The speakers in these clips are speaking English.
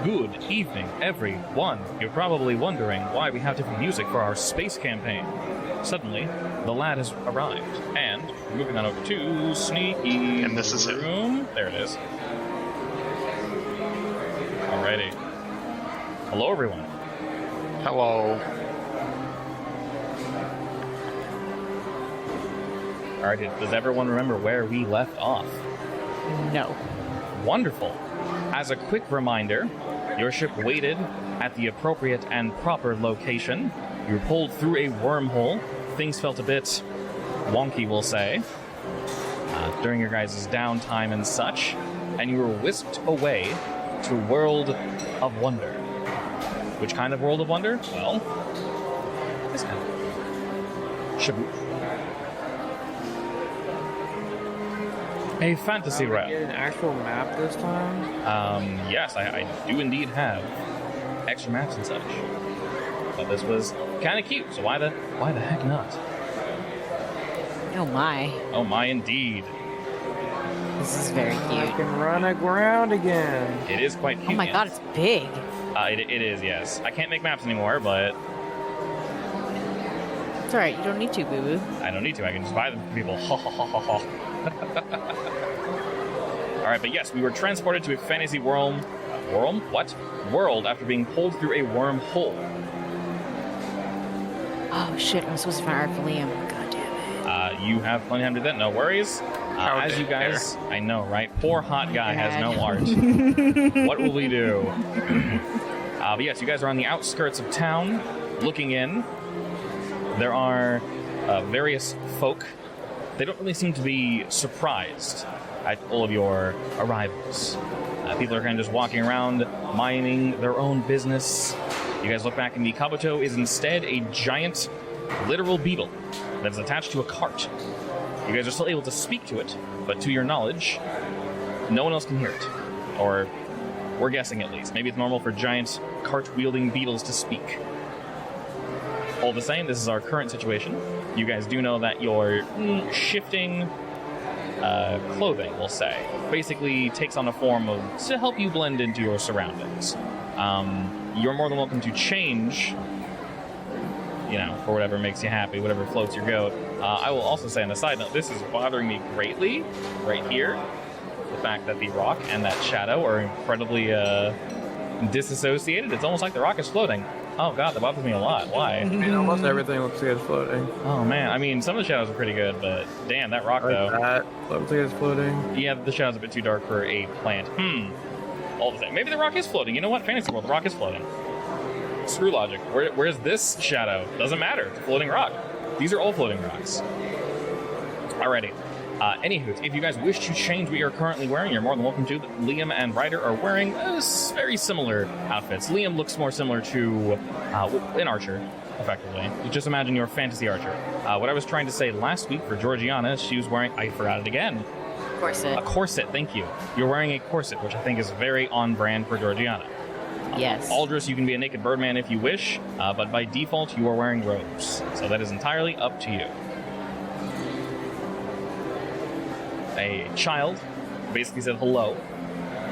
Good evening, everyone. You're probably wondering why we have different music for our space campaign. Suddenly, the lad has arrived, and we're moving on over to Sneaky And this is it. Room. There it is. Alrighty. Hello, everyone. Hello. Alright, does everyone remember where we left off? No. Wonderful. As a quick reminder, your ship waited at the appropriate and proper location. You were pulled through a wormhole. Things felt a bit wonky, we'll say, during your guys' downtime and such, and you were whisked away to a world of wonder. Which kind of world of wonder? Well, this kind of. Shabu. A fantasy Did we realm. get an actual map this time? Yes, I do indeed have extra maps and such. But this was kind of cute, so why the heck not? Oh my. Oh my, indeed. This is very I cute. can run aground again. It is quite cute. Oh my god, it's big. It is, yes. I can't make maps anymore, but It's alright, you don't need to, boo-boo. I don't need to. I can just buy them for people. Ha ha ha ha ha. Alright, but yes, we were transported to a fantasy world. World after being pulled through a wormhole. Oh shit, I'm supposed to find Art for Liam. God damn it. You have plenty of time to do that, no worries. As you guys, I know, right? Poor hot guy has no art. What will we do? But yes, you guys are on the outskirts of town, looking in. There are various folk. They don't really seem to be surprised at all of your arrivals. People are kind of just walking around, minding their own business. You guys look back, and the Kabuto is instead a giant, literal beetle that is attached to a cart. You guys are still able to speak to it, but to your knowledge, no one else can hear it. Or we're guessing at least. Maybe it's normal for giant cart-wielding beetles to speak. All the same, this is our current situation. You guys do know that your shifting clothing, we'll say, basically takes on a form of to help you blend into your surroundings. You're more than welcome to change, for whatever makes you happy, whatever floats your goat. I will also say on a side note, this is bothering me greatly right here. The fact that the rock and that shadow are incredibly disassociated. It's almost like the rock is floating. Oh god, that bothers me a lot. Why? I mean, almost everything looks like it's floating. Oh man, I mean, some of the shadows are pretty good, but damn, that rock though. That looks like it's floating. Yeah, the shadow's a bit too dark for a plant. All the same. Maybe the rock is floating. You know what? Fantasy world, the rock is floating. Screw logic. Where's this shadow? Doesn't matter. It's a floating rock. These are all floating rocks. Alrighty. Anywho, if you guys wish to change what you're currently wearing, you're more than welcome to. Liam and Ryder are wearing very similar outfits. Liam looks more similar to an archer, effectively. Just imagine your fantasy archer. What I was trying to say last week for Georgiana, she was wearing, I forgot it again. Corset. A corset, thank you. You're wearing a corset, which I think is very on brand for Georgiana. Yes. Aldris, you can be a naked birdman if you wish, but by default, you are wearing robes. So that is entirely up to you. A child basically said hello,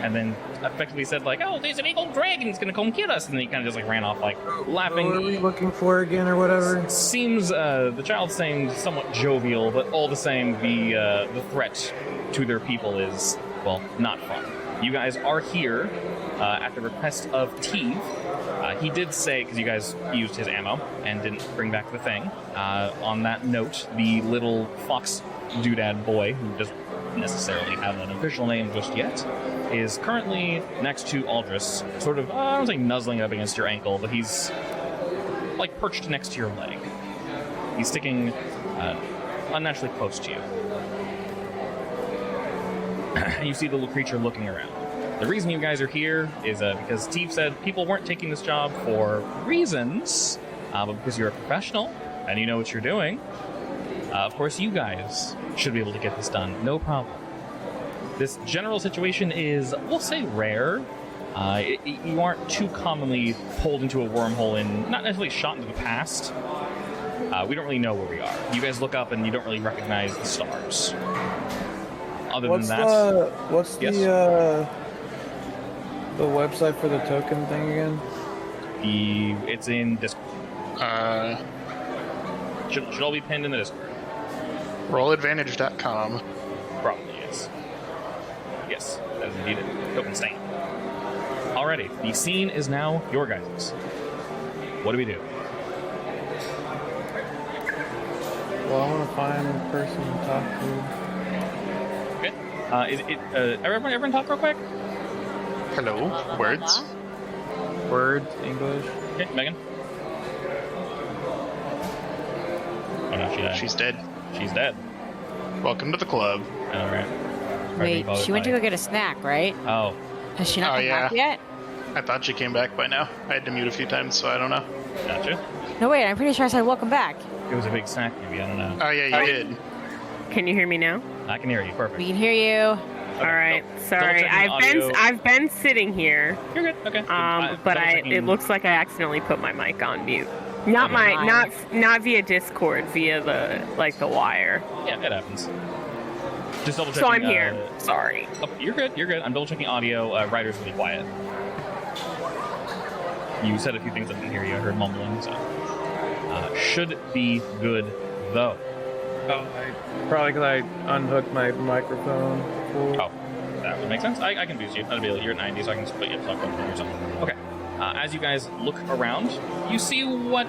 and then effectively said like, "Oh, there's an evil dragon. It's gonna come kill us." And then he kind of just like ran off like laughing. What are we looking for again, or whatever? Seems the child seemed somewhat jovial, but all the same, the threat to their people is, well, not fun. You guys are here at the request of Teve. He did say, because you guys used his ammo and didn't bring back the thing. On that note, the little fox doodad boy, who doesn't necessarily have an official name just yet, is currently next to Aldris, sort of, I don't say nuzzling up against your ankle, but he's like perched next to your leg. He's sticking unnaturally close to you. And you see the little creature looking around. The reason you guys are here is because Steve said people weren't taking this job for reasons, but because you're a professional and you know what you're doing. Of course, you guys should be able to get this done, no problem. This general situation is, we'll say, rare. You aren't too commonly pulled into a wormhole and not necessarily shot into the past. We don't really know where we are. You guys look up and you don't really recognize the stars. Other than that, What's yes? the website for the token thing again? It's in Discord. Should all be pinned in the Discord. Rolladvantage.com. Probably, yes. Yes, that is indeed it. Token stain. Alrighty, the scene is now your guys'. What do we do? Well, I want to find a person to talk to. Okay. Everyone talk real quick? Hello. Words. Words, English. Okay, Megan. Oh no, she died. She's dead. She's dead. Welcome to the club. I know, right? Wait, she went to go get a snack, right? Oh, Has she not Oh, come yeah. back yet? I thought she came back by now. I had to mute a few times, so I don't know. gotcha. No, wait, I'm pretty sure I said welcome back. It was a big snack, maybe. I don't know. Oh, yeah, you did. Can you hear me now? I can hear you. Perfect. We can hear you. Okay, All right. so Sorry, double-checking audio. I've been sitting here, You're good. Okay. but Double-checking- it looks like I accidentally put my mic on mute. Not Okay. not via Discord, via the wire. Yeah, it happens. Just double checking. So I'm here. Sorry. Oh, you're good. You're good. I'm double checking audio. Ryder's really quiet. You said a few things I didn't hear you. I heard mumbling. So should be good though. Oh, probably because I unhooked my microphone. Cool. Oh, that would make sense. I can boost you. That'd be you're at 90, so I can split you up or something. Okay. As you guys look around, you see what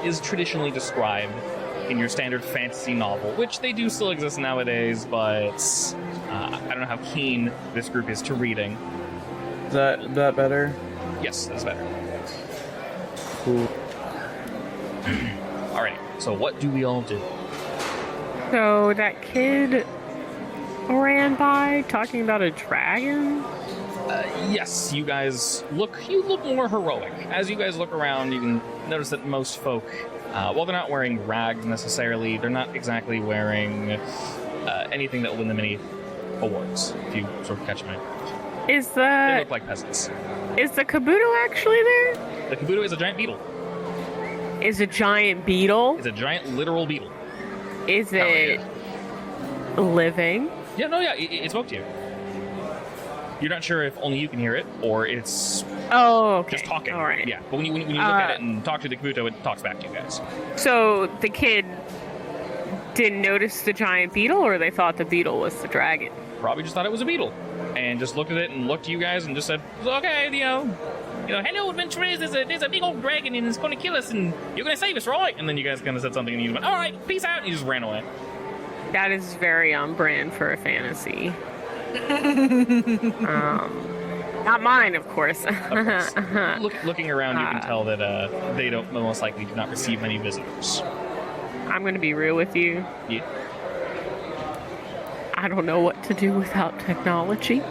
is traditionally described in your standard fantasy novel, which they do still exist nowadays, but I don't know how keen this group is to reading. Is that better? Yes, that's better. Cool. Alright, so what do we all do? So that kid ran by talking about a dragon. Yes, you guys look more heroic. As you guys look around, you can notice that most folk, while they're not wearing rags necessarily, they're not exactly wearing anything that will win them any awards, if you sort of catch my drift. Is They the look like peasants. Kabuto actually there? The Kabuto is a giant beetle. Is a giant beetle? It's a giant literal beetle. Is Hell it living? Yeah, no, yeah, it spoke to you. You're not sure if only you can hear it, or it's Oh, okay. just talking. All right. Yeah, but when you look at it and talk to the Kabuto, it talks back to you guys. So the kid didn't notice the giant beetle, or they thought the beetle was the dragon? Probably just thought it was a beetle, and just looked at it and looked to you guys and just said, "Okay, hello, adventurers. There's a big old dragon and it's going to kill us, and you're going to save us, right?" And then you guys kind of said something, and you went, "All right, peace out," and you just ran away. That is very on brand for a fantasy. Not mine, of course. Of course. Looking around, you can tell that they don't most likely do not receive many visitors. I'm going to be real with you. Yeah. I don't know what to do without technology.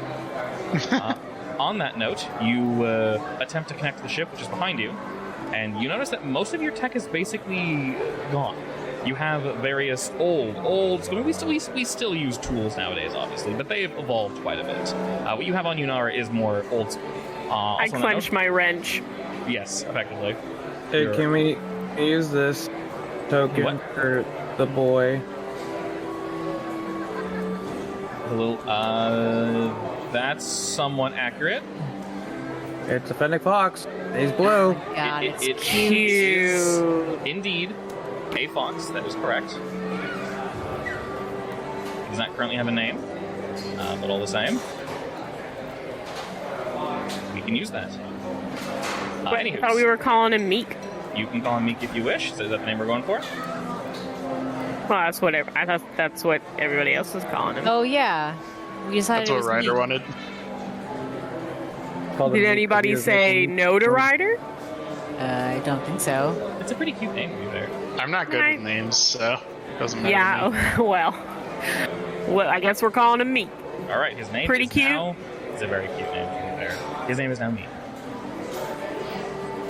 On that note, you attempt to connect to the ship, which is behind you, and you notice that most of your tech is basically gone. You have various old. We still use tools nowadays, obviously, but they've evolved quite a bit. What you have on you, Nara, is more old school. I clenched my wrench. Yes, effectively. Hey, You're- can we use this token What? for the boy? A little. That's somewhat accurate. It's a fennec fox. He's blue. God, It- it's it- cute. is indeed a fox. That is correct. He does not currently have a name, but all the same, we can use that. But I Anywho, thought we were calling him Meek. you can call him Meek if you wish. So is that the name we're going for? Well, that's whatever. I thought that's what everybody else was calling him. Oh, yeah. We decided That's it what was Ryder me. wanted. Called him Did Meek anybody because say he's no to Ryder? I don't think so. It's a pretty cute name to be fair. I'm not good with names, so it doesn't matter. to me. Yeah, well, I guess we're calling him Meek. All right, his name Pretty is cute. now. It's a very cute name to be fair. His name is now Meek.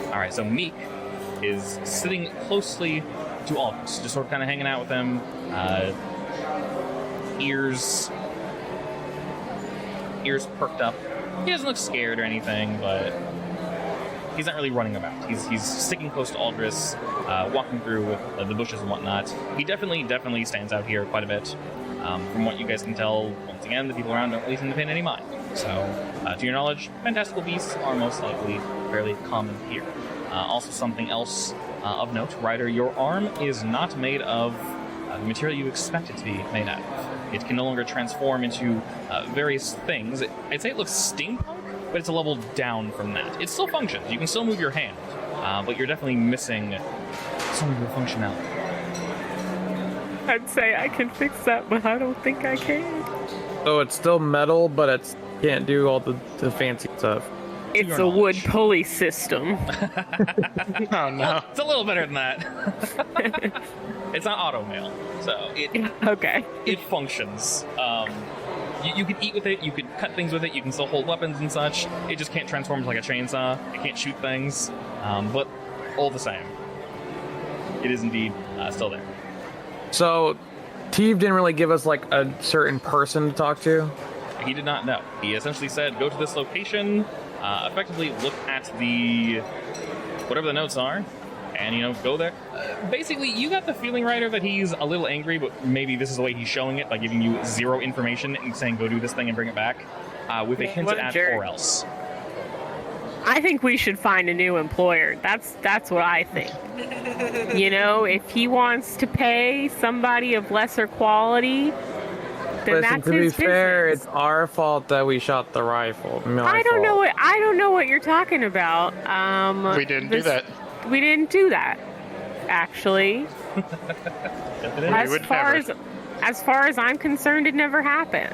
All right, so Meek is sitting closely to Aldous, just sort of kind of hanging out with them. Ears perked up. He doesn't look scared or anything, but he's not really running about. He's sticking close to Aldris, walking through with the bushes and whatnot. He definitely stands out here quite a bit. From what you guys can tell, once again, the people around don't really seem to pay any mind. So, to your knowledge, fantastical beasts are most likely fairly common here. Also, something else of note, Ryder, your arm is not made of the material you expect it to be made out of. It can no longer transform into various things. I'd say it looks steampunk, but it's a level down from that. It still functions. You can still move your hand, but you're definitely missing some of your functionality. I'd say I can fix that, but I don't think I can. So it's still metal, but it can't do all the fancy stuff. It's a wood pulley system. Oh no. It's a little better than that. It's not auto mail, so Okay. it functions. You can eat with it, you can cut things with it, you can still hold weapons and such. It just can't transform into like a chainsaw. It can't shoot things, but all the same, it is indeed still there. So, Teve didn't really give us like a certain person to talk to. He did not know. He essentially said, go to this location, effectively look at the whatever the notes are, and go there. Basically, you got the feeling, Ryder, that he's a little angry, but maybe this is the way he's showing it by giving you zero information and saying go do this thing and bring it back, with a hint What a at jerk. or else. I think we should find a new employer. That's what I think. If he wants to pay somebody of lesser quality, then Listen, that's to be his fair, business. it's our fault that we shot the rifle. I don't know what you're talking about. We didn't do that. We didn't do that, actually. We would never. As far as I'm concerned, it never happened.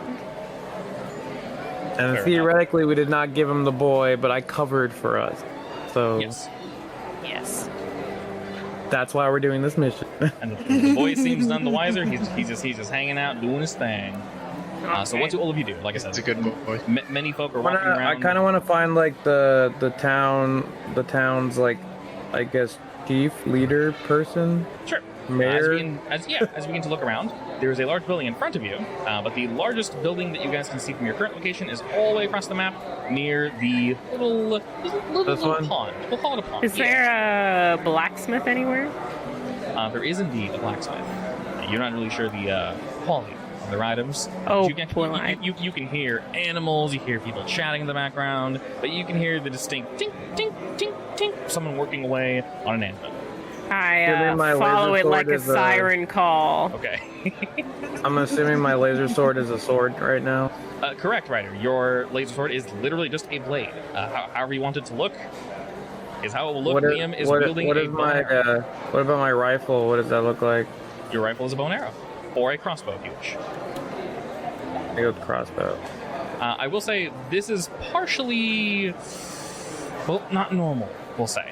And Fair theoretically, we did not give him the boy, but I covered for us. So Yes. Yes. that's why we're doing this mission. And the boy seems none the wiser. He's just hanging out, doing his thing. So what do all of you do? Like I said, It's a good boy. many folk are walking around. I kind of want to find like the town's like, I guess, chief, leader, person. Sure. Mayor? As we begin to look around, there is a large building in front of you, but the largest building that you guys can see from your current location is all the way across the map near the little pond. We'll call it a pond. Is there a blacksmith anywhere? There is indeed a blacksmith. You're not really sure the quality of their items. Oh, you can hear animals, you hear people chatting in the background, but you can hear the distinct tink, tink, tink, tink, someone working away on an anvil. I my follow laser it like sword a is a- siren call. Okay. I'm assuming my laser sword is a sword right now. Correct, Ryder. Your laser sword is literally just a blade. However you want it to look is how it will look. Liam is wielding a bow and arrow. What about my rifle? What does that look like? Your rifle is a bow and arrow. Or a crossbow, if you wish. I go with crossbow. I will say, this is partially... well, not normal, we'll say.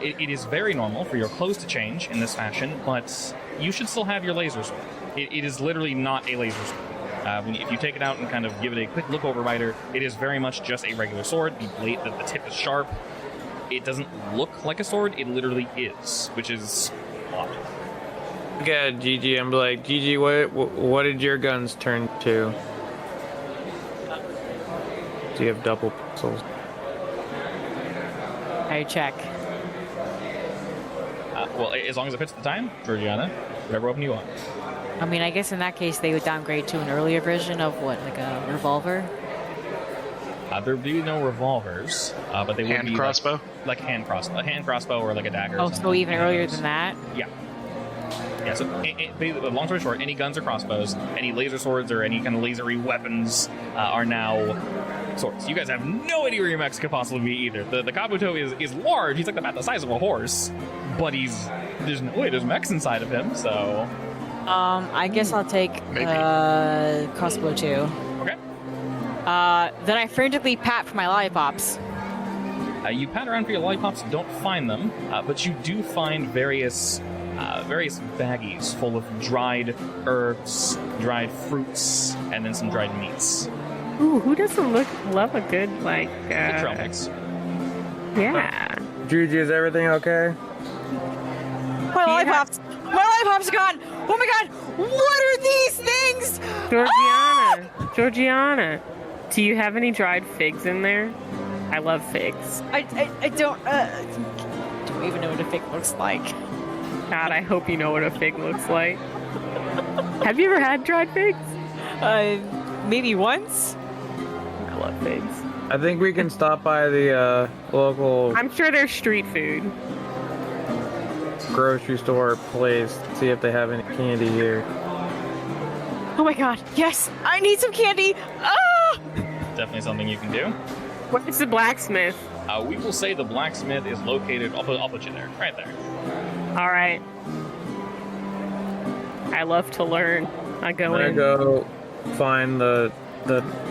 It is very normal for your clothes to change in this fashion, but you should still have your laser sword. It is literally not a laser sword. If you take it out and kind of give it a quick look over, Ryder, it is very much just a regular sword. The blade, the tip is sharp. It doesn't look like a sword, it literally is, which is odd. Look at Gigi. I'm like, Gigi, what did your guns turn to? Do you have double pistols? I check. Well, as long as it fits the time, Georgiana, whatever weapon you want. I mean, I guess in that case, they would downgrade to an earlier version of what, like a revolver? There would be no revolvers, but they would Hand be crossbow? like a hand crossbow or like a dagger. Oh, or so something. even earlier than that? Yeah. Yeah, so long story short, any guns or crossbows, any laser swords or any kind of lasery weapons are now swords. You guys have no idea where your mechs could possibly be either. The Kabuto is large, he's like about the size of a horse, but there's no way there's mechs inside of him, so... I guess I'll take Maybe. crossbow too. Okay. Then I frantically pat for my lollipops. You pat around for your lollipops, don't find them, but you do find various baggies full of dried herbs, dried fruits, and then some dried meats. Ooh, who doesn't love a good, like, Good trail mix. yeah. Gigi, is everything okay? My lollipops! My lollipops are gone! Oh my god! What are these things? Georgiana, do you have any dried figs in there? I love figs. I don't even know what a fig looks like. God, I hope you know what a fig looks like. Have you ever had dried figs? Maybe once. I love figs. I think we can stop by the local I'm sure there's street food. grocery store place, see if they have any candy here. Oh my god, yes! I need some candy! Ah! Definitely something you can do. Where's the blacksmith? We will say the blacksmith is located. I'll put you there, right there. All right. I love to learn. I I'm go gonna in. go find the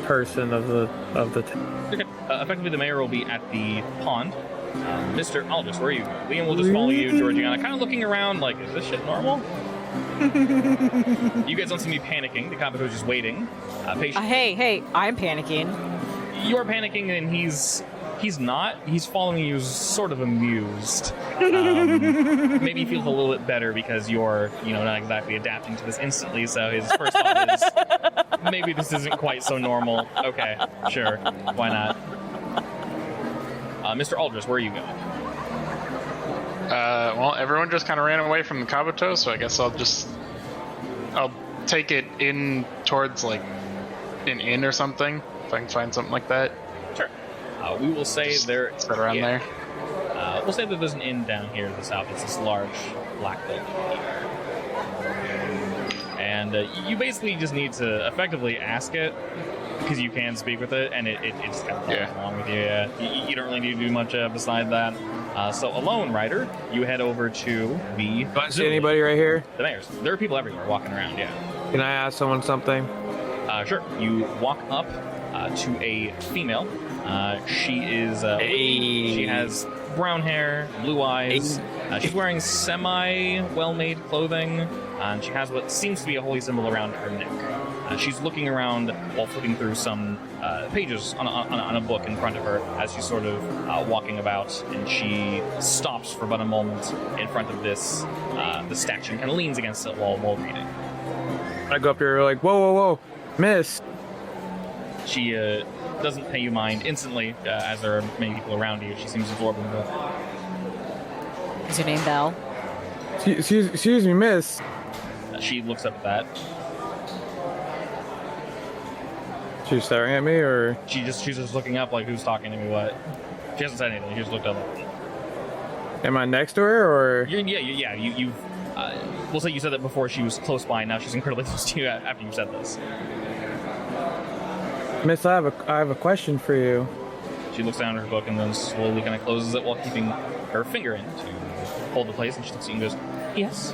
person of the Okay. Effectively, the mayor will be at the pond. Mr. Aldous, where are you? Liam will just follow you, Georgiana, kind of looking around like, is this shit normal? You guys don't seem to be panicking. The cop is just waiting. Patient. Hey, I'm panicking. You're panicking, and he's not. He's following you, sort of amused. Maybe he feels a little bit better because you're, not exactly adapting to this instantly. So his first thought is, maybe this isn't quite so normal. Okay, sure, why not? Mr. Aldris, where are you going? Well, everyone just kind of ran away from the Kabuto, so I guess I'll take it in towards like an inn or something if I can find something like that. Sure. We will say Just there. set around there. We'll say that there's an inn down here to the south. It's this large black building here. And you basically just need to effectively ask it, because you can speak with it, and it just kind of follows along with you. Yeah. You don't really need to do much beside that. So, alone, Ryder, you head over to the... Do I see anybody right here? The mayor's. There are people everywhere walking around, yeah. Can I ask someone something? Sure. You walk up to a female. She is... She has brown hair, blue eyes. She's wearing semi-well-made clothing, and she has what seems to be a holy symbol around her neck. She's looking around while flipping through some pages on a book in front of her as she's sort of walking about, and she stops for but a moment in front of this the statue and kind of leans against it while reading. I go up here like, whoa, miss. She doesn't pay you mind instantly, as there are many people around you. She seems absorbed in it. Is your name Belle? Excuse me, miss. She looks up at that. She's staring at me, or She's just looking up like, who's talking to me, what? She hasn't said anything. She just looked up. am I next to her, or? You've we'll say you said that before she was close by. Now she's incredibly close to you after you said this. Miss, I have a question for you. She looks down at her book and then slowly kind of closes it while keeping her finger in to hold the place. And she looks at you and goes, "Yes."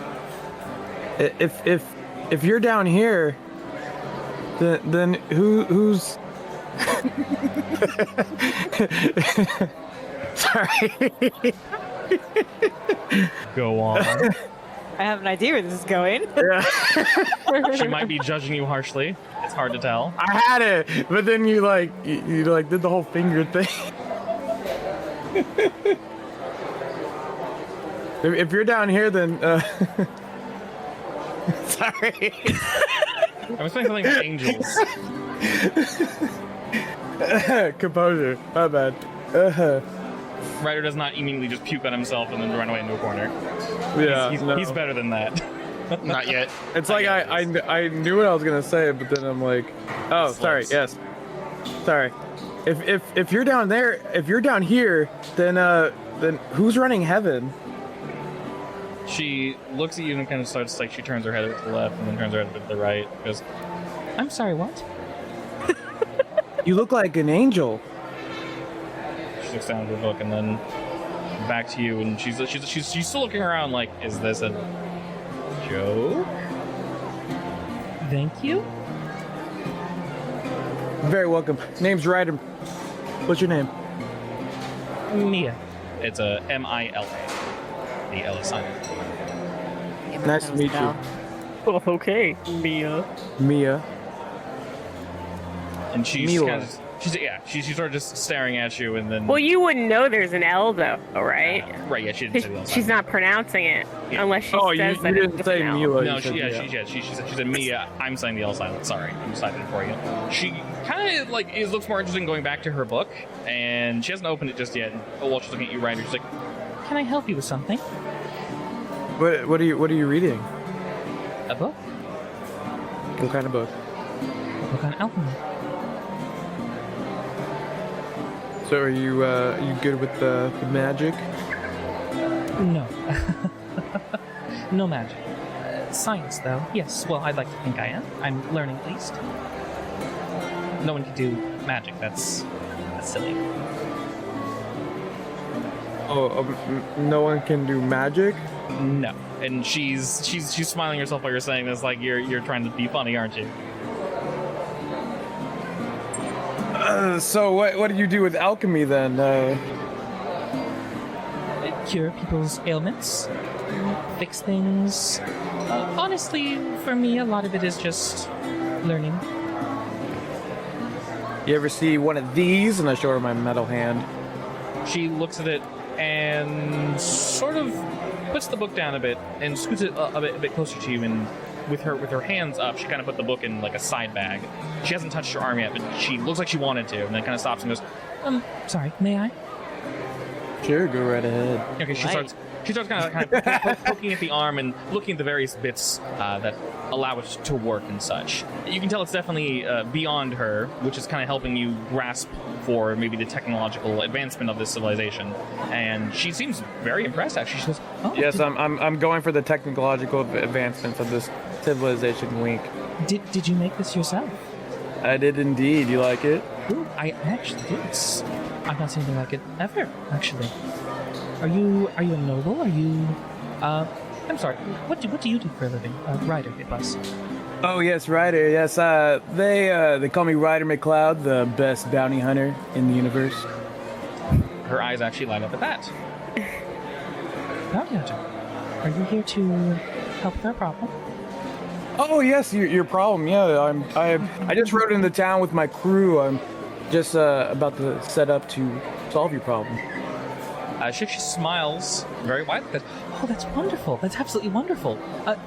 If you're down here, then who's? Sorry. Go on. I have an idea where this is going. Yeah. She might be judging you harshly. It's hard to tell. I had it, but then you did the whole finger thing. if you're down here, then sorry. I was thinking something with angels. Composure. My bad. Ryder does not immediately just puke on himself and then run away into a corner. Yeah, He's better than that. Not yet. It's like I knew what I was gonna say, but then I'm like, oh, sorry. Yes, sorry. If you're down there, if you're down here, then who's running heaven? She looks at you and kind of starts like she turns her head to the left and then turns her head to the right. Goes, "I'm sorry, what?" You look like an angel. She looks down at her book and then back to you, and she's still looking around like, is this a joke? Thank you. Very welcome. Name's Ryder. What's your name? Mia. It's a Mila. The L is silent. Nice to meet you. Oh, okay, Mia. Mia. And she's Mila. kind of, she's sort of just staring at you, and then Well, you wouldn't know there's an L though, right? right, yeah, she didn't say the L She's silent. not pronouncing it Yeah. unless she Oh, says you that didn't it's say an L. Mila. No, you she said said Mia. I'm saying the L silent. Sorry, I'm deciding for you. She kind of like looks more interested in going back to her book, and she hasn't opened it just yet. And while she's looking at you, Ryder, she's like, "Can I help you with something?" What are you reading? A book? What kind of book? What kind of alchemy? So are you good with the magic? No. No magic. Science, though. Yes, well, I'd like to think I am. I'm learning at least. No one can do magic. That's silly. Oh, no one can do magic? No. And she's smiling herself while you're saying this, like you're trying to be funny, aren't you? So what do you do with alchemy then? Cure people's ailments, fix things. Honestly, for me, a lot of it is just learning. You ever see one of these? And I show her my metal hand. She looks at it and sort of puts the book down a bit and scoots it a bit closer to you, and with her hands up, she kind of put the book in like a side bag. She hasn't touched your arm yet, but she looks like she wanted to, and then kind of stops and goes, sorry, may I? Sure, go right ahead. Okay, she starts kind of poking at the arm and looking at the various bits that allow it to work and such. You can tell it's definitely beyond her, which is kind of helping you grasp for maybe the technological advancement of this civilization. And she seems very impressed, actually. She goes, "Oh, Yes, I'm going for the technological advancements of this civilization. Wink. Did you make this yourself?" I did indeed. You like it? Ooh, I actually did. I've not seen anything like it ever, actually. Are you a noble? Are you I'm sorry, what do you do for a living? Ryder, it was. Oh yes, Ryder. Yes, they call me Ryder McCloud, the best bounty hunter in the universe. Her eyes actually light up at that. Bounty hunter, are you here to help with our problem? Oh yes, your problem. Yeah, I just rode into town with my crew. I'm just about to set up to solve your problem. She smiles very widely. Goes, "Oh, that's wonderful. That's absolutely wonderful. Have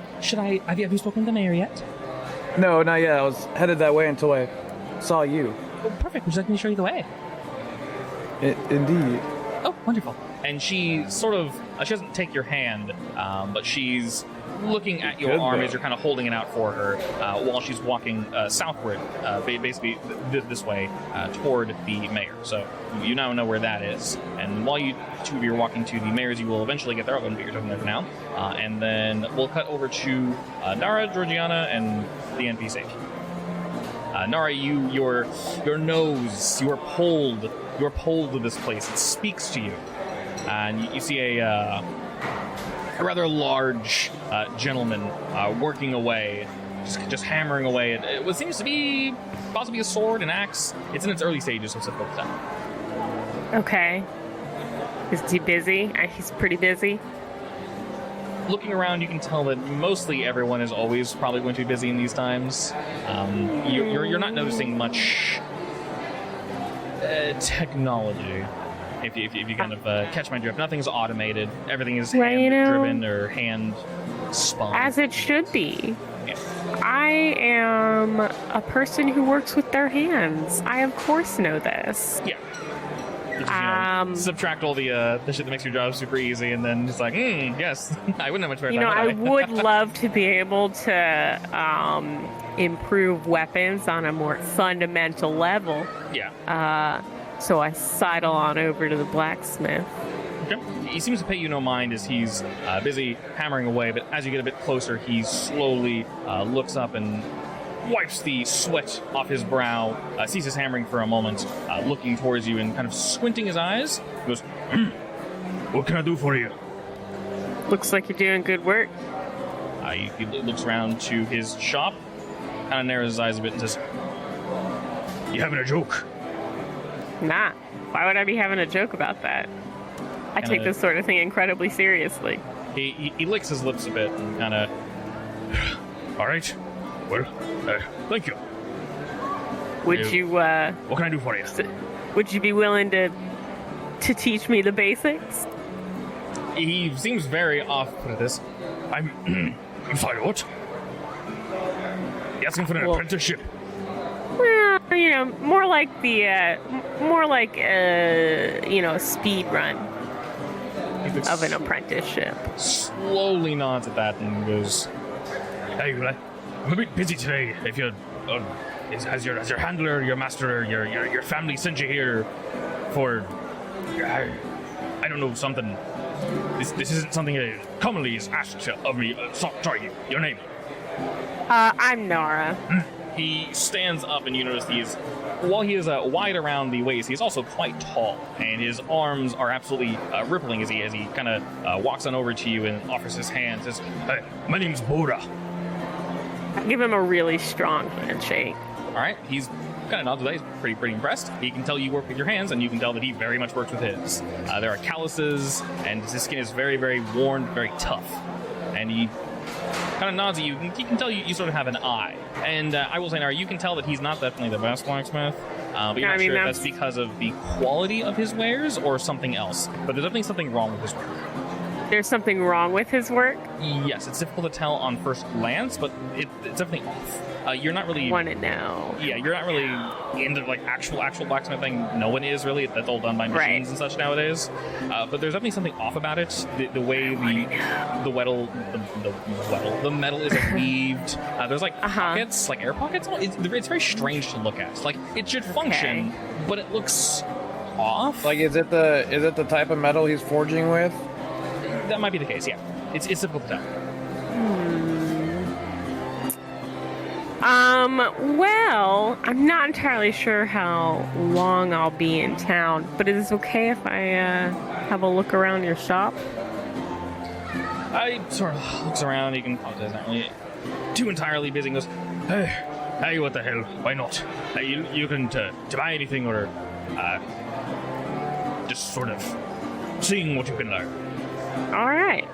you spoken to the mayor yet?" No, not yet. I was headed that way until I saw you. Oh, perfect. Would you like me to show you the way? Indeed. Oh, wonderful. And she sort of, she doesn't take your hand, but she's looking at your arm as you're kind of holding it out for her while she's walking southward, basically this way, toward the mayor. So you now know where that is. And while you two of you are walking to the mayor's, you will eventually get there. I wouldn't be talking there for now. And then we'll cut over to Nara, Georgiana, and the NPC. Nara, your nose, you are pulled to this place. It speaks to you. And you see a rather large gentleman working away, just hammering away at what seems to be possibly a sword, an axe. It's in its early stages, so it's difficult to tell. Okay. Is he busy? He's pretty busy. Looking around, you can tell that mostly everyone is always probably going to be busy in these times. You're not noticing much technology. If you kind of catch my drift, nothing's automated. Everything is hand-driven or hand-spun. As it should be. Yeah. I am a person who works with their hands. I, of course, know this. Yeah. Just, subtract all the shit that makes your job super easy, and then it's like, yes, I wouldn't have much better time. I would love to be able to improve weapons on a more fundamental level. Yeah. So I sidle on over to the blacksmith. Okay. He seems to pay you no mind as he's busy hammering away, but as you get a bit closer, he slowly looks up and wipes the sweat off his brow, ceases hammering for a moment, looking towards you and kind of squinting his eyes. He goes, "What can I do for you?" Looks like you're doing good work. He looks around to his shop, kind of narrows his eyes a bit and says, "You having a joke?" Nah. Why would I be having a joke about that? I take this sort of thing incredibly seriously. He licks his lips a bit and kind of, "All right. Well, thank you. Would you, what can I do for you?" Would you be willing to teach me the basics? He seems very off put at this. I'm sorry, what? You asking for an apprenticeship? Well, more like a speed run of an apprenticeship. Slowly nods at that and goes, "Hey, I'm a bit busy today. If you has your handler, your master, your family sent you here for I don't know, something. This isn't something that commonly is asked of me. Sorry, your name. I'm Nara. He stands up, and you notice while he is wide around the waist, he's also quite tall, and his arms are absolutely rippling as he kind of walks on over to you and offers his hand. Says, "Hey, my name's Bora." I give him a really strong handshake. All right, he's kind of nods with that. He's pretty impressed. He can tell you work with your hands, and you can tell that he very much works with his. There are calluses, and his skin is very, very worn, very tough. And he kind of nods at you. He can tell you sort of have an eye. And I will say, Nara, you can tell that he's not definitely the best blacksmith. But you're not sure if that's because of the quality of his wares or something else. But there's definitely something wrong with his work. There's something wrong with his work? Yes, it's difficult to tell on first glance, but it's definitely off. You're not really... Want to know. Yeah, you're not really into like actual blacksmithing. No one is really. That's all done by machines and such nowadays. But there's definitely something off about it. The way the metal is weaved. There's like pockets, like air pockets. It's very strange to look at. Like it should function, but it looks off. Like, is it the type of metal he's forging with? That might be the case. Yeah, it's difficult to tell. Well, I'm not entirely sure how long I'll be in town, but is it okay if I have a look around your shop? I sort of looks around. He can apologize, not really too entirely busy. And goes, hey, what the hell? Why not? You can to buy anything or just sort of seeing what you can learn. All right.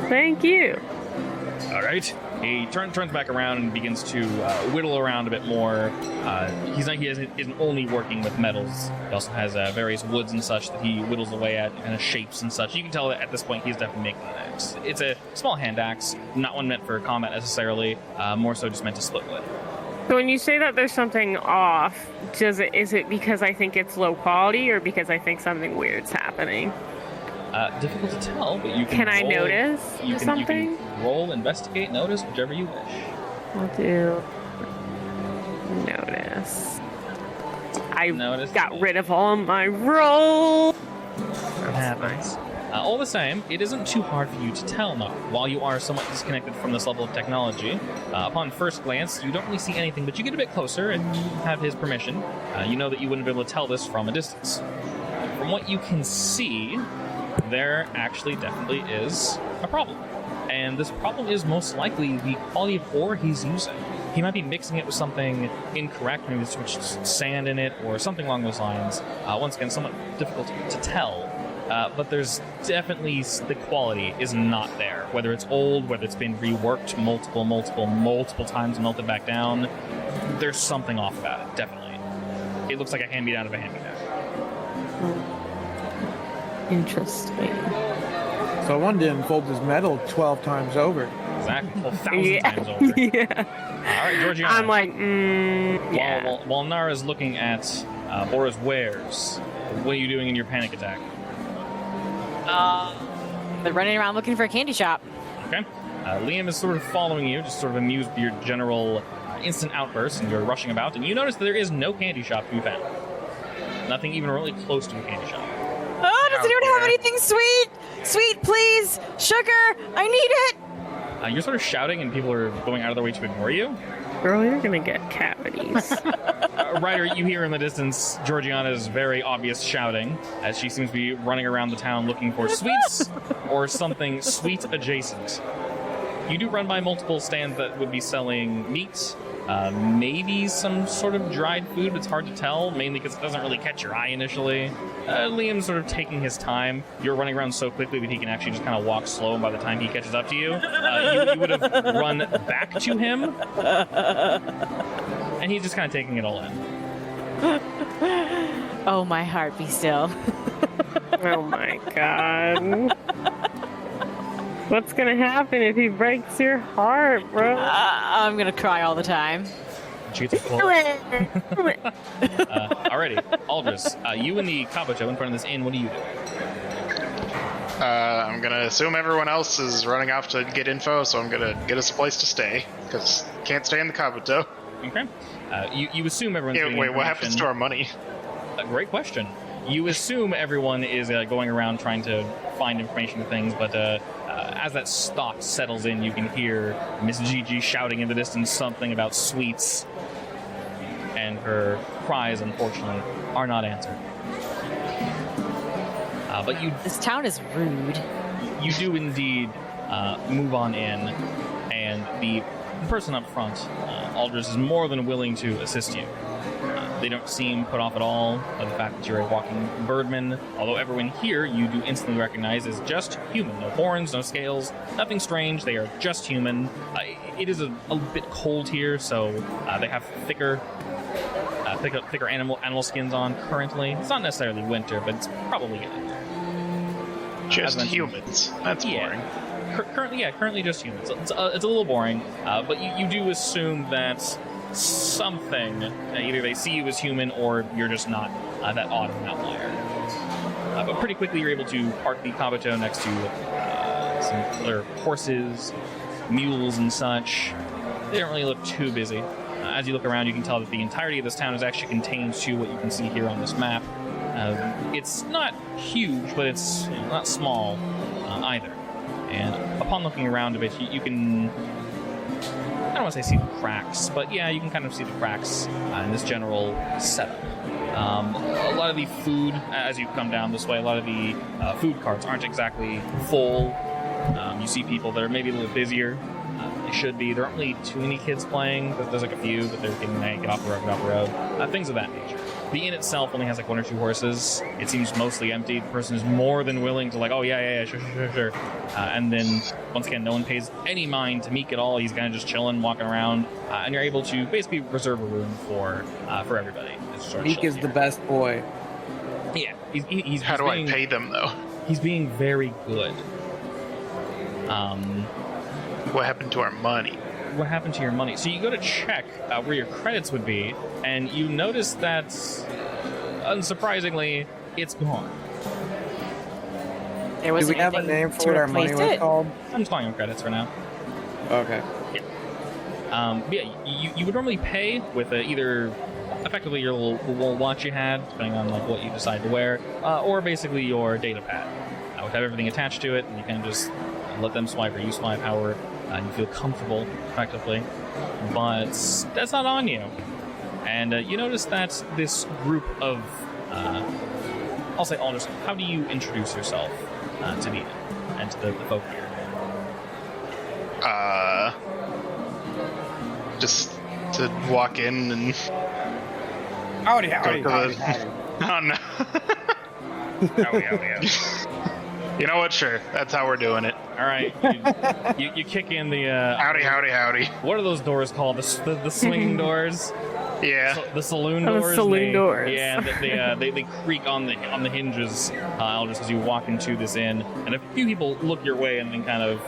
Thank you. All right. He turns back around and begins to whittle around a bit more. He isn't only working with metals. He also has various woods and such that he whittles away at, and shapes and such. You can tell that at this point he's definitely making an axe. It's a small hand axe, not one meant for combat necessarily, more so just meant to split wood. So when you say that there's something off, is it because I think it's low quality or because I think something weird's happening? Difficult to tell, but you can. Can I notice something? You can roll, investigate, notice, whichever you wish. I'll do notice. I got rid of all my rolls. It happens. All the same, it isn't too hard for you to tell now. While you are somewhat disconnected from this level of technology, upon first glance, you don't really see anything, but you get a bit closer and you have his permission. You know that you wouldn't be able to tell this from a distance. From what you can see, there actually definitely is a problem. And this problem is most likely the quality of ore he's using. He might be mixing it with something incorrect, maybe there's too much sand in it or something along those lines. Once again, somewhat difficult to tell. But there's definitely, the quality is not there. Whether it's old, whether it's been reworked multiple times and melted back down, there's something off about it, definitely. It looks like a hand-me-down of a hand-me-down. Interesting. So one didn't fold his metal 12 times over. Exactly. 1,000 times over. Yeah. All right, Georgiana. I'm like, yeah. While Nara's looking at Bora's wares, what are you doing in your panic attack? They're running around looking for a candy shop. Okay. Liam is sort of following you, just sort of amused by your general instant outburst, and you're rushing about, and you notice that there is no candy shop to be found. Nothing even really close to a candy shop. Oh, does anyone have anything sweet? Sweet, please. Sugar, I need it. You're sort of shouting, and people are going out of their way to ignore you. Girl, you're gonna get cavities. Ryder, you hear in the distance Georgiana's very obvious shouting as she seems to be running around the town looking for sweets or something sweet adjacent. You do run by multiple stands that would be selling meat, maybe some sort of dried food, but it's hard to tell, mainly because it doesn't really catch your eye initially. Liam's sort of taking his time. You're running around so quickly that he can actually just kind of walk slow, and by the time he catches up to you, you would have run back to him, and he's just kind of taking it all in. Oh, my heart be still. Oh my god. What's gonna happen if he breaks your heart, bro? I'm gonna cry all the time. She gets a pull. Alrighty, Aldris, you and the Kabuto in front of this inn, what do you do? I'm gonna assume everyone else is running off to get info, so I'm gonna get us a place to stay, because can't stay in the Kabuto. Okay. You assume everyone's Yeah, getting wait, what happens to information. our money? Great question. You assume everyone is going around trying to find information and things, but as that stock settles in, you can hear Miss Gigi shouting in the distance something about sweets, and her cries, unfortunately, are not answered. But This town is rude. you do indeed move on in, and the person up front, Aldris, is more than willing to assist you. They don't seem put off at all by the fact that you're a walking birdman, although everyone here you do instantly recognize as just human. No horns, no scales, nothing strange. They are just human. It is a bit cold here, so they have thicker animal skins on currently. It's not necessarily winter, but it's probably Just mentioned. humans. That's boring. Currently just humans. It's a little boring, but you do assume that something, either they see you as human or you're just not that odd of an outlier. But pretty quickly you're able to park the Kabuto next to some other horses, mules and such. They don't really look too busy. As you look around, you can tell that the entirety of this town is actually contained to what you can see here on this map. It's not huge, but it's not small either. And upon looking around a bit, you can... I don't want to say see the cracks, but yeah, you can kind of see the cracks in this general setup. A lot of the food, as you come down this way, a lot of the food carts aren't exactly full. You see people that are maybe a little busier. They should be. There aren't really too many kids playing. There's like a few, but they're getting get off the road, get off the road. Things of that nature. The inn itself only has like 1 or 2 horses. It seems mostly empty. The person is more than willing to like, oh yeah, sure. And then, once again, no one pays any mind to Meek at all. He's kind of just chilling, walking around. And you're able to basically reserve a room for everybody. Meek is the best boy. Yeah. He's How do I being, pay them, though? He's being very good. What happened to our money? What happened to your money? So you go to check where your credits would be, and you notice that, unsurprisingly, it's gone. There was Do we have a name for what our money was called? I'm just calling them credits for now. Okay. But yeah, you would normally pay with either effectively your little watch you had, depending on like what you decide to wear, or basically your data pad, which have everything attached to it, and you can just let them swipe or you swipe, however you feel comfortable, effectively. But that's not on you. And you notice that this group of, I'll say Aldous, how do you introduce yourself to Nina and to the folk here? Just to walk in and Howdy. Oh no. Howdy. You know what? Sure, that's how we're doing it. All right, you kick in the Howdy. What are those doors called? The swinging doors? Yeah. The saloon Oh, the doors. saloon doors. Yeah, they creak on the hinges. Just as you walk into this inn, and a few people look your way and then kind of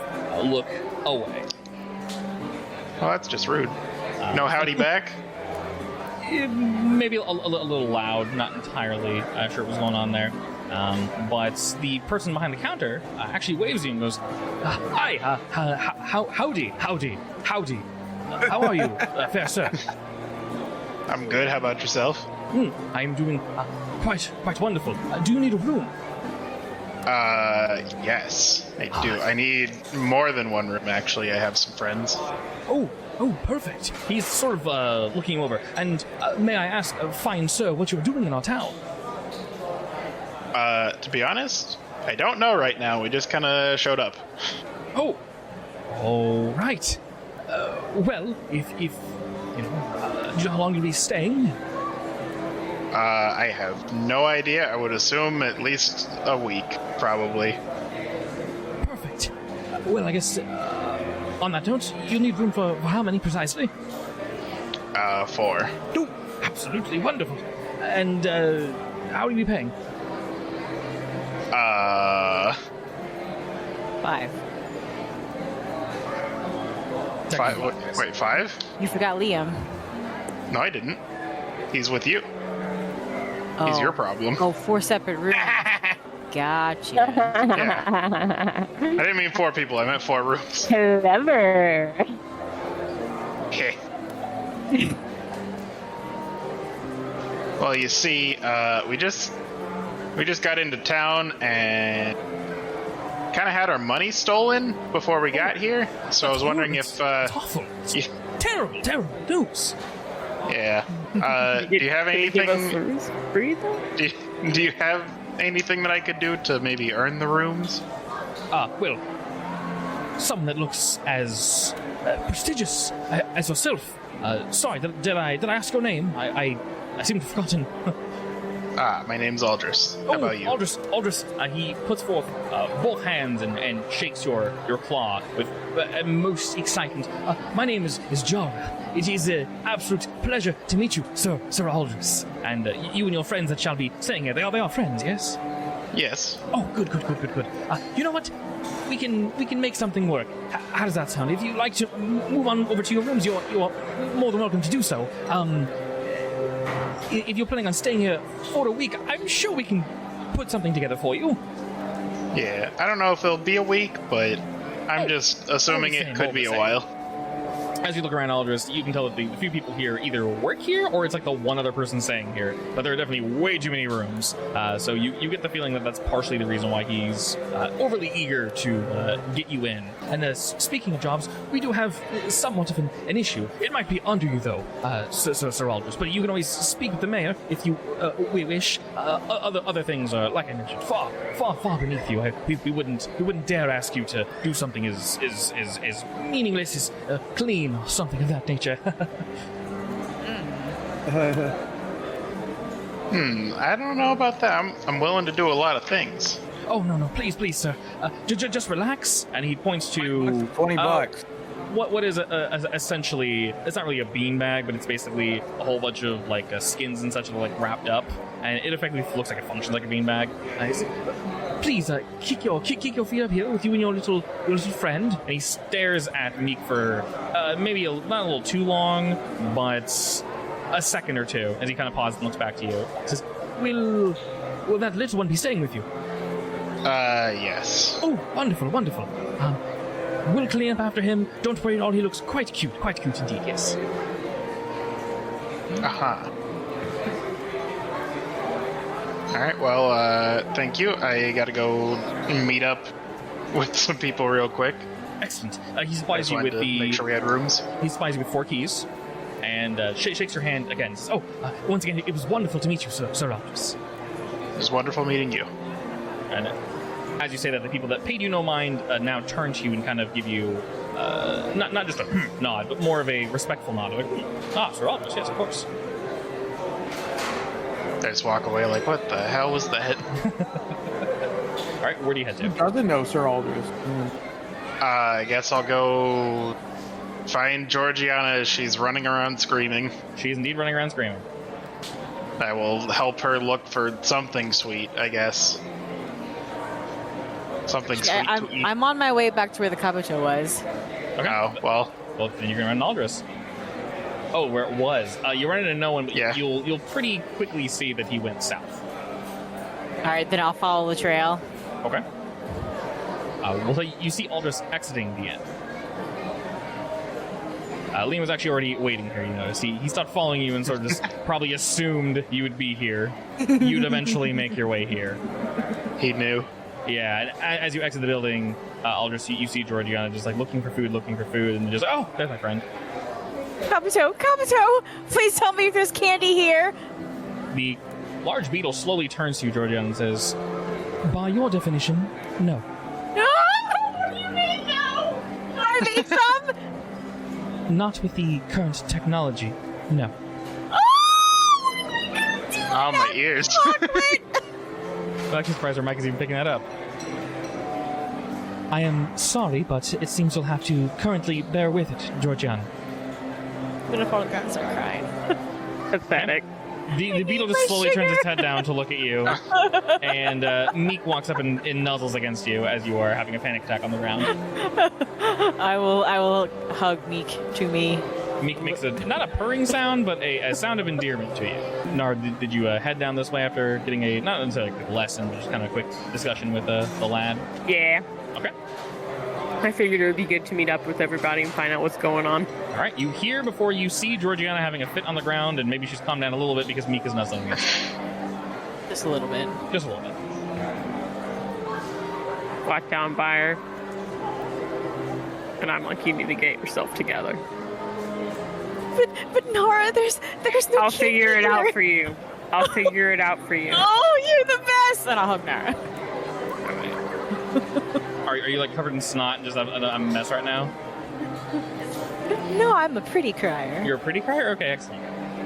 look away. Well, that's just rude. No howdy back. Maybe a little loud, not entirely sure what was going on there. But the person behind the counter actually waves you and goes, "Hi, howdy. How are you, fair sir?" I'm good. How about yourself? I am doing quite wonderful. Do you need a room? Yes, I do. I need more than one room, actually. I have some friends. Oh, perfect. He's sort of looking over. And may I ask, fine sir, what you're doing in our town? To be honest, I don't know right now. We just kind of showed up. Oh, right. Well, if you know, do you know how long you'll be staying? I have no idea. I would assume at least a week, probably. Perfect. Well, I guess on that note, you'll need room for how many precisely? 4. Oh, absolutely wonderful. And how will you be paying? 5. 5? Wait, 5? You forgot Liam. No, I didn't. He's with you. Oh. He's your problem. Oh, 4 separate rooms. gotcha. Yeah. I didn't mean 4 people. I meant 4 rooms. Clever. Okay. Well, you see, we just got into town and kind of had our money stolen before we got here. So I was wondering if, It's awful. It's terrible news. yeah. Do you have Give us anything? rooms free though? Do you have anything that I could do to maybe earn the rooms? Well, someone that looks as prestigious as yourself. Sorry, did I ask your name? I seem to have forgotten. My name's Aldris. How about you? Aldris, he puts forth both hands and shakes your claw with most excitement. My name is Jara. It is an absolute pleasure to meet you, Sir Aldris. And you and your friends that shall be staying here, they are friends, yes? Yes. Oh, good. You know what? We can make something work. How does that sound? If you'd like to move on over to your rooms, you're more than welcome to do so. If you're planning on staying here for a week, I'm sure we can put something together for you. Yeah. I don't know if it'll be a week, but I'm just assuming it could be a while. As you look around Aldris, you can tell that the few people here either work here or it's like the one other person staying here. But there are definitely way too many rooms. So you get the feeling that that's partially the reason why he's overly eager to get you in. And speaking of jobs, we do have somewhat of an issue. It might be under you though, Sir Aldris, but you can always speak with the mayor if you wish. Other things are, like I mentioned, far beneath you. We wouldn't dare ask you to do something as meaningless as clean or something of that nature. I don't know about that. I'm willing to do a lot of things. Oh no, please, sir. Just relax. And he points to $20. What is essentially, it's not really a beanbag, but it's basically a whole bunch of like skins and such that are like wrapped up, and it effectively looks like it functions like a beanbag. Please, kick your feet up here with you and your little friend. And he stares at Meek for maybe not a little too long, but a second or two as he kind of pauses and looks back to you. He says, "Will that little one be staying with you?" Yes. Oh, wonderful. We'll clean up after him. Don't worry at all. He looks quite cute indeed. Yes. Uh-huh. All right, well, thank you. I gotta go meet up with some people real quick. Excellent. He supplies you Wanted with to make sure we had rooms. He supplies you with 4 keys, and shakes your hand again. Says, once again, it was wonderful to meet you, Sir Aldris. It was wonderful meeting you. And as you say that, the people that paid you no mind now turn to you and kind of give you not just a nod, but more of a respectful nod. Like, Sir Aldris, yes, of course. I just walk away like, what the hell was that? All right, where do you head to? Doesn't know Sir Aldris. I guess I'll go find Georgiana as she's running around screaming. She is indeed running around screaming. I will help her look for something sweet, I guess. Something sweet to eat. I'm on my way back to where the Kabuto was. Okay. Oh, well. Well, then you're gonna run into Aldris. Oh, where it was. You run into no one, but Yeah. you'll pretty quickly see that he went south. All right, then I'll follow the trail. Okay. Well, you see Aldris exiting the inn. Liam was actually already waiting here, you notice. He stopped following you and sort of just probably assumed you would be here. You'd eventually make your way here. He knew. Yeah, and as you exit the building, Aldris, you see Georgiana just like looking for food, and just, oh, there's my friend. Kabuto, please tell me if there's candy here. The large beetle slowly turns to you, Georgiana, and says, by your definition, no. What do you mean no? Are they some? Not with the current technology, no. Oh, my ears. I'm actually surprised our mic is even picking that up. I am sorry, but it seems you'll have to currently bear with it, Georgiana. I'm gonna fall down and start crying. Pathetic. The beetle just slowly turns its head down to look at you, and Meek walks up and nuzzles against you as you are having a panic attack on the ground. I will hug Meek to me. Meek makes not a purring sound, but a sound of endearment to you. Nara, did you head down this way after getting a, not necessarily like a lesson, but just kind of a quick discussion with the lad? Yeah. Okay. I figured it would be good to meet up with everybody and find out what's going on. All right, you hear before you see Georgiana having a fit on the ground, and maybe she's calmed down a little bit because Mika's nuzzling her. Just a little bit. Just a little bit. Walk down by her. And I'm like, you need to get yourself together. But Nora, there's no I'll key figure it here. out for you. I'll figure it out for you. Oh, you're the best! And I'll hug Nara. Are you like covered in snot and just a mess right now? No, I'm a pretty crier. You're a pretty crier? Okay, excellent.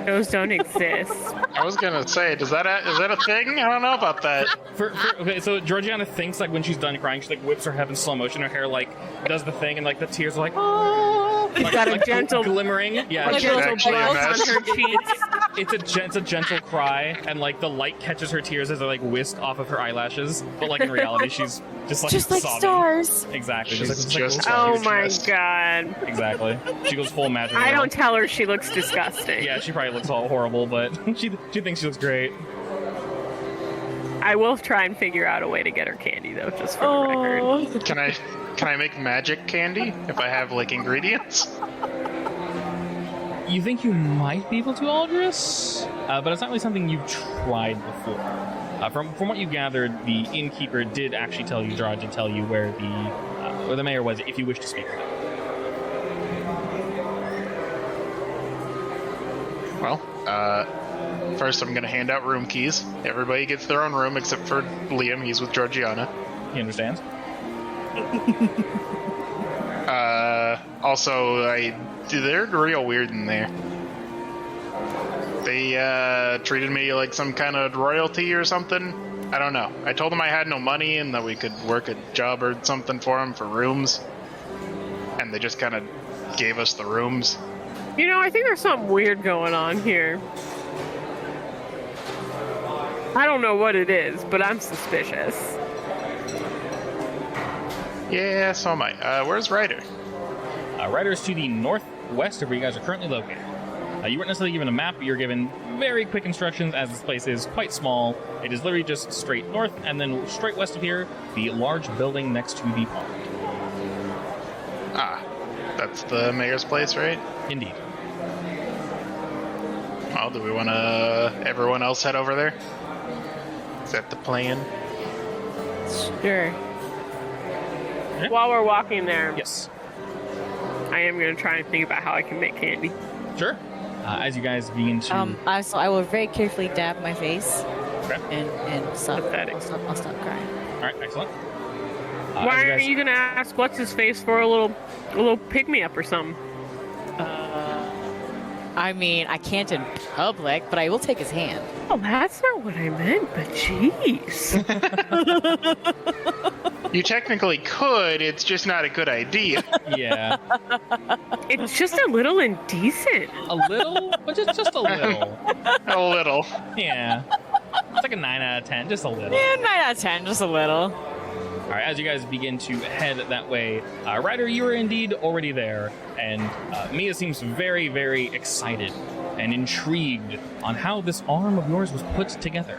Those don't exist. I was gonna say, is that a thing? I don't know about that. Okay, so Georgiana thinks like when she's done crying, she like whips her head in slow motion. Her hair like does the thing, and like the tears are like, oh, like, got a like, gentle- glimmering. Yeah, Like She's little actually a bubbles mess. on her cheeks. it's a gentle cry, and like the light catches her tears as they're like whisked off of her eyelashes. But like in reality, she's just like Just like sobbing. stars. Exactly. She's like, just- Oh Huge my mess. god. exactly. She goes full magic. I don't tell her she looks disgusting. Yeah, she probably looks all horrible, but she thinks she looks great. I will try and figure out a way to get her candy though, just for the record. Oh. Can I make magic candy if I have like ingredients? You think you might be able to, Aldris, but it's not really something you've tried before. From what you gathered, the innkeeper did actually tell you, Gerard did tell you where the mayor was, if you wish to speak with him. Well, first I'm gonna hand out room keys. Everybody gets their own room except for Liam. He's with Georgiana. He understands. Also, they're real weird in there. They treated me like some kind of royalty or something. I don't know. I told them I had no money and that we could work a job or something for them for rooms. And they just kind of gave us the rooms. You know, I think there's something weird going on here. I don't know what it is, but I'm suspicious. Yeah, so am I. Where's Ryder? Ryder's to the northwest of where you guys are currently located. You weren't necessarily given a map, but you're given very quick instructions as this place is quite small. It is literally just straight north, and then straight west of here, the large building next to the pond. Ah, that's the mayor's place, right? Indeed. Well, do we want to everyone else head over there? Is that the plan? Sure. While we're walking there, Yes. I am going to try and think about how I can make candy. Sure. As you guys begin to... So I will very carefully dab my face Okay. and stop. Pathetic. I'll stop crying. All right, excellent. Why are you going to ask what's his face for a little pick me up or something? I mean, I can't in public, but I will take his hand. Oh, that's not what I meant, but jeez. You technically could, it's just not a good idea. Yeah. It's just a little indecent. A little? But just a little. A little. Yeah. It's like a 9 out of 10, just a little. Yeah, 9 out of 10, just a little. All right, as you guys begin to head that way, Ryder, you are indeed already there, and Mia seems very, very excited and intrigued on how this arm of yours was put together.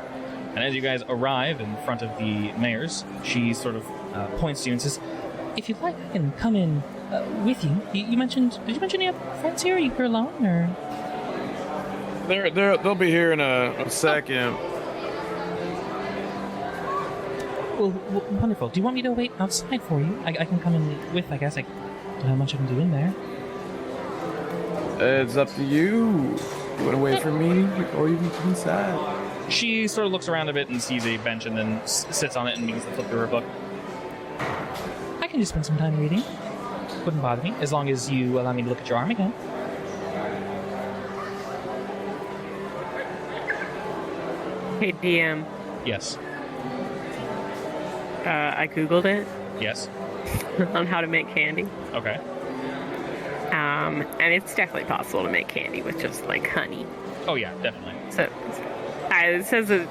And as you guys arrive in front of the mayor's, she sort of points to you and says, "If you'd like, I can come in with you. Did you mention you have friends here? Are you here alone, or?" They'll be here in a second. Well, wonderful. Do you want me to wait outside for you? I can come in with, I guess. I don't know how much I can do in there. It's up to you. You want to wait for me, or you can come inside. She sort of looks around a bit and sees a bench and then sits on it and begins to flip through her book. I can just spend some time reading. Wouldn't bother me, as long as you allow me to look at your arm again. Hey, DM. Yes. I Googled it Yes. on how to make candy. Okay. And it's definitely possible to make candy with just like honey. Oh, yeah, definitely. So it says that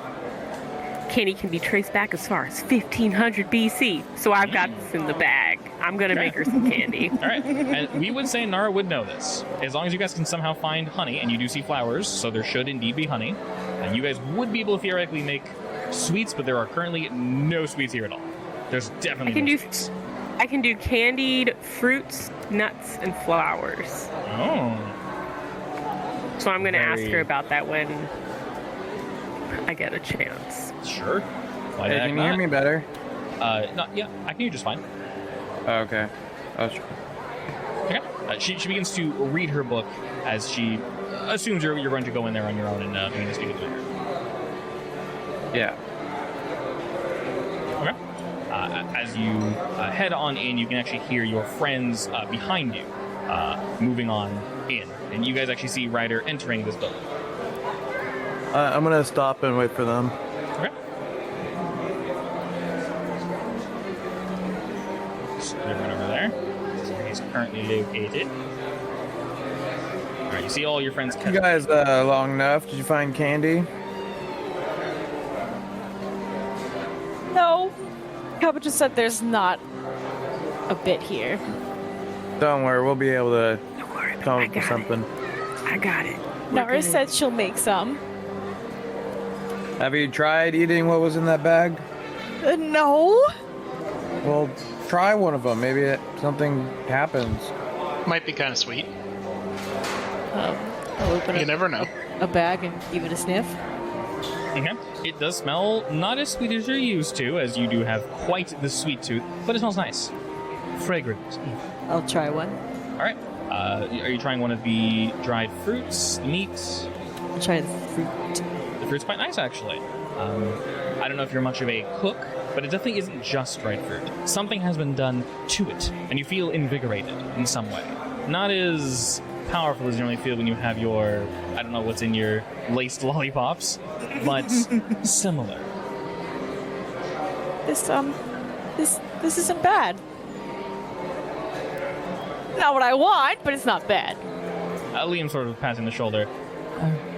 candy can be traced back as far as 1500 BC. So I've got this in the bag. I'm going to make her some candy. All right. And we would say Nara would know this. As long as you guys can somehow find honey, and you do see flowers, so there should indeed be honey. And you guys would be able to theoretically make sweets, but there are currently no sweets here at all. There's definitely no sweets. I can do candied fruits, nuts, and flowers. Oh. So I'm going to ask her about that when I get a chance. Sure. Why Hey, can you hear me better? Yeah, I can hear just fine. Oh, okay. Okay. She begins to read her book as she assumes you're going to go in there on your own and begin to speak with her. Yeah. Okay. As you head on in, you can actually hear your friends behind you moving on in. And you guys actually see Ryder entering this building. I'm gonna stop and wait for them. Okay. So they're right over there. That's where he's currently located. Alright, you see all your friends. You guys long enough? Did you find candy? No. Kappa just said there's not a bit here. Don't worry, we'll be able to Don't worry about come it. up with something. I got it. Nara said she'll make some. Have you tried eating what was in that bag? No. Well, try one of them. Maybe something happens. Might be kind of sweet. I'll open You never know. a bag and give it a sniff. Okay. It does smell not as sweet as you're used to, as you do have quite the sweet tooth, but it smells nice. Fragrant. I'll try one. Alright. Are you trying one of the dried fruits, the meat? I'll try the fruit. The fruit's quite nice, actually. I don't know if you're much of a cook, but it definitely isn't just dried fruit. Something has been done to it, and you feel invigorated in some way. Not as powerful as you normally feel when you have your, I don't know what's in your laced lollipops, but similar. This isn't bad. Not what I want, but it's not bad. Liam sort of patting the shoulder.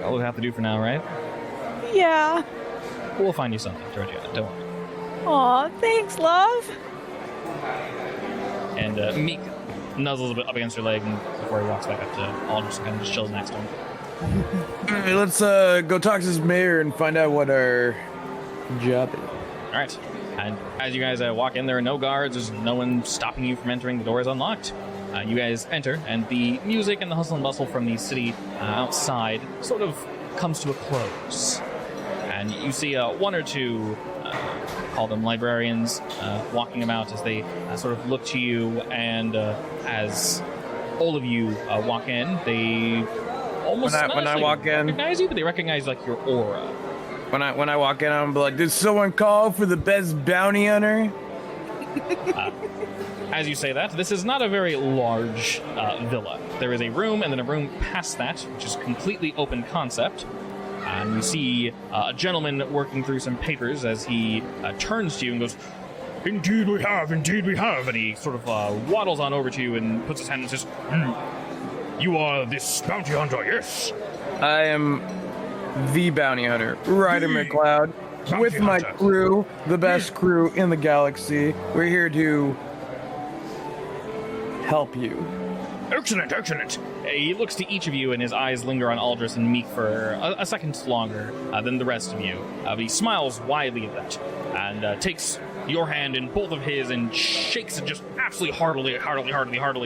All we have to do for now, right? Yeah. We'll find you something, Georgiana. Don't worry. Aw, thanks, love. And Meek nuzzles a bit up against her leg and before he walks back up to Aldous and kind of just chills next to him. Alright, let's go talk to this mayor and find out what our job is. All right. And as you guys walk in, there are no guards. There's no one stopping you from entering. The door is unlocked. You guys enter, and the music and the hustle and bustle from the city outside sort of comes to a close. And you see one or two, call them librarians, walking about as they sort of look to you, and as all of you walk in, they almost When I walk in, recognize you, but they recognize like your aura. when I walk in, I'm gonna be like, did someone call for the best bounty hunter? As you say that, this is not a very large villa. There is a room, and then a room past that, which is completely open concept. And you see a gentleman working through some papers as he turns to you and goes, indeed we have, and he sort of waddles on over to you and puts his hand and says, you are this bounty hunter, yes? I am the bounty hunter, Ryder McLeod, with my crew, the best crew in the galaxy. We're here to help you. Excellent, excellent. He looks to each of you, and his eyes linger on Aldous and Meek for a second longer than the rest of you. But he smiles widely at that, and takes your hand in both of his and shakes it just absolutely heartily.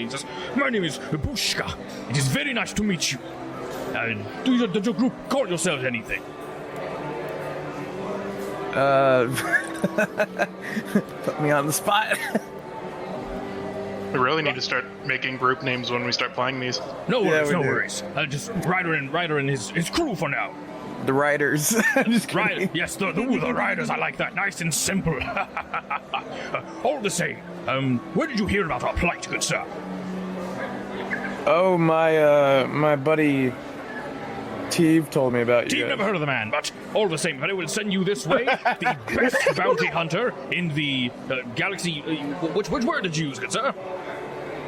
He says, my name is Bushka. It is very nice to meet you. Does your group call yourselves anything? Put me on the spot. We really need to start making group names when we start playing these. No Yeah, worries, we no do. worries. Just Ryder and his crew for now. The Riders. Just kidding. Ryder, yes, the Riders, I like that. Nice and simple. All the same, where did you hear about our plight, good sir? Oh, my buddy Teve told me about you. You've guys. never heard of the man, but all the same, I will send you this way. The best bounty hunter in the galaxy. Which word did you use, good sir?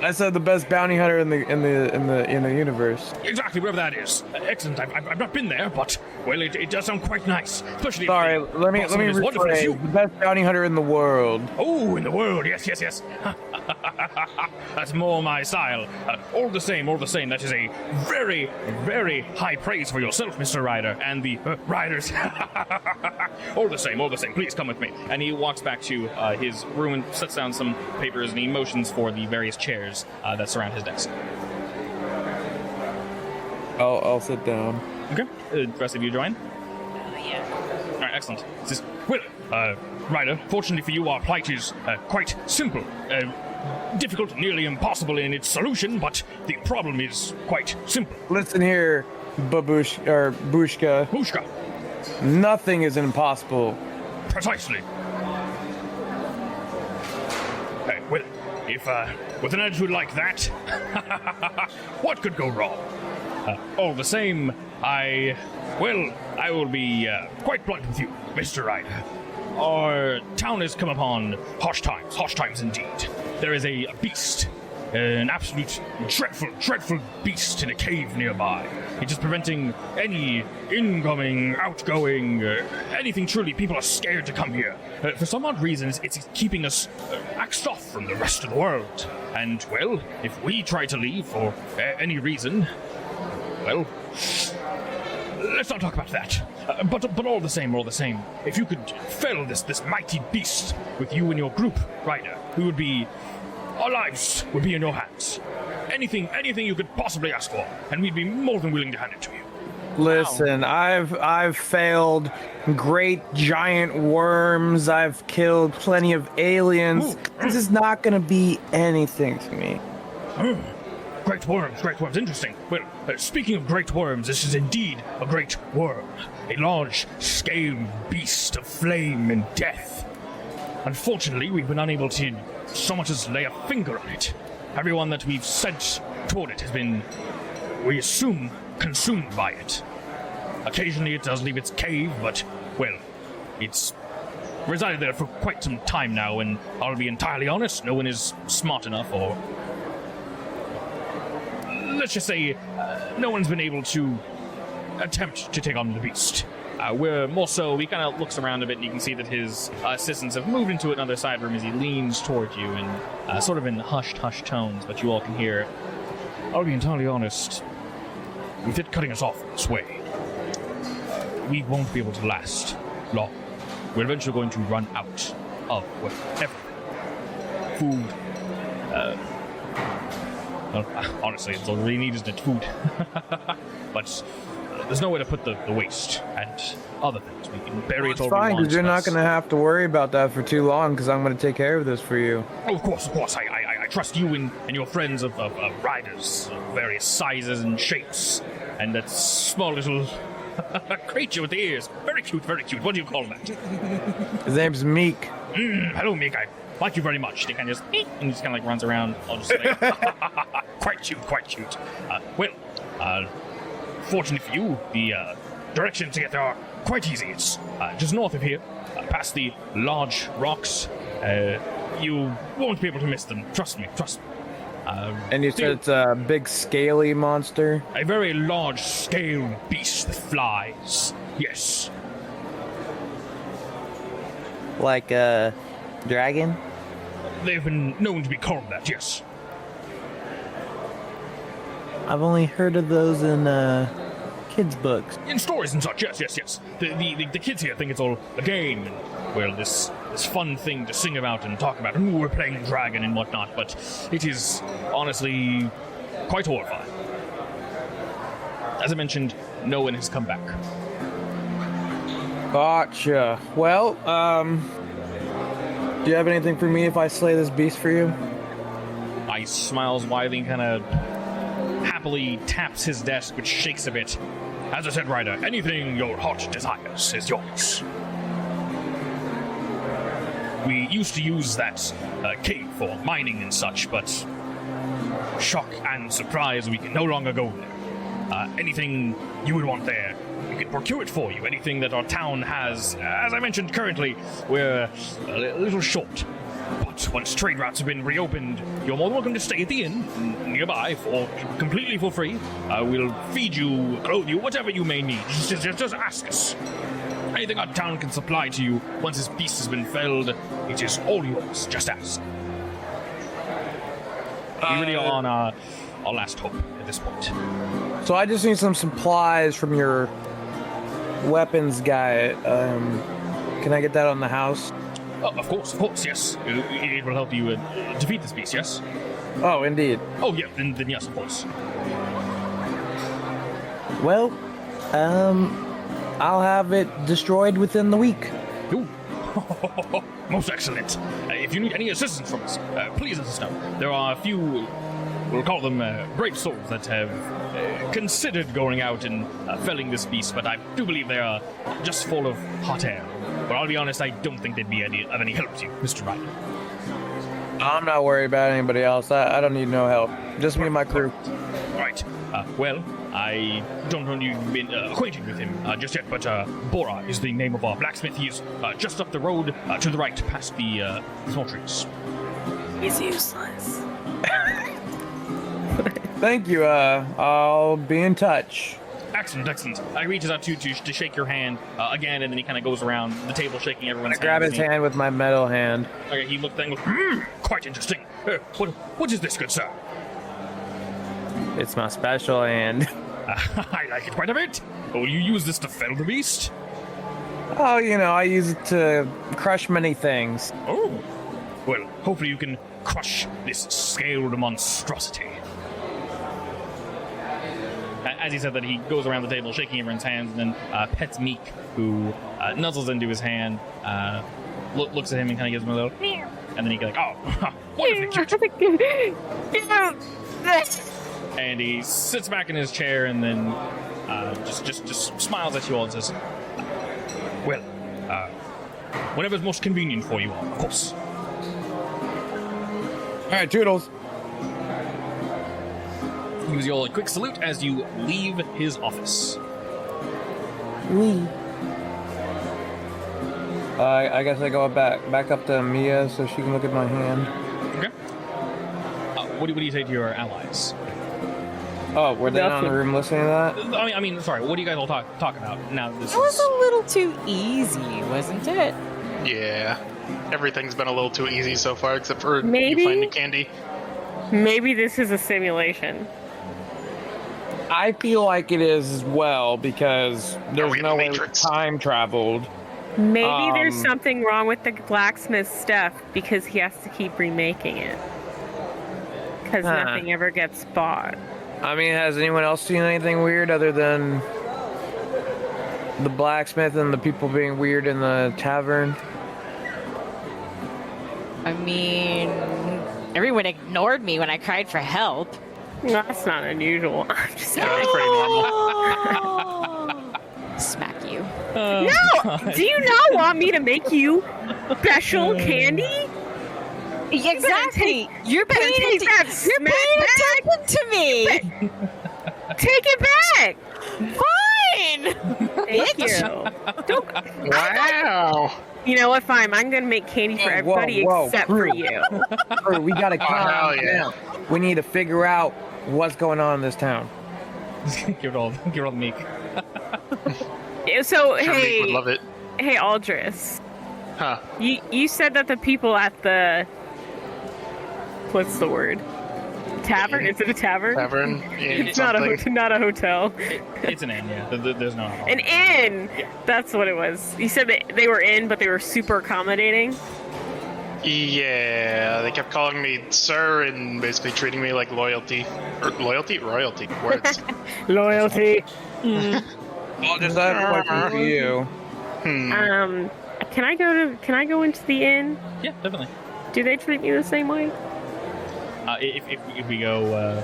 I said the best bounty hunter in the universe. Exactly, wherever that is. Excellent. I've not been there, but well, it does sound quite nice. Especially. Sorry, if the let me possum is wonderful as rephrase. you. The best bounty hunter in the world. Oh, in the world, yes. That's more my style. All the same. That is a very, very high praise for yourself, Mr. Ryder, and the riders. All the same. Please come with me. And he walks back to his room and sets down some papers, and he motions for the various chairs that surround his desk. I'll sit down. Okay. The rest of you join? Yeah. All right, excellent. He says, well, Ryder, fortunately for you, our plight is quite simple. Difficult, nearly impossible in its solution, but the problem is quite simple. Listen here, Bushka. Bushka, Nothing is impossible. precisely. Well, if with an attitude like that, what could go wrong? All the same, I will be quite blunt with you, Mr. Ryder. Our town has come upon harsh times indeed. There is a beast, an absolute dreadful beast in a cave nearby. It is preventing any incoming, outgoing, anything truly. People are scared to come here. For some odd reason, it's keeping us axed off from the rest of the world. And, well, if we try to leave for any reason, well, let's not talk about that. But all the same, if you could fell this mighty beast with you and your group, Ryder, our lives would be in your hands. Anything you could possibly ask for, and we'd be more than willing to hand it to you. Listen, I've failed great giant worms. I've killed plenty of aliens. This is not gonna be anything to me. Great worms, interesting. Well, speaking of great worms, this is indeed a great worm. A large, scaled beast of flame and death. Unfortunately, we've been unable to so much as lay a finger on it. Everyone that we've sent toward it has been, we assume, consumed by it. Occasionally it does leave its cave, but, well, it's resided there for quite some time now, and I'll be entirely honest, no one is smart enough, or let's just say, no one's been able to attempt to take on the beast. We're more so, he kind of looks around a bit, and you can see that his assistants have moved into another side room as he leans toward you, and sort of in hushed tones, but you all can hear. I'll be entirely honest, with it cutting us off this way, we won't be able to last long. We're eventually going to run out of whatever. Food. Well, honestly, it's all we really need is food. But there's no way to put the waste and other things. We can bury it all. It's fine, because you're not going to have to worry about that for too long, because I'm going to take care of this for you. Oh, of course. I trust you and your friends of riders of various sizes and shapes, and that small little creature with the ears. Very cute. What do you call that? His name's Meek. Hello, Meek. I like you very much. He kind of just kind of like runs around. I'll just like, quite cute. Fortunately for you, the directions to get there are quite easy. It's just north of here, past the large rocks. You won't be able to miss them. Trust me. And you said it's a big scaly monster? A very large scale beast that flies. Yes. Like a dragon? They've been known to be called that, yes. I've only heard of those in kids' books. In stories and such, yes. The kids here think it's all a game, and, well, this fun thing to sing about and talk about, ooh, we're playing dragon and whatnot, but it is honestly quite horrifying. As I mentioned, no one has come back. Gotcha. Well, do you have anything for me if I slay this beast for you? He smiles widely and kind of happily taps his desk, which shakes a bit. As I said, Ryder, anything your heart desires is yours. We used to use that cave for mining and such, but shock and surprise, we can no longer go there. Anything you would want there, we can procure it for you. Anything that our town has, as I mentioned currently, we're a little short. But out. Once trade routes have been reopened, you're more than welcome to stay at the inn nearby completely for free. We'll feed you, clothe you, whatever you may need. Just ask us. Anything our town can supply to you once this beast has been felled, it is all yours. Just ask. We really are on our last hope at this point. So I just need some supplies from your weapons guy. Can I get that on the house? Of course, yes. It will help you defeat this beast, yes? Oh, indeed. Oh, yeah, then yes, of course. Well, I'll have it destroyed within the week. Ooh. Most excellent. If you need any assistance from us, please let us know. There are a few, we'll call them brave souls that have considered going out and felling this beast, but I do believe they are just full of hot air. But I'll be honest, I don't think they'd be of any help to you, Mr. Ryder. I'm not worried about anybody else. I don't need no help. Just me and my crew. Right. Well, I don't know if you've been acquainted with him just yet, but Bora is the name of our blacksmith. He's just up the road to the right, past the small trees. He's useless. Thank you. I'll be in touch. Excellent. I reaches out to shake your hand again, and then he kind of goes around the table shaking everyone's I grab hand. his hand with my metal hand. Okay, he looked and goes, quite interesting. What is this, good sir? It's my special hand. I like it quite a bit. Will you use this to fell the beast? Oh, I use it to crush many things. Oh. Well, hopefully you can crush this scaled monstrosity. As he said that, he goes around the table shaking everyone's hands, and then pets Meek, who nuzzles into his hand, looks at him and kind of gives him a little meow, and then he goes like, oh, wonderfully cute. And he sits back in his chair and then just smiles at you all and says, well, whenever's most convenient for you all, of course. All right, toodles. He gives you all a quick salute as you leave his office. We. I guess I go back up to Mia so she can look at my hand. Okay. What do you say to your allies? Oh, were they not in the room listening to that? I mean, sorry. What do you guys all talk about now? This It was is... a little too easy, wasn't it? Yeah. Everything's been a little too easy so far, except for Maybe? you finding candy. Maybe this is a simulation. I feel like it is as well because there's we in no the way we Matrix? time traveled. Maybe there's something wrong with the blacksmith stuff because he has to keep remaking it. Because nothing ever gets bought. I mean, has anyone else seen anything weird other than the blacksmith and the people being weird in the tavern? I mean, everyone ignored me when I cried for help. No, that's not unusual. I'm just Yeah, that's pretty normal. Smack you. No! Do you not want me to make you special candy? Exactly. You're paying take that attention to me. Take it back! Fine. Thank you. Don't, Wow. you know what? Fine. I'm gonna make candy for everybody except for you. Crew, we gotta calm hell yeah. down. We need to figure out what's going on in this town. give it all to Meek. So Sure, Meek hey, would love it. hey, Aldris. Huh. You said that the people at the what's the word? Tavern? Is it a tavern? Tavern? It's not a hotel. It's an inn, yeah. There's no alcohol. An inn. Yeah. That's what it was. You said that they were in, but they were super accommodating. Yeah, they kept calling me sir and basically treating me like royalty. Royalty? Words. Loyalty. I'll just have a question for you. Can I go into the inn? Yeah, definitely. Do they treat me the same way? If we go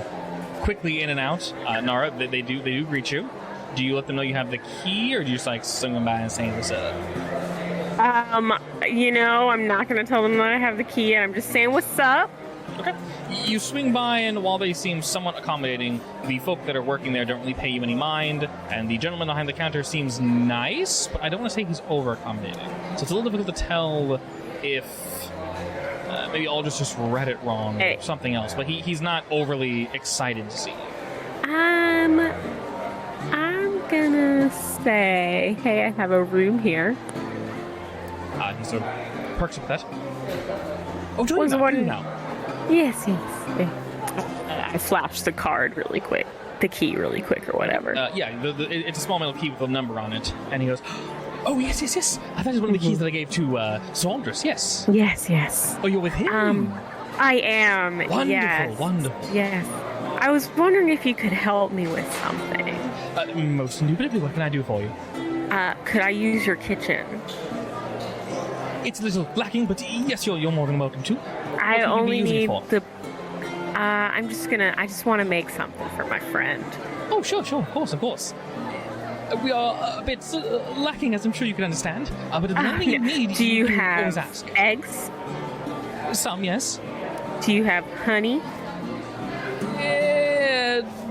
quickly in and out, Nara, they do greet you. Do you let them know you have the key, or do you just like swing them by and say what's up? I'm not gonna tell them that I have the key yet. I'm just saying what's up. Okay. You swing by, and while they seem somewhat accommodating, the folk that are working there don't really pay you any mind, and the gentleman behind the counter seems nice, but I don't want to say he's over accommodating. So it's a little difficult to tell if maybe Aldous just read it wrong Hey. or something else, but he's not overly excited to see you. I'm gonna say, hey, I have a room here. He sort of perks up that. Oh, do you Was know one- now? Yes. I flashed the card really quick, the key really quick, or whatever. Yeah, it's a small metal key with a number on it, and he goes, "Oh yes. I thought it was one of the keys that I gave to Aldous. Yes. Yes. Oh, you're with him. I am. Wonderful, Yes. wonderful. Yes. I was wondering if you could help me with something. Most indubitably, what can I do for you? Could I use your kitchen? It's a little lacking, but yes, you're more than welcome to. I What will you be only using it need for? the. I just want to make something for my friend. Oh, sure, of course. We are a bit lacking, as I'm sure you can understand. But if there's anything you need, Do you can always have ask. eggs? Some, yes. Do you have honey?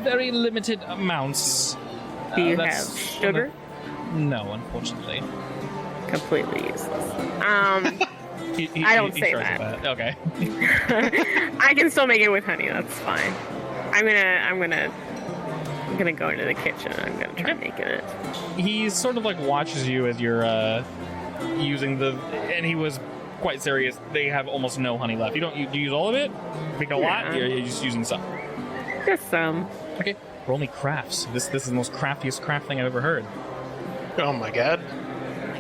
Very limited amounts. Do you That's have sugar? No, unfortunately. Completely useless. I don't say that. Okay. I can still make it with honey. That's fine. I'm gonna go into the kitchen. I'm gonna try making it. He sort of like watches you as you're using and he was quite serious. They have almost no honey left. Do you use all of it? Make a lot? You're just using some. Just some. Okay. Roll me crafts. This is the most craftiest craft thing I've ever heard. Oh my god.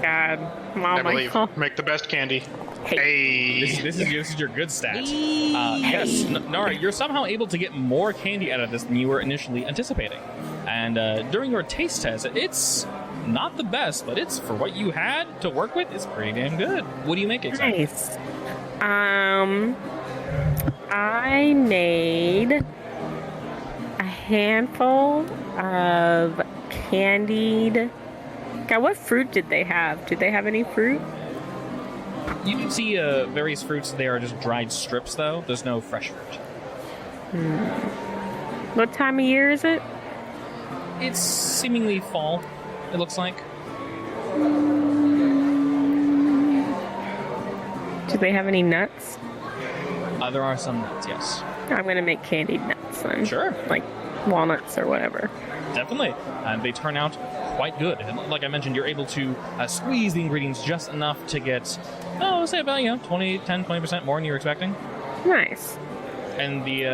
God. Oh I my believe. God. Make the best candy. Hey. Hey. This is your good stat. Yes, Nara, you're somehow able to get more candy out of this than you were initially anticipating. And during your taste test, it's not the best, but it's for what you had to work with. It's pretty damn good. What do you make exactly? Nice. I made a handful of candied. God, what fruit did they have? Did they have any fruit? You can see various fruits. They are just dried strips, though. There's no fresh fruit. What time of year is it? It's seemingly fall, it looks like. Do they have any nuts? There are some nuts, yes. I'm gonna make candied nuts then. Sure. Like walnuts or whatever. Definitely. And they turn out quite good. And like I mentioned, you're able to squeeze the ingredients just enough to get, say about, 20% more than you were expecting. Nice. And the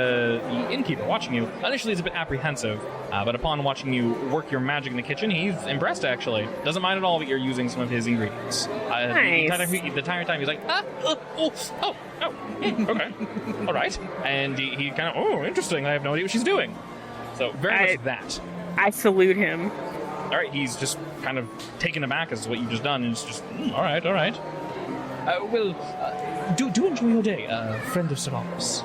innkeeper watching you initially is a bit apprehensive, but upon watching you work your magic in the kitchen, he's impressed, actually. Doesn't mind at all that you're using some of his ingredients. Nice. The entire time he's like, okay, all right. And he kind of, interesting, I have no idea what she's doing. So very much that. I salute him. All right, he's just kind of taken aback as to what you've just done, and it's just, all right. Do enjoy your day, friend of Solaris.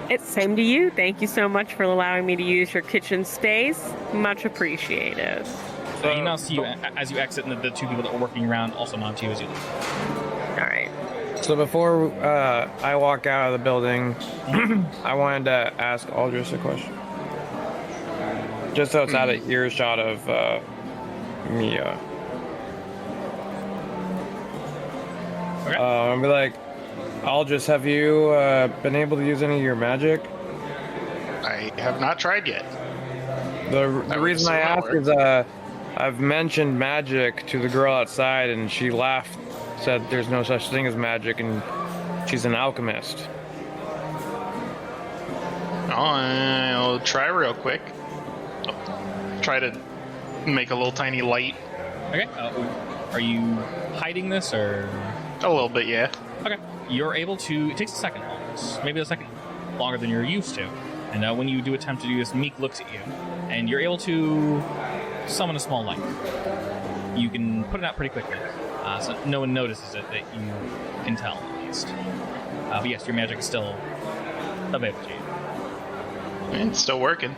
It's same to you. Thank you so much for allowing me to use your kitchen space. Much appreciated. So you now see you as you exit, and the two people that were working around also nod to you as you leave. All right. So before I walk out of the building, I wanted to ask Aldous a question. Just so it's out of earshot of Mia. Okay. I'll be like, Aldous, have you been able to use any of your magic? I have not tried yet. The would reason I assume ask that is I've mentioned magic to the girl outside, and she laughed, said there's no such thing as magic, and she's an alchemist. I'll try real quick. Try to make a little tiny light. Okay. Are you hiding this, or? A little bit, yeah. Okay. You're able to. It takes a second almost, maybe a second longer than you're used to. And when you do attempt to do this, Meek looks at you, and you're able to summon a small light. You can put it out pretty quickly, so no one notices it, that you can tell at least. But yes, your magic is still available to you. It's still working.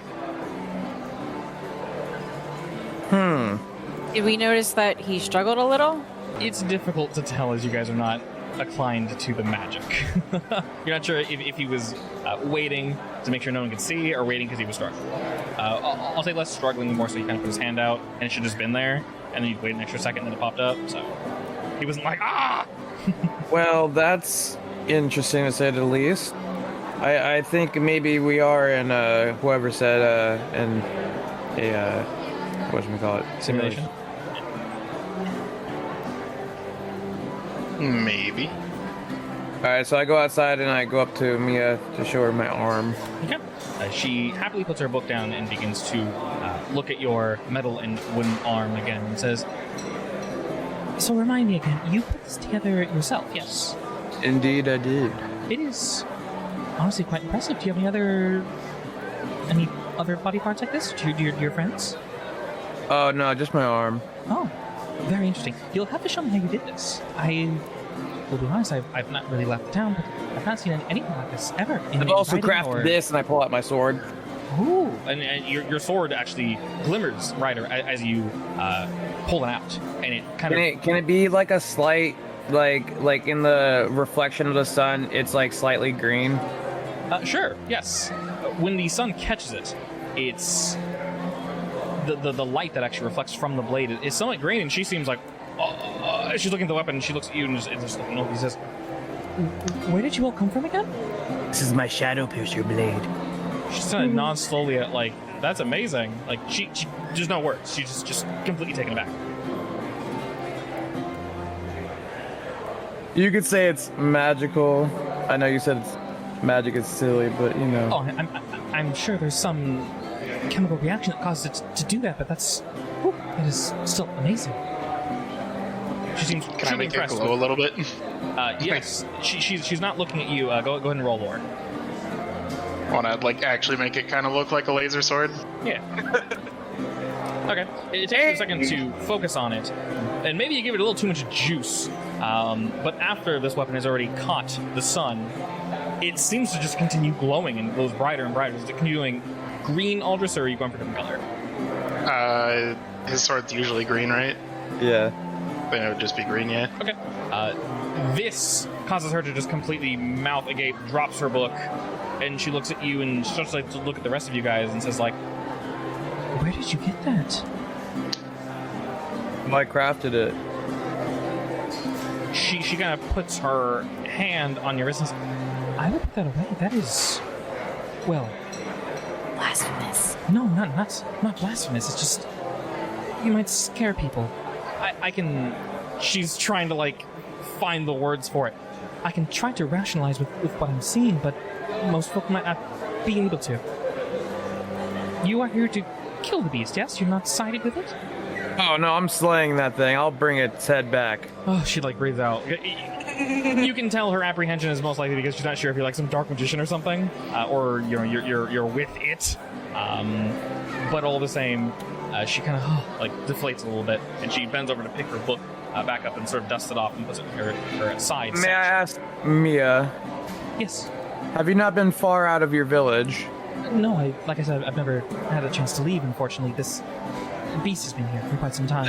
Did we notice that he struggled a little? It's difficult to tell as you guys are not inclined to the magic. You're not sure if he was waiting to make sure no one could see, or waiting because he was struggling. I'll say less struggling, more so he kind of put his hand out, and it should have just been there, and then you'd wait an extra second, and then it popped up, so he wasn't like, ah! Well, that's interesting to say the least. I think maybe we are in whoever said in a whatchamacallit, Simulation. Maybe. All right, so I go outside and I go up to Mia to show her my arm. Okay. She happily puts her book down and begins to look at your metal and wooden arm again and says, "So remind me again, you put this together yourself, yes?" Indeed, I did. It is honestly quite impressive. Do you have any other body parts like this? Do your friends? Oh no, just my arm. Oh, very interesting. You'll have to show me how you did this. I will be honest, I've not really left the town, but I've not seen anything like this ever. I've also crafted this, and I pull out my sword. Ooh, and your sword actually glimmers, Ryder, as you pull it out, and it kind of. Can it be like a slight, like in the reflection of the sun, it's like slightly green? Sure, yes. When the sun catches it, it's the light that actually reflects from the blade is somewhat green, and she seems like she's looking at the weapon, and she looks at you and just looking over. He says, "Where did you all come from again?" This is my shadow piercer blade. She's kind of nods slowly at like, "That's amazing." Like she there's no words. She's just completely taken aback. You could say it's magical. I know you said it's magic is silly, but you know. Oh, I'm sure there's some chemical reaction that causes it to do that, but that is still amazing. She seems Can I make it glow a little bit? Yes. She's not looking at you. Go ahead and roll lore. Want to like actually make it kind of look like a laser sword? Yeah. Okay. It takes you a second to focus on it, and maybe you give it a little too much juice. But after this weapon has already caught the sun, it seems to just continue glowing and glows brighter and brighter. Is it continuing green, Aldris, or are you going for a different color? His sword's usually green, right? Yeah. Then it would just be green, yeah. Okay. This causes her to just completely mouth agape, drops her book, and she looks at you and starts like to look at the rest of you guys and says like, "Where did you get that?" I crafted it. She kind of puts her hand on your wrist and says, "I would put that away. That is, well, Blasphemous. no, not blasphemous. It's just you might scare people. I can." She's trying to like find the words for it. I can try to rationalize with what I'm seeing, but most folk might not be able to. You are here to kill the beast, yes? You're not sided with it? Oh no, I'm slaying that thing. I'll bring its head back. Oh, she like breathes out. You can tell her apprehension is most likely because she's not sure if you're like some dark magician or something, or you know you're with it. But all the same, she kind of like deflates a little bit, and she bends over to pick her book back up and sort of dusts it off and puts it in her side. May I ask, Mia? Yes. Have you not been far out of your village? No, like I said, I've never had a chance to leave. Unfortunately, this beast has been here for quite some time.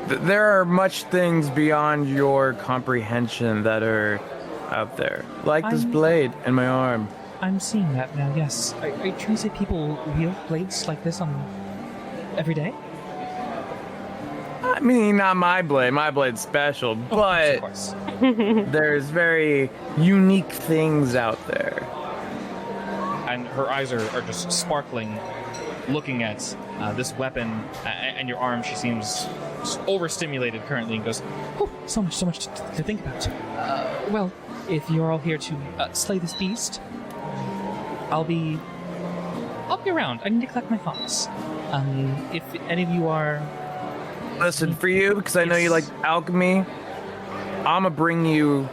There are much things beyond your comprehension that are out there, like this blade in my arm. I'm seeing that now. Yes. Are you trying to say people wield blades like this on every day? I mean, not my blade. My blade's special, but Of course. there's very unique things out there. And her eyes are just sparkling, looking at this weapon and your arm. She seems overstimulated currently and goes, "Oh, so much to think about. Well, if you're all here to slay this beast, I'll be around. I need to collect my thoughts. If any of you are..." Listen, for you, because I know you like alchemy, I'ma bring you,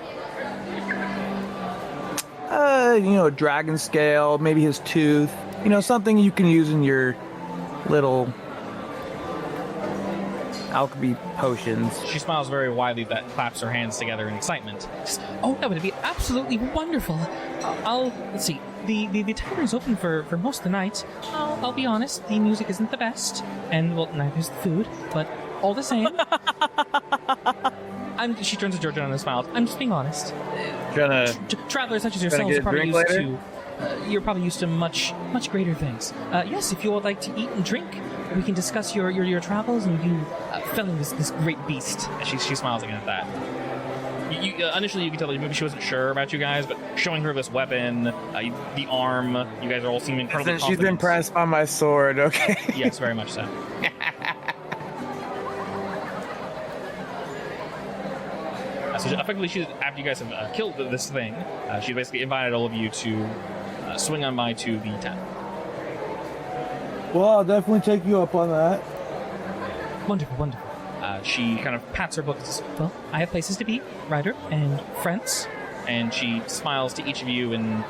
dragon scale, maybe his tooth, something you can use in your little alchemy potions. She smiles very widely, that claps her hands together in excitement. Oh, that would be absolutely wonderful. Let's see. The tavern is open for most of the night. I'll be honest, the music isn't the best, and well, neither's the food, but all the same. She turns to Georgia and smiles. I'm just being honest. Travelers such as yourselves are probably used to. You're probably used to much greater things. Yes, if you would like to eat and drink, we can discuss your travels and you felling this great beast. She smiles again at that. Initially, you can tell that maybe she wasn't sure about you guys, but showing her this weapon, the arm, you guys are all seeming incredibly confident. She's impressed by my sword, okay? Yes, very much so. So effectively, after you guys have killed this thing, she basically invited all of you to swing on by to the town. Well, I'll definitely take you up on that. Wonderful, wonderful. She kind of pats her book and says, well, I have places to be, Ryder, and friends. And she smiles to each of you, and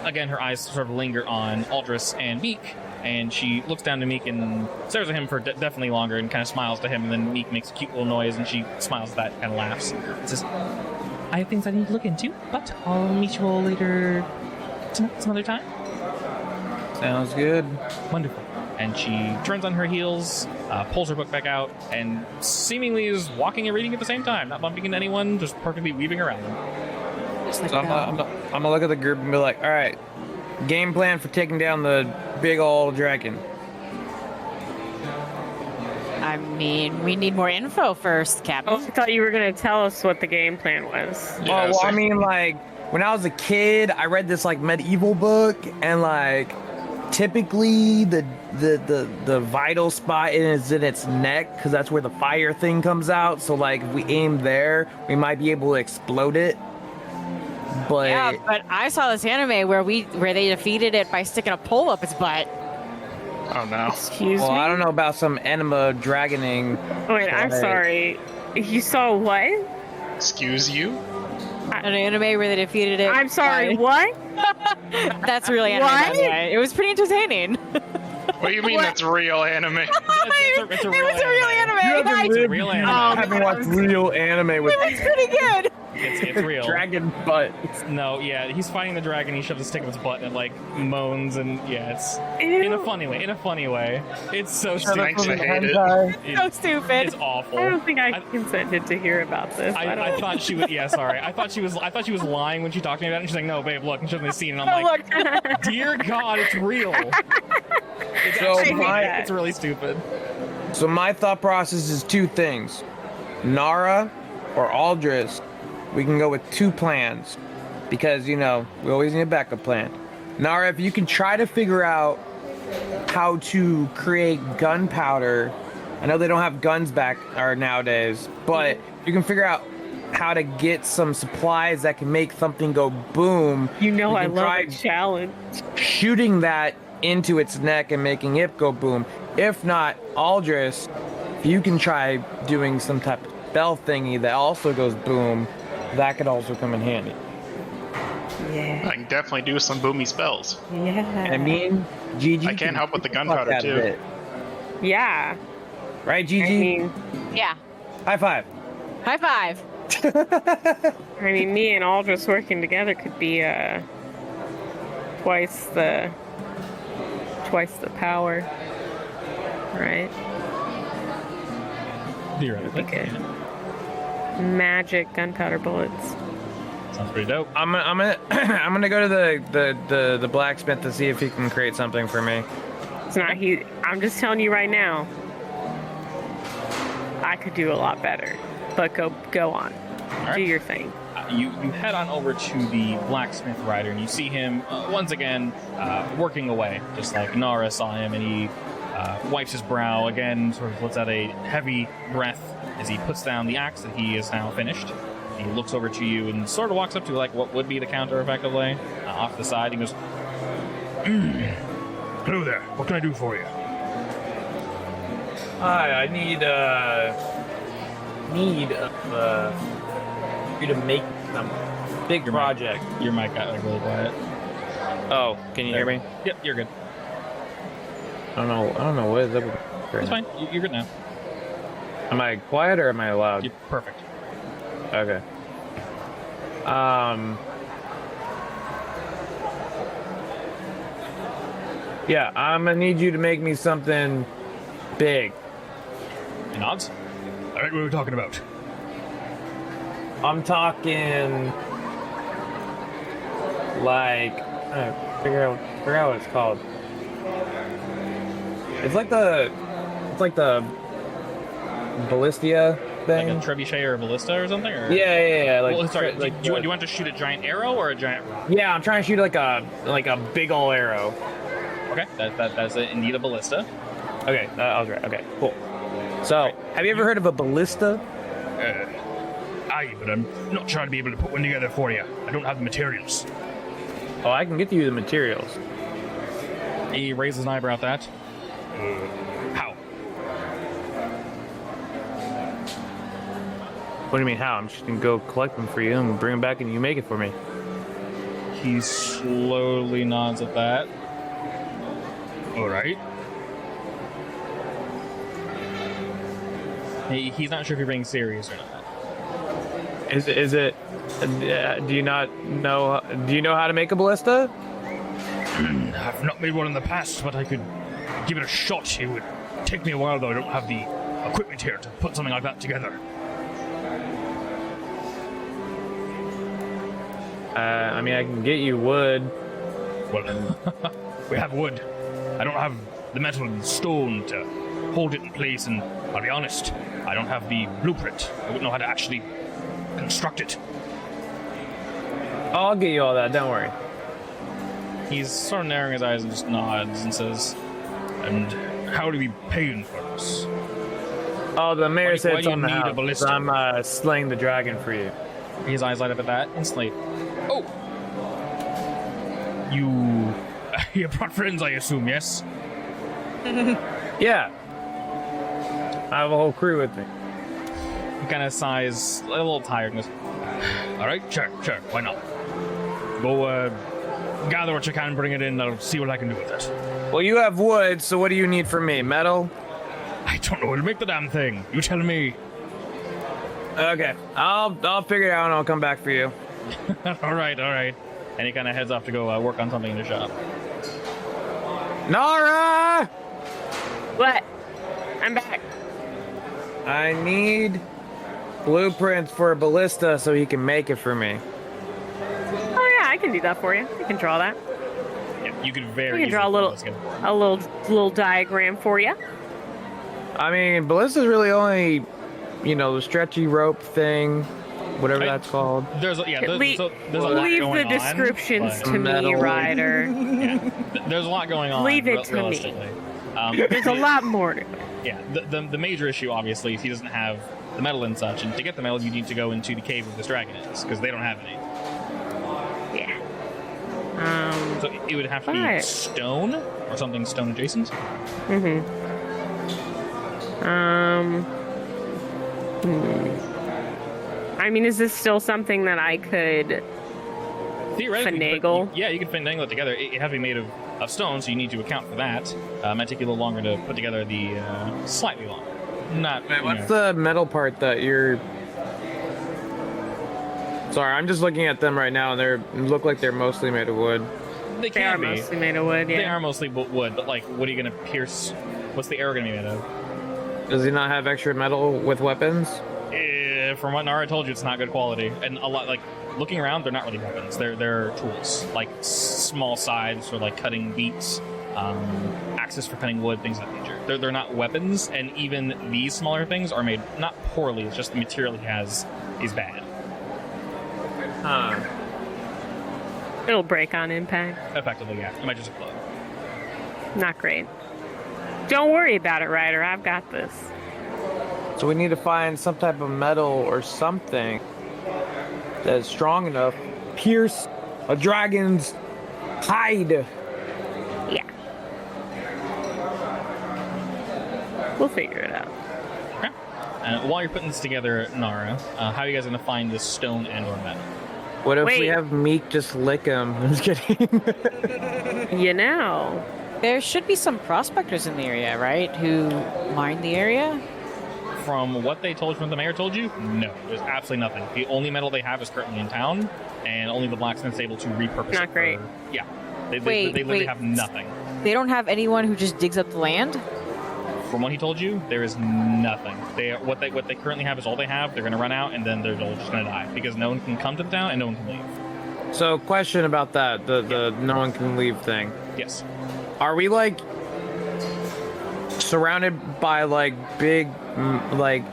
again, her eyes sort of linger on Aldris and Meek. And she looks down to Meek and stares at him for definitely longer and kind of smiles to him. And then Meek makes a cute little noise, and she smiles at that and kind of laughs. And says, I have things I need to look into, but I'll meet you all later tonight, some other time. Sounds good. Wonderful. And she turns on her heels, pulls her book back out, and seemingly is walking and reading at the same time, not bumping into anyone, just perfectly weaving around them. So I'm gonna look at the group and be like, all right, game plan for taking down the big old dragon. I mean, we need more info first, Captain. Oh, I thought you were going to tell us what the game plan was. Yeah, I mean, like, when I was a kid, I read this, like, medieval book, and, like, typically the vital spot is in its neck, because that's where the fire thing comes out. So, like, if we aim there, we might be able to explode it. But Yeah, but I saw this anime where they defeated it by sticking a pole up its butt. Oh no. Excuse well, me? I don't know about some enema dragoning. Wait, I'm but- sorry. You saw what? Excuse you? An anime where they defeated it. I'm sorry, by- what? That's really anime. By the What? way. It was pretty entertaining. What do you mean that's real anime? It's a real It was a real anime. It's a real anime. I haven't watched real anime with It was pretty good. It's real. dragon butt. No, yeah, he's fighting the dragon. He shoves a stick in his butt and it, like, moans, and yeah, it's Ew. in a funny way. In a funny way, it's so stupid. Thanks, I hate it. So stupid. It's awful. I don't think I consented to hear about this. I thought she was. Yeah, sorry. I thought she was lying when she talked to me about it. And she's like, "No, babe, look." And she hasn't seen it. And I'm Oh, like, look. "Dear God, it's real." It's So actually- my- it's really stupid. So my thought process is two things. Nara or Aldris, we can go with two plans. Because, you know, we always need a backup plan. Nara, if you can try to figure out how to create gunpowder. I know they don't have guns back or nowadays, but you can figure out how to get some supplies that can make something go boom. You know You I can love try a challenge. shooting that into its neck and making it go boom. If not, Aldris, you can try doing some type of spell thingy that also goes boom. That could also come in handy. Yeah. I can definitely do some boomy spells. Yeah. I mean, GG. I can't help with the fuck gunpowder, that too. bit. Yeah. Right, I GG? mean, Yeah. High five. High five. me and Aldris working together could be twice the power, right? Theoretically, Okay. Magic gunpowder bullets. sounds pretty dope. I'm gonna I'm gonna go to the blacksmith to see if he can create something for me. It's not he. I'm just telling you right now. I could do a lot better, but go on. right. Do your thing. You head on over to the blacksmith rider, and you see him once again working away, just like Nara saw him, and he wipes his brow again, sort of lets out a heavy breath as he puts down the axe that he is now finished. He looks over to you and sort of walks up to like what would be the counter, effectively, off to the side. He goes, Hello there. What can I do for you? Hi, I need you to make some big project. Your mic got like really quiet. Oh, can you hear me? Yep, you're good. I don't know what is up with It's fine. You're good now. Am I quiet or am I loud? You're perfect. Okay. Yeah, I'm gonna need you to make me something big. He nods. All right, what are we talking about? I'm talking like figure out what it's called. It's like the Ballistia thing. Like a trebuchet or a ballista or something? Or? Yeah. Like, Well, sorry. like, do you want to shoot a giant arrow or a giant rock? yeah, I'm trying to shoot like a big ol' arrow. Okay, that's indeed a ballista. Okay, I was right. Okay, cool. So, have you ever heard of a ballista? Aye, but I'm not sure I'd be able to put one together for you. I don't have the materials. Oh, I can get you the materials. He raises an eyebrow at that. How? What do you mean, how? I'm just gonna go collect them for you and bring them back and you make it for me. He slowly nods at that. All right. He's not sure if you're being serious or not. Is it? Do you not know? Do you know how to make a ballista? I've not made one in the past, but I could give it a shot. It would take me a while, though. I don't have the equipment here to put something like that together. I mean, I can get you wood. Well, we have wood. I don't have the metal and stone to hold it in place, and I'll be honest, I don't have the blueprint. I wouldn't know how to actually construct it. I'll get you all that. Don't worry. He's sort of narrowing his eyes and just nods and says, And how do we pay you for this? Oh, the mayor Why said do it's you on the need a house. ballista? I'm slaying the dragon for you. his eyes light up at that instantly. Oh! You brought friends, I assume, yes? Yeah. I have a whole crew with me. He kind of sighs, a little tired, and goes, Alright, sure, why not? Go, gather what you can, bring it in, I'll see what I can do with it. Well, you have wood, so what do you need from me? Metal? I don't know how to make the damn thing. You tell me. Okay. I'll figure it out and I'll come back for you. alright. And he kind of heads off to go work on something in the shop. Nara! What? I'm back. I need blueprints for a ballista so he can make it for me. Oh yeah, I can do that for you. I can draw that. Yeah, you could I very can draw easily a little diagram for you. I mean, ballista's really only, the stretchy rope thing, whatever that's called. There's a lot Leave going the descriptions on, to me, Metal. Ryder. there's a lot going on. Leave it to me. realistically. There's a lot more to it. Yeah, the major issue, obviously, is he doesn't have the metal and such, and to get the metal, you need to go into the cave where this dragon is, because they don't have any. Yeah. So it would have to be Alright. stone, or something stone adjacent. I mean, is this still something that I could Theoretically, finagle? you could finagle it together. It has to be made of stone, so you need to account for that. It might take you a little longer to put together the slightly longer. Not. What's the metal part that you're... Sorry, I'm just looking at them right now, and they look like they're mostly made of wood. They They are can be. mostly made of wood, They yeah. are mostly wood, but like, what are you gonna pierce? What's the arrow gonna be made of? Does he not have extra metal with weapons? From what Nara told you, it's not good quality, and a lot like looking around, they're not really weapons. They're tools, like small scythes for like cutting beets, axes for cutting wood, things of that nature. They're not weapons, and even these smaller things are made not poorly. It's just the material he has is bad. It'll break on impact. Effectively, yeah. It might just explode. Not great. Don't worry about it, Ryder. I've got this. So we need to find some type of metal or something that is strong enough to pierce a dragon's hide. Yeah. We'll figure it out. Okay. While you're putting this together, Nara, how are you guys gonna find this stone and/or metal? What if we Wait. have Meek just lick him? I'm just kidding. You know. There should be some prospectors in the area, right? Who mine the area? From what they told you, from the mayor told you, no, there's absolutely nothing. The only metal they have is currently in town, and only the blacksmith's able to repurpose it. Not great. Yeah. They Wait, literally wait. have nothing. They don't have anyone who just digs up the land? From what he told you, there is nothing. What they currently have is all they have. They're gonna run out, and then they're all just gonna die because no one can come to the town and no one can leave. So, question about that, the no one can leave thing. Yes. Are we like surrounded by like big, like,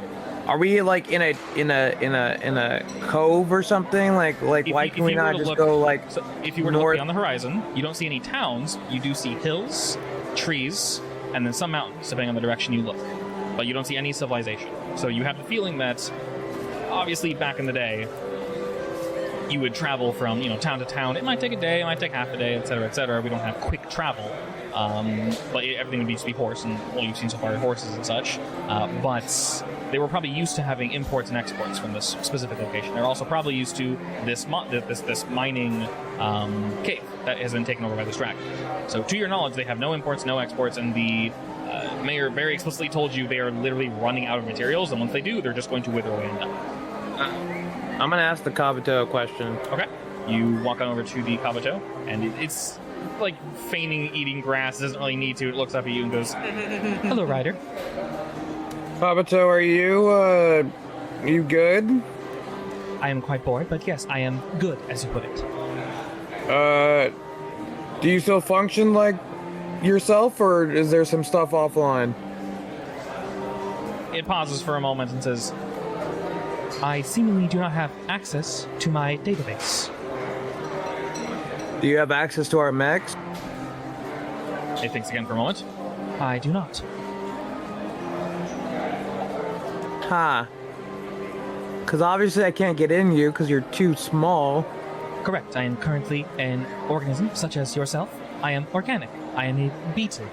Are we like in a cove or something? Like why can we not just go like So if you were to look north? beyond the horizon, you don't see any towns. You do see hills, trees, and then some mountains, depending on the direction you look. But you don't see any civilization. So you have the feeling that, obviously, back in the day, you would travel from town to town. It might take a day, it might take half a day, etc., etc. We don't have quick travel, but everything would need to be horse, and all you've seen so far are horses and such. But they were probably used to having imports and exports from this specific location. They're also probably used to this mining cave that has been taken over by this dragon. So, to your knowledge, they have no imports, no exports, and the mayor very explicitly told you they are literally running out of materials, and once they do, they're just going to wither away and die. I'm gonna ask the Kabuto a question. Okay. You walk on over to the Kabuto, and it's like feigning eating grass. It doesn't really need to. It looks up at you and goes, "Hello, Ryder." Kabuto, are you good? I am quite bored, but yes, I am good, as you put it. Do you still function like yourself, or is there some stuff offline? It pauses for a moment and says, I seemingly do not have access to my database. Do you have access to our mechs? It thinks again for a moment. I do not. Huh. Because obviously I can't get in you because you're too small. Correct. I am currently an organism such as yourself. I am organic. I am a beetle.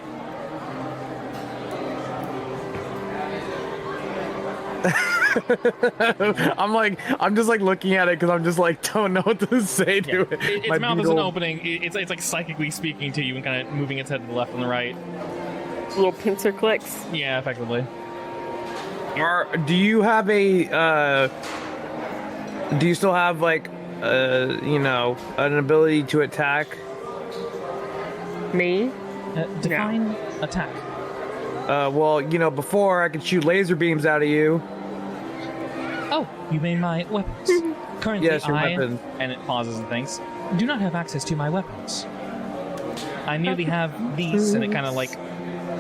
I'm just like looking at it because I'm just like don't know what to say to it. Its My mouth beetle- isn't opening. It's like psychically speaking to you and kind of moving its head to the left and the right. Little pincer clicks. Yeah, effectively. Do you have a do you still have like an ability to attack? Me? Define attack. Well, before I could shoot laser beams out of you. Oh, you mean my weapons? Currently, Yes, your weapons. And it pauses and thinks, do not have access to my weapons. I merely have these, and it kind of like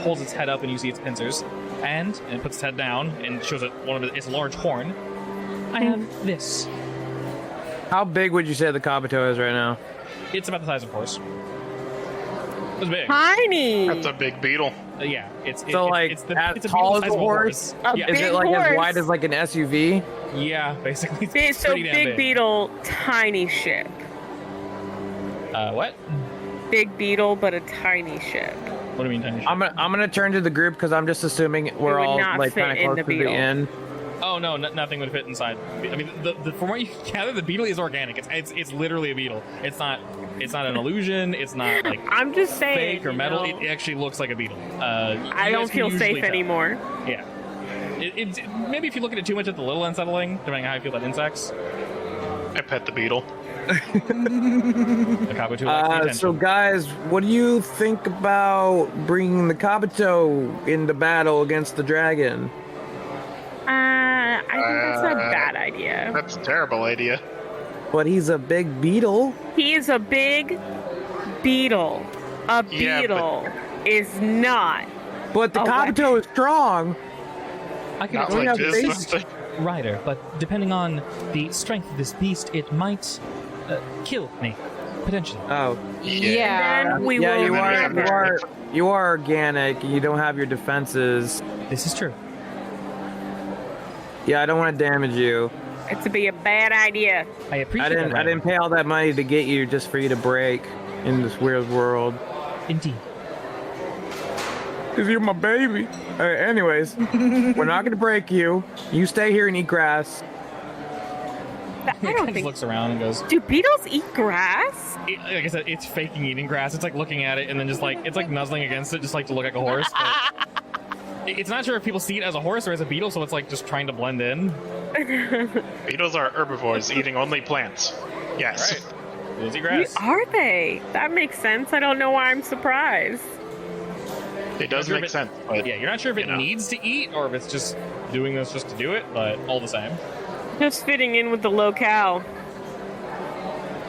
holds its head up, and you see its pincers, and it puts its head down and shows it its large horn. I have this. How big would you say the Kabuto is right now? It's about the size of a horse. It's big. Tiny. That's a big beetle. Yeah, it's So like it's as a tall as beetle a horse? Yeah, Is big it like as horse. wide as like an SUV? yeah, basically. Big, It's so pretty damn big beetle, tiny ship. What? Big beetle, but a tiny ship. What do you mean tiny? I'm gonna turn to the group because I'm just assuming we're would all not like fit kind of in close the to the beetle. end. Oh no, nothing would fit inside. I mean, from what you gather, the beetle is organic. It's literally a beetle. It's not an illusion. It's not like I'm just saying. fake or metal. It actually looks like a beetle. I don't feel safe anymore. Yeah. Maybe if you look at it too much, it's a little unsettling, depending on how you feel about insects. I pet the beetle. The Kabuto likes the attention. So guys, what do you think about bringing the Kabuto into battle against the dragon? I think that's a bad idea. That's a terrible idea. But he's a big beetle. He is a big beetle. A Yeah, beetle is not. But the Oh, Kabuto is strong. I can Not don't like have this. face. Something. Rider, but depending on the strength of this beast, it might kill me, potentially. Oh, Then we yeah, will you are. never. You are organic. You don't have your defenses. This is true. Yeah, I don't want to damage you. It's to be a bad idea. I appreciate I didn't. that, I didn't pay all that money to get you just for you to break in this weird world. Indeed. Cause you're my baby. Anyways, we're not gonna break you. You stay here and eat grass. I It don't kind of think. looks around and goes, Do beetles eat grass? like I said, it's faking eating grass. It's like looking at it and then just like, it's like nuzzling against it, just like to look like a horse. But it's not sure if people see it as a horse or as a beetle, so it's like just trying to blend in. Beetles are herbivores eating only plants. Yes. Right. Beetles eat grass. Are they? That makes sense. I don't know why I'm surprised. It does Sure if make sense, but Yeah, you're not sure if it you know. needs to eat or if it's just doing this just to do it, but all the same. Just fitting in with the locale.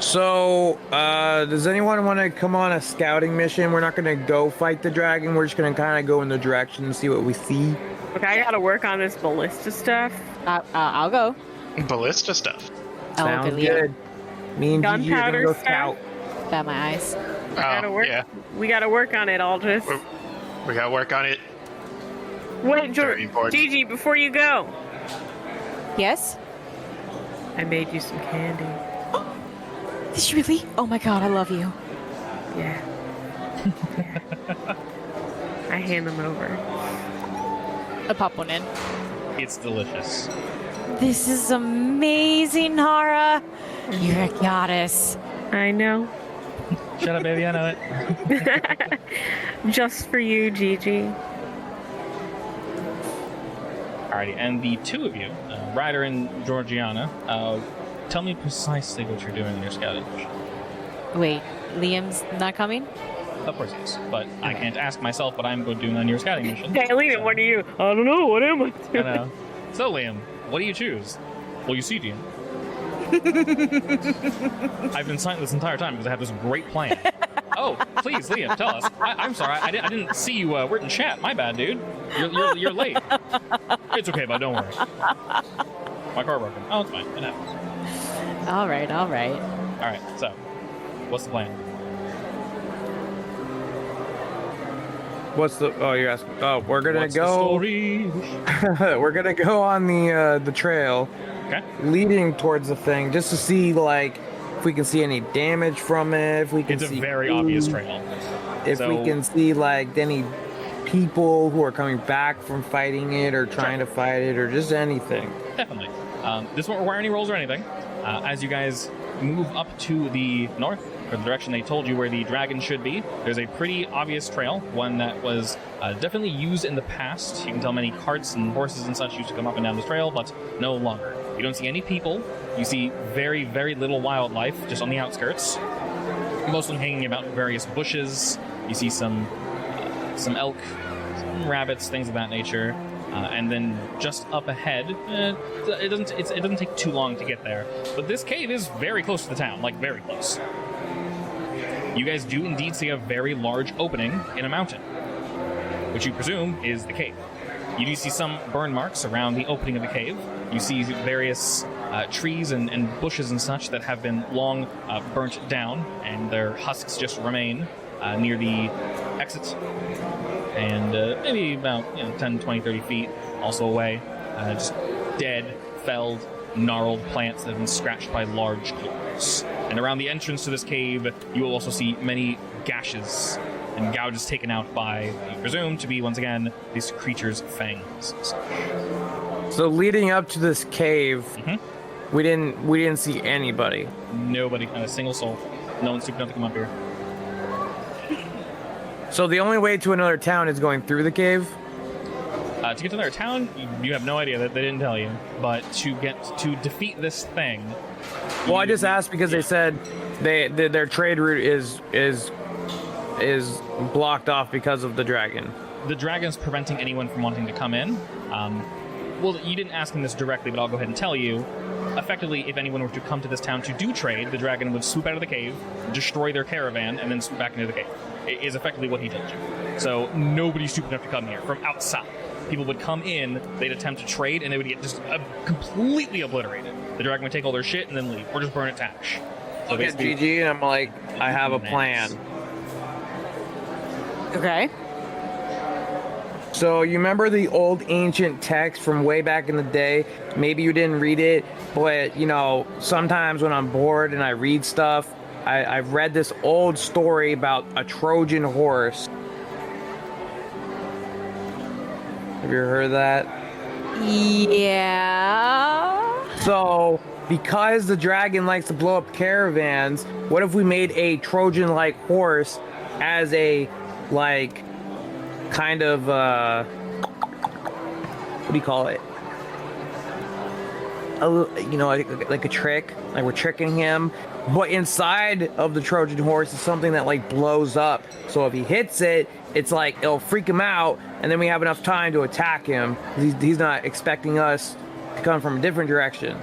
So, does anyone want to come on a scouting mission? We're not gonna go fight the dragon. We're just gonna kind of go in the direction and see what we see. Okay, I gotta work on this ballista stuff. I'll go. Ballista stuff. I'll Sounds look at Liam. good. Me and Gigi are gonna Gunpowder go stuff? scout. Bat my eyes. Gotta Oh, work. yeah. We gotta work on it, Aldous. We gotta work on it. Wait, Very important. Gigi, before you go, Yes? I made you some candy. Did you really? Oh my god, I love you. Yeah. Yeah. I hand them over. I pop one in. It's delicious. This is amazing, Hara. You're a goddess. I know. Shut up, baby. I know it. Just for you, Gigi. Alrighty, and the two of you, Ryder and Georgiana, tell me precisely what you're doing in your scouting mission. Wait, Liam's not coming? Of course he is, but I can't ask myself what I'm doing on your scouting mission. Hey, Liam, what are you? I don't know. What am I I doing? know. So, Liam, what do you choose? Well, you see, Dean. I've been silent this entire time because I have this great plan. Oh, please, Liam, tell us. I'm sorry, I didn't see you. We're in chat. My bad, dude. You're late. It's okay, bud. Don't worry. My car broken. Oh, it's fine. It happens. All right. All right. So, what's the plan? What's the? Oh, you're asking. Oh, we're gonna What's the go. story? We're gonna go on the trail Okay. leading towards the thing just to see like if we can see any damage from it. If we can It's a see very food, obvious trail. If So- we can see like any people who are coming back from fighting it or trying to fight it or just anything. Definitely. This won't require any rolls or anything. As you guys move up to the north, or the direction they told you where the dragon should be, there's a pretty obvious trail, one that was definitely used in the past. You can tell many carts and horses and such used to come up and down this trail, but no longer. You don't see any people. You see very, very little wildlife just on the outskirts. Most of them hanging about various bushes. You see some elk, some rabbits, things of that nature. And then just up ahead, it doesn't take too long to get there. But this cave is very close to the town, like very close. You guys do indeed see a very large opening in a mountain, which you presume is the cave. You do see some burn marks around the opening of the cave. You see various trees and bushes and such that have been long burnt down, and their husks just remain near the exit. And maybe about 10, 20, 30 feet also away, just dead, felled, gnarled plants that have been scratched by large claws. And around the entrance to this cave, you will also see many gashes and gouges taken out by, you presume, to be, once again, these creatures' fangs. So leading up to this cave, Mm-hmm. we didn't see anybody. Nobody, not a single soul. No one's stupid enough to come up here. So the only way to another town is going through the cave. To get to their town, you have no idea, that they didn't tell you. But to defeat this thing. Well, I just asked because they said their trade route is blocked off because of the dragon. The dragon's preventing anyone from wanting to come in. Well, you didn't ask him this directly, but I'll go ahead and tell you. Effectively, if anyone were to come to this town to do trade, the dragon would swoop out of the cave, destroy their caravan, and then swoop back into the cave. It is effectively what he told you. So nobody's stupid enough to come here from outside. People would come in, they'd attempt to trade, and they would get just completely obliterated. The dragon would take all their shit and then leave, or just burn it to ash. So Look at basically, GG, and I'm like, I have a plan. Okay. So you remember the old ancient text from way back in the day? Maybe you didn't read it, but sometimes when I'm bored and I read stuff, I've read this old story about a Trojan horse. Have you heard of that? Yeah. So, because the dragon likes to blow up caravans, what if we made a Trojan-like horse as a, kind of, what do you call it? Like a trick, like we're tricking him. But inside of the Trojan horse is something that blows up. So if he hits it, it's it'll freak him out, and then we have enough time to attack him. He's not expecting us to come from a different direction.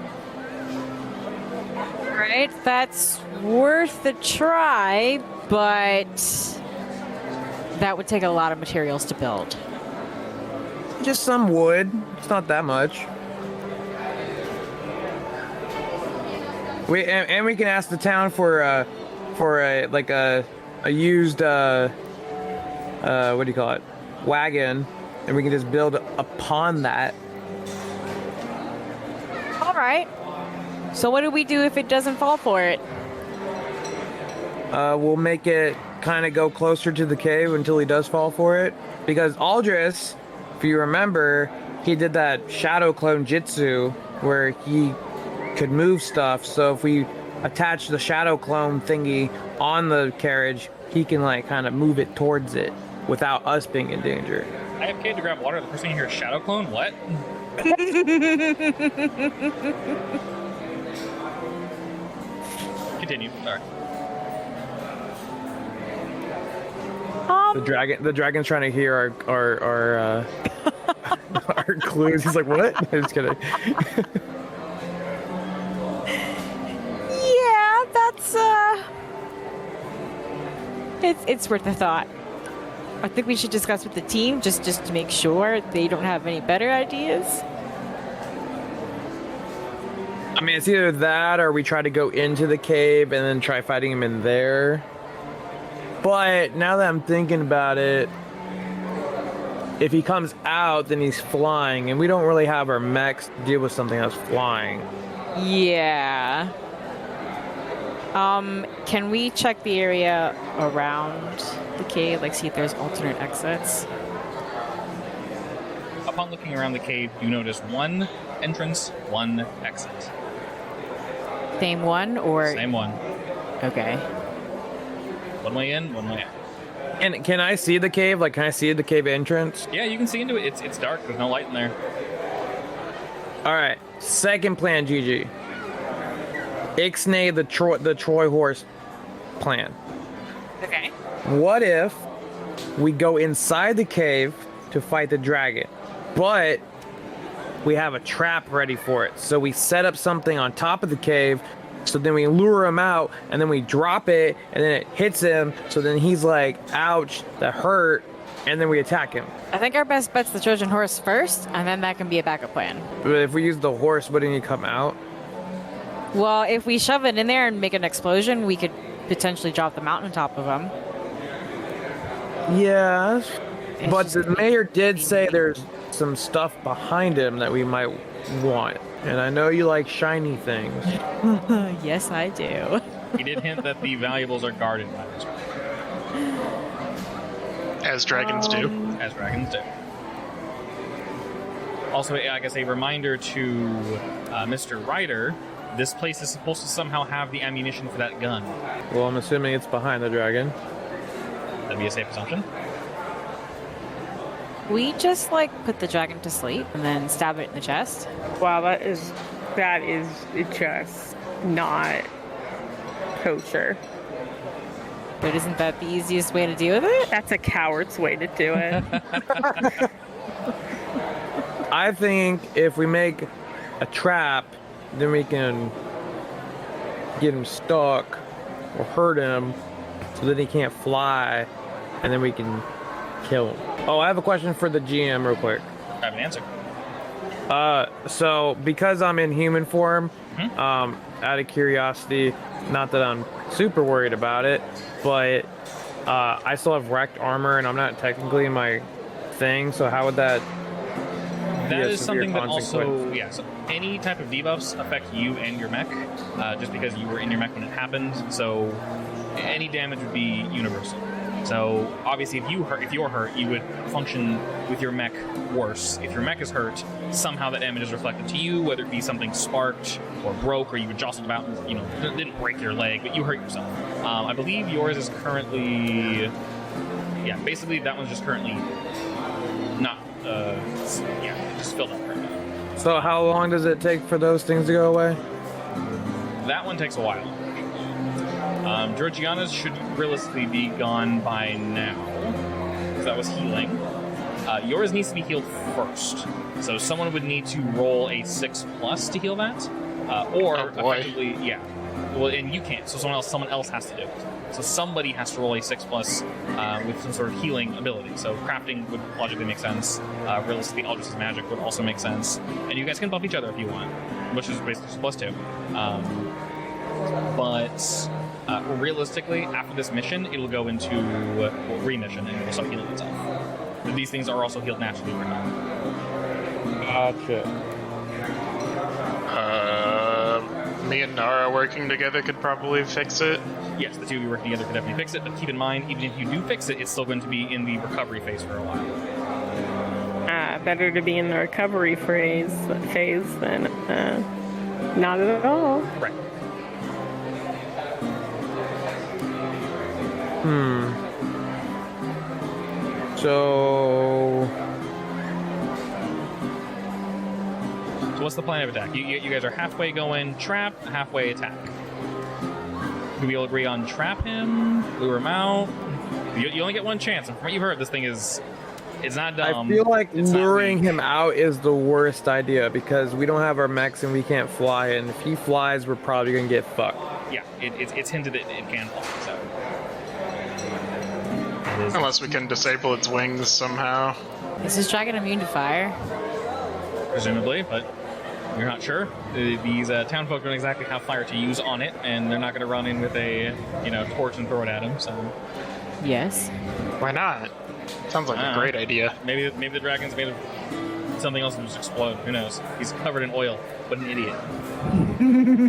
Right, that's worth a try, but that would take a lot of materials to build. Just some wood. It's not that much. And we can ask the town for a used what do you call it, wagon, and we can just build upon that. All right. So what do we do if it doesn't fall for it? We'll make it kind of go closer to the cave until he does fall for it, because Aldris, if you remember, he did that shadow clone jutsu where he could move stuff. So if we attach the shadow clone thingy on the carriage, he can like kind of move it towards it without us being in danger. I have Cade to grab water. The first thing you hear is shadow clone. What? Continue. Sorry. The dragon's trying to hear our our clues. He's like, what? I'm just kidding. Yeah, that's it's worth a thought. I think we should discuss with the team just to make sure they don't have any better ideas. I mean, it's either that or we try to go into the cave and then try fighting him in there. But now that I'm thinking about it, if he comes out, then he's flying, and we don't really have our mechs deal with something that's flying. Yeah. Can we check the area around the cave, like see if there's alternate exits? Upon looking around the cave, you notice one entrance, one exit. Same one or? Same one. Okay. One way in, one way out. And can I see the cave? Like, can I see the cave entrance? Yeah, you can see into it. It's dark. There's no light in there. All right. Second plan, GG. Ixnay the Troy horse plan. Okay. What if we go inside the cave to fight the dragon, but we have a trap ready for it? So we set up something on top of the cave, so then we lure him out, and then we drop it, and then it hits him, so then he's like, ouch, that hurt, and then we attack him. I think our best bet's the Trojan horse first, and then that can be a backup plan. But if we use the horse, wouldn't he come out? Well, if we shove it in there and make an explosion, we could potentially drop the mountain on top of him. Yeah, but the mayor did say there's some stuff behind him that we might want. And I know you like shiny things. Yes, I do. He did hint that the valuables are guarded by this. As dragons do. As dragons do. Also, I guess a reminder to Mr. Ryder, this place is supposed to somehow have the ammunition for that gun. Well, I'm assuming it's behind the dragon. That'd be a safe assumption. We just like put the dragon to sleep and then stab it in the chest. Wow, that is just not kosher. But isn't that the easiest way to deal with it? That's a coward's way to do it. I think if we make a trap, then we can get him stuck or hurt him so that he can't fly, and then we can kill him. Oh, I have a question for the GM real quick. I have an answer. So because I'm in human form, out of curiosity, not that I'm super worried about it, but I still have wrecked armor and I'm not technically in my thing, so how would that That is something that also, yeah, so any type of debuffs affect you and your mech, just because you were in your mech when it happened, so any damage would be universal. So obviously if you're hurt, you would function with your mech worse. If your mech is hurt, somehow that damage is reflected to you, whether it be something sparked or broke, or you were jostled about and, you know, didn't break your leg, but you hurt yourself. I believe yours is currently, yeah, basically that one's just currently not, yeah, just filled up right now. So how long does it take for those things to go away? That one takes a while. Georgiana's should realistically be gone by now, because that was healing. Yours needs to be healed first, so someone would need to roll a 6+ to heal that, or effectively, yeah. Well, and you can't, so someone else has to do it. So somebody has to roll a 6+ with some sort of healing ability. So crafting would logically make sense. Realistically, Aldris's magic would also make sense, and you guys can buff each other if you want, which is basically just +2. But realistically, after this mission, it'll go into remission and it'll start healing itself. These things are also healed naturally over time. Gotcha. Me and Nara working together could probably fix it. Yes, the two of you working together could definitely fix it, but keep in mind, even if you do fix it, it's still going to be in the recovery phase for a while. Better to be in the recovery phase than not at all. Right. So what's the plan of attack? You guys are halfway going trap, halfway attack. Do we all agree on trap him, lure him out? You only get one chance, and from what you've heard, this thing is... It's not dumb. I feel like It's not luring weak. him out is the worst idea because we don't have our mechs and we can't fly, and if he flies, we're probably gonna get fucked. Yeah, it's hinted that it can fly, so... It is- Unless we can disable its wings somehow. Is this dragon immune to fire? presumably, but you're not sure. These townfolk don't exactly have fire to use on it, and they're not going to run in with a, torch and throw it at him, so... Yes. Why not? Sounds like a great idea. Maybe the dragon's made of something else and just explode. Who knows? He's covered in oil. What an idiot.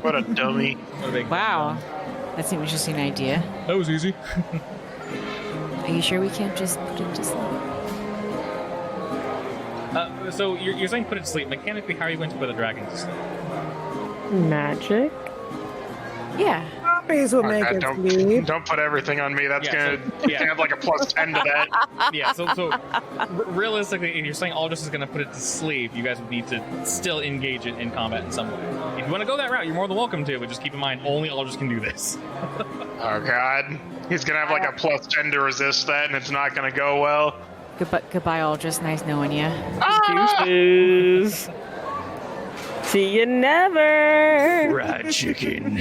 What a dummy. What a big Wow. That's an interesting idea. That was easy. Are you sure we can't just put it to sleep? So you're saying put it to sleep. Mechanically, how are you going to put a dragon to sleep? Magic? Yeah. Puppies will Oh, make God, it don't, sleep. don't put everything on me. That's Yeah, gonna so- yeah. have like a plus 10 to that. Yeah, so realistically, if you're saying Aldous is going to put it to sleep, you guys would need to still engage it in combat in some way. If you want to go that route, you're more than welcome to, but just keep in mind, only Aldous can do this. Oh God, he's gonna have like a plus 10 to resist that, and it's not gonna go well. Goodbye, Aldous. Nice knowing you. Deuces. See you never. Fried chicken.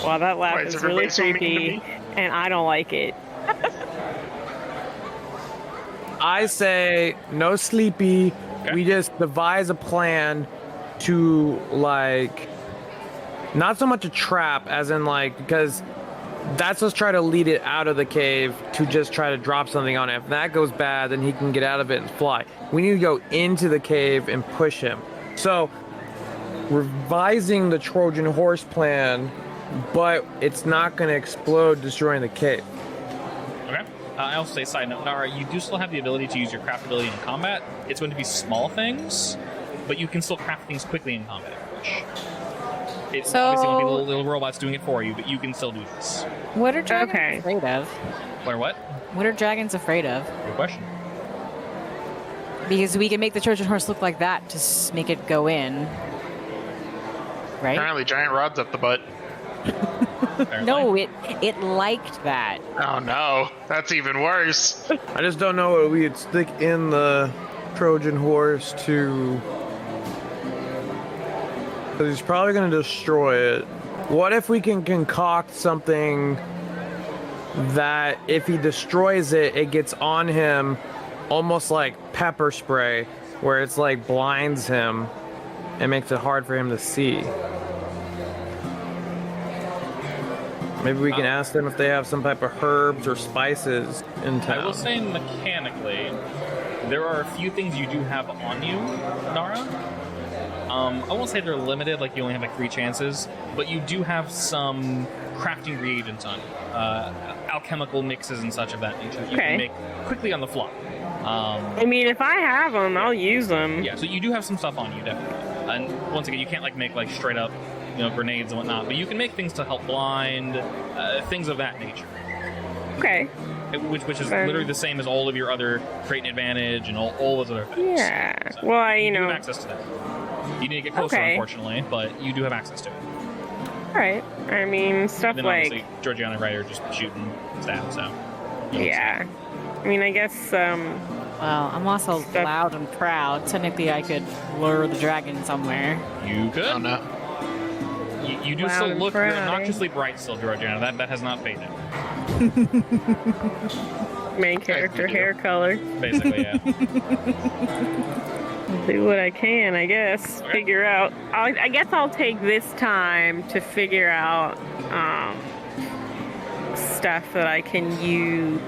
Wow, that laugh Why is is really everybody so mean to creepy, me? and I don't like it. I say no sleepy. Okay. We just devise a plan to not so much a trap as in because that's us try to lead it out of the cave to just try to drop something on it. If that goes bad, then he can get out of it and fly. We need to go into the cave and push him. So revising the Trojan horse plan, but it's not going to explode, destroying the cave. Okay. I also say, side note, Nara, you do still have the ability to use your craft ability in combat. It's going to be small things, but you can still craft things quickly in combat if you wish. It obviously won't be little robots doing it for you, but you can still do this. What are dragons Okay. afraid of? Or what? What are dragons afraid of? Good question. Because we can make the Trojan horse look like that to make it go in. Right? Apparently, giant rods up the butt. Apparently. No, it liked that. Oh no, that's even worse. I just don't know what we'd stick in the Trojan horse to... Because he's probably going to destroy it. What if we can concoct something that if he destroys it, it gets on him almost like pepper spray, where it's blinds him and makes it hard for him to see? Maybe we can ask them if they have some type of herbs or spices in town. I will say mechanically, there are a few things you do have on you, Nara. I won't say they're limited, you only have 3 chances, but you do have some crafting reagents on you. Alchemical mixes and such of that nature that you Okay. can make quickly on the fly. I mean, if I have them, I'll use them. Yeah, so you do have some stuff on you, definitely. And once again, you can't make straight up, grenades and whatnot, but you can make things to help blind, things of that nature. Okay. Which is literally the same as all of your other create an advantage and all those other things. Yeah. So Well, you do have access to that. You need to get closer, Okay. unfortunately, but you do have access to it. All right. I mean, stuff And then obviously, Georgiana and Ryder just shooting stab, so. yeah. I mean, I guess, Well, I'm also That- loud and proud. Technically, I could lure the dragon somewhere. You could. Oh no. You do Loud still and look, you're proud, eh? obnoxiously bright still, Georgiana. That has not faded. main character do. hair color. Basically, yeah. do what I can, I guess. Figure out. I guess I'll take this time to figure out stuff that I can use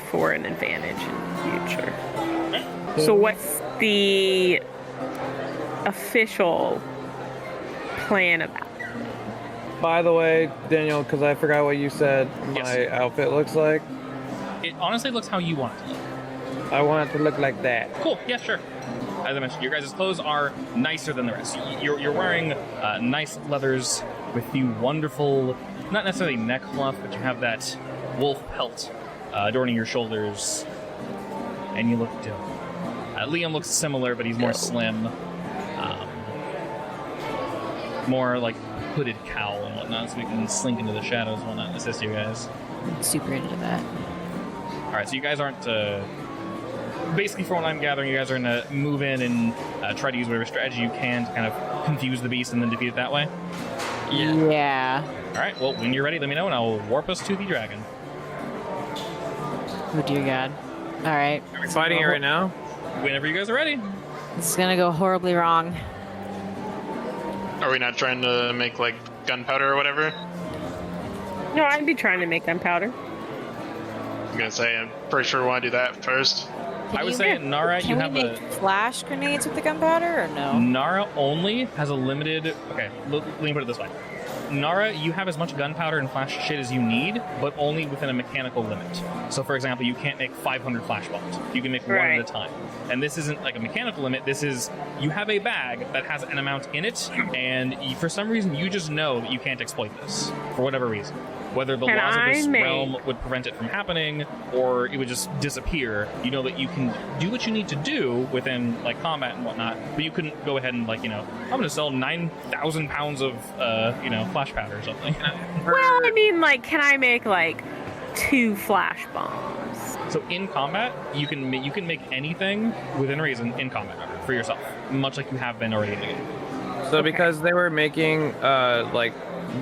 for an advantage in the future. So what's the official plan about? By the way, Daniel, because I forgot what you said Yes. my outfit looks like. It honestly looks how you want it to look. I want it to look like that. Cool. Yeah, sure. As I mentioned, your guys' clothes are nicer than the rest. You're wearing nice leathers with the wonderful, not necessarily neck fluff, but you have that wolf pelt adorning your shoulders, and you look dope. Liam looks similar, but he's more slim. More like hooded cowl and whatnot, so we can slink into the shadows and whatnot and assist you guys. I'm super into that. Alright, so you guys aren't... basically, from what I'm gathering, you guys are going to move in and try to use whatever strategy you can to kind of confuse the beast and then defeat it that way. Yeah. Alright, well, when you're ready, let me know and I'll warp us to the dragon. Oh dear God. All right. Are we fighting it right now? Whenever you guys are ready. This is gonna go horribly wrong. Are we not trying to make like gunpowder or whatever? No, I'd be trying to make gunpowder. I'm gonna say I'm pretty sure we want to do that first. I would say, Nara, you have Can we make flash grenades with the gunpowder or no? Nara only has a limited... Okay, let me put it this way. Nara, you have as much gunpowder and flash shit as you need, but only within a mechanical limit. So, for example, you can't make 500 flash bombs. You can make one at a time. And this isn't like a mechanical limit. This is, you have a bag that has an amount in it, and for some reason, you just know that you can't exploit this, for whatever reason. Whether the laws of this realm would prevent it from happening, or it would just disappear, you know that you can do what you need to do within, like, combat and whatnot, but you couldn't go ahead and, like, I'm going to sell 9,000 pounds of, flash powder or something. Well, I mean, like, can I make, like, 2 flash bombs? So in combat, you can make anything within reason in combat for yourself, much like you have been already in the game. So because they were making, like,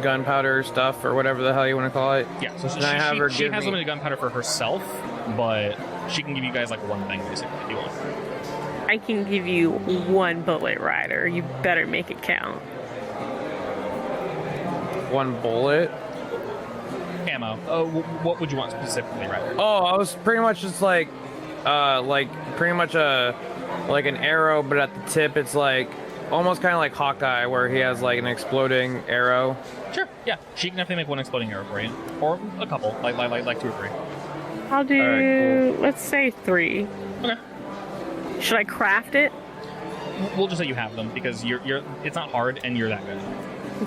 gunpowder stuff or whatever the hell you want to call it. Yeah, so she has limited gunpowder for herself, but she can give you guys like one thing basically if you want. I can give you 1 bullet rider. You better make it count. 1 bullet? Ammo. What would you want specifically, Ryder? Oh, I was pretty much just like pretty much like an arrow, but at the tip it's like almost kind of like Hawkeye, where he has like an exploding arrow. Sure. Yeah, she can definitely make 1 exploding arrow for you, or a couple, like 2 or 3. I'll do, Alright, cool. Let's say 3. Okay. Should I craft it? We'll just say you have them because you're. It's not hard and you're that good.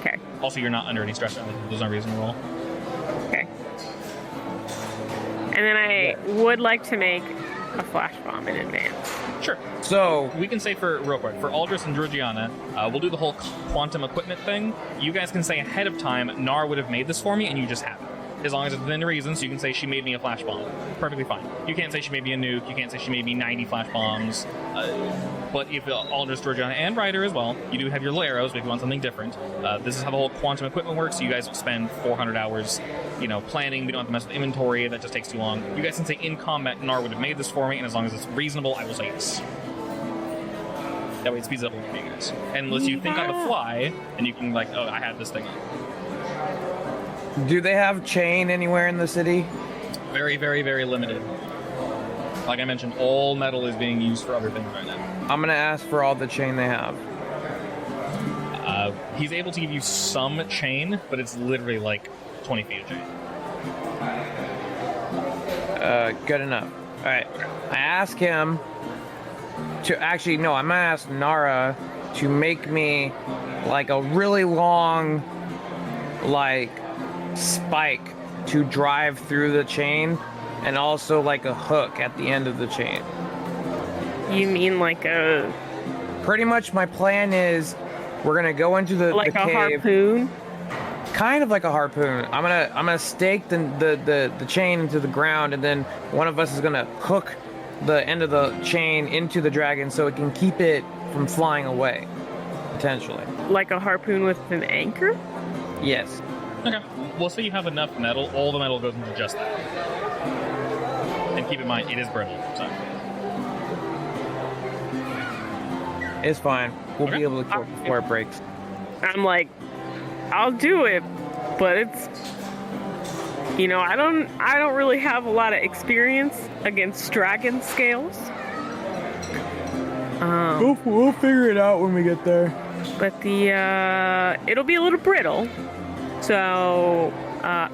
Okay. Also, you're not under any stress. There's no reason to roll. Okay. And then I would like to make a flash bomb in advance. Sure. So We can say for Aldris and Georgiana, we'll do the whole quantum equipment thing. You guys can say ahead of time, Nar would have made this for me, and you just have it. As long as it's within reason, so you can say she made me a flash bomb. Perfectly fine. You can't say she made me a nuke. You can't say she made me 90 flash bombs. But if Aldris, Georgiana, and Ryder as well, you do have your arrows, but if you want something different. This is how the whole quantum equipment works. So you guys spend 400 hours, planning. We don't have to mess with inventory. That just takes too long. You guys can say in combat, Nar would have made this for me, and as long as it's reasonable, I will say yes. That way it speeds it up a little bit, guys. Unless you think on the fly, and you can I had this thing on. do they have chain anywhere in the city? Very, very, very limited. Like I mentioned, all metal is being used for other things right now. I'm gonna ask for all the chain they have. He's able to give you some chain, but it's literally like 20 feet of chain. Good enough. All right. I ask him to actually no. I'm gonna ask Nara to make me like a really long, like spike to drive through the chain, and also like a hook at the end of the chain. You mean like a... Pretty much my plan is we're gonna go into the Like the a cave, harpoon? kind of like a harpoon. I'm gonna stake the chain into the ground, and then one of us is gonna hook the end of the chain into the dragon so it can keep it from flying away, potentially. Like a harpoon with an anchor? Yes. Okay. Well, so you have enough metal. All the metal goes into just that. And keep in mind, it is brittle. So. It's fine. We'll Okay. be able to kill it before it breaks. I'm like, I'll do it, but it's, I don't really have a lot of experience against dragon scales. We'll figure it out when we get there. But it'll be a little brittle, so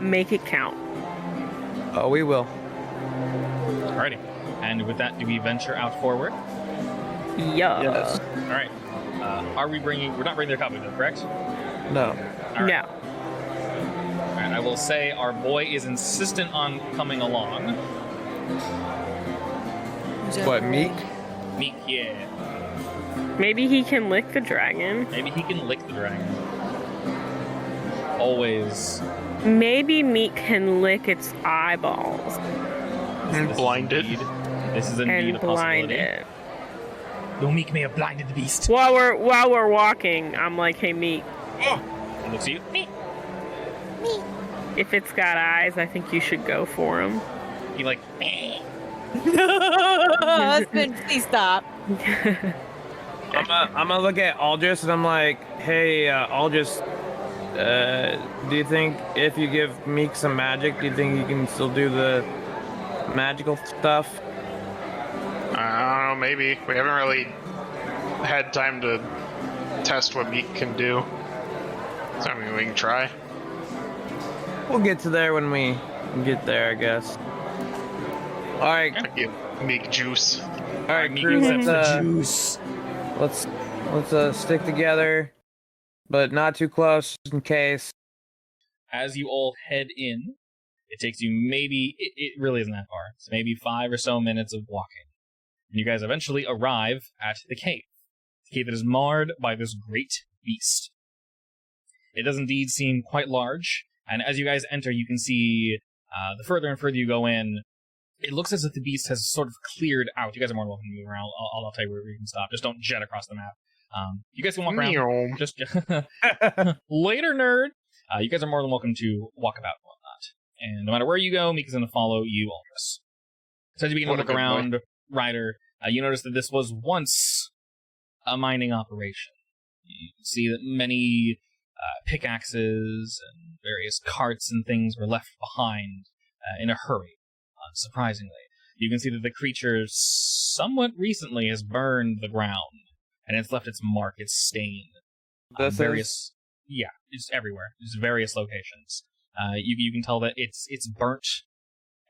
make it count. Oh, we will. Alrighty. And with that, do we venture out forward? Yeah. Yes. All right. We're not bringing their copy, though, correct? No. All right. No. All right, I will say our boy is insistent on coming along. What, Meek? Meek, yeah. Maybe he can lick the dragon. Maybe he can lick the dragon. Always. Maybe Meek can lick its eyeballs And blind it. This is indeed and a blind possibility. it. Though Meek may have blinded the beast. While we're walking, I'm like, hey Meek, It looks at you. if it's got eyes, I think you should go for him. He like. Husband, please stop. I'm gonna look at Aldris and I'm like, hey, Aldris, do you think if you give Meek some magic, do you think he can still do the magical stuff? I don't know, maybe. We haven't really had time to test what Meek can do. So, I mean, we can try. We'll get to there when we get there, I guess. All right, I give Meek juice. all right, Meek crew, accepts the Juice. let's stick together, but not too close just in case. As you all head in, it takes you maybe, it really isn't that far. It's maybe 5 or so minutes of walking. And you guys eventually arrive at the cave. The cave that is marred by this great beast. It does indeed seem quite large, and as you guys enter, you can see the further and further you go in, it looks as if the beast has sort of cleared out. You guys are more than welcome to move around. I'll tell you where you can stop. Just don't jet across the map. You guys can walk around. Meow. Just later, nerd. You guys are more than welcome to walk about and whatnot. And no matter where you go, Meek is going to follow you, Aldris. So as you begin to What a look good around, Ryder, you notice that this was once a mining operation. You can see that many pickaxes and various carts and things were left behind in a hurry, unsurprisingly. You can see that the creature somewhat recently has burned the ground, and it's left its mark, its stain. This Various... Yeah, it's everywhere. There's various locations. You can tell that it's burnt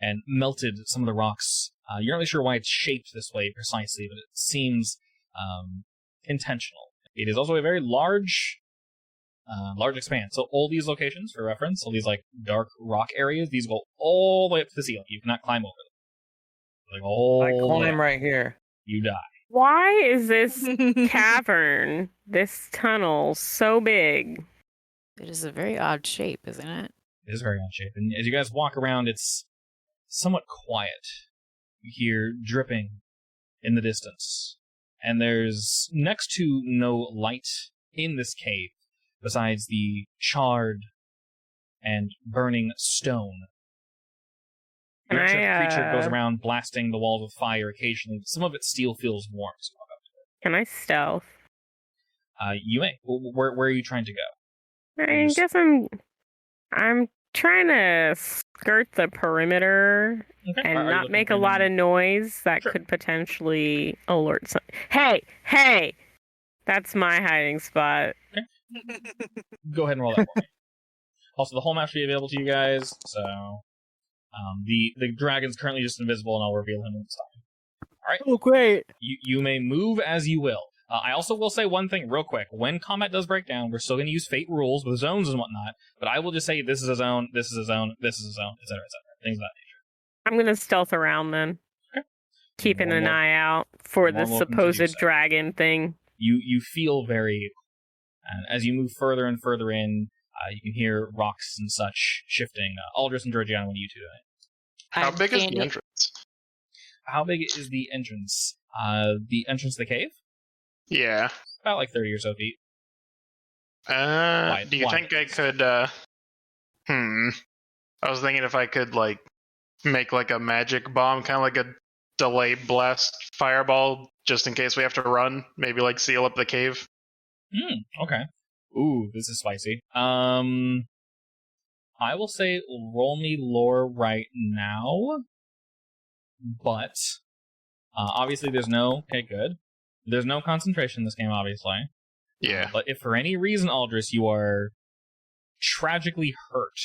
and melted some of the rocks. You're not really sure why it's shaped this way precisely, but it seems intentional. It is also a very large expanse. So all these locations, for reference, all these like dark rock areas, these go all the way up to the ceiling. You cannot climb over them. Like all I the way climb up. right here. You die. Why is this cavern, this tunnel, so big? It is a very odd shape, isn't it? It is very odd shape. And as you guys walk around, it's somewhat quiet. You hear dripping in the distance. And there's next to no light in this cave besides the charred and burning stone. The Can creature I, goes around blasting the walls with fire occasionally. Some of it still feels warm. So walk up Can I stealth? to it. You may. Where are you trying to go? I Yes. guess I'm trying to skirt the perimeter Okay. and Are you not looking make for a lot any- of noise that Sure. could potentially alert some. Hey! That's my hiding spot. Go ahead and roll that for me. Also, the whole map should be available to you guys, so the dragon's currently just invisible, and I'll reveal him in time. All right, Oh, great. you may move as you will. I also will say one thing real quick. When combat does break down, we're still going to use fate rules with zones and whatnot, but I will just say this is a zone, this is a zone, this is a zone, etc., etc. Things of that nature. I'm gonna stealth around then. Okay. Keeping More an than- eye out for more the than welcome to do supposed so. dragon thing. You feel very, and as you move further and further in, you can hear rocks and such shifting. Aldris and Georgiana, what do you two doing? How I'm big is the standing- entrance? How big is the entrance? The entrance to the cave? Yeah. About like 30 or so feet. Do you think I could, I was thinking if I could, like, make, like, a magic bomb, kind of like a delay blast fireball just in case we have to run. Maybe like seal up the cave. Okay. Ooh, this is spicy. I will say roll me lore right now, but obviously there's no... Okay, good. There's no concentration in this game, obviously. Yeah. But if for any reason, Aldris, you are tragically hurt,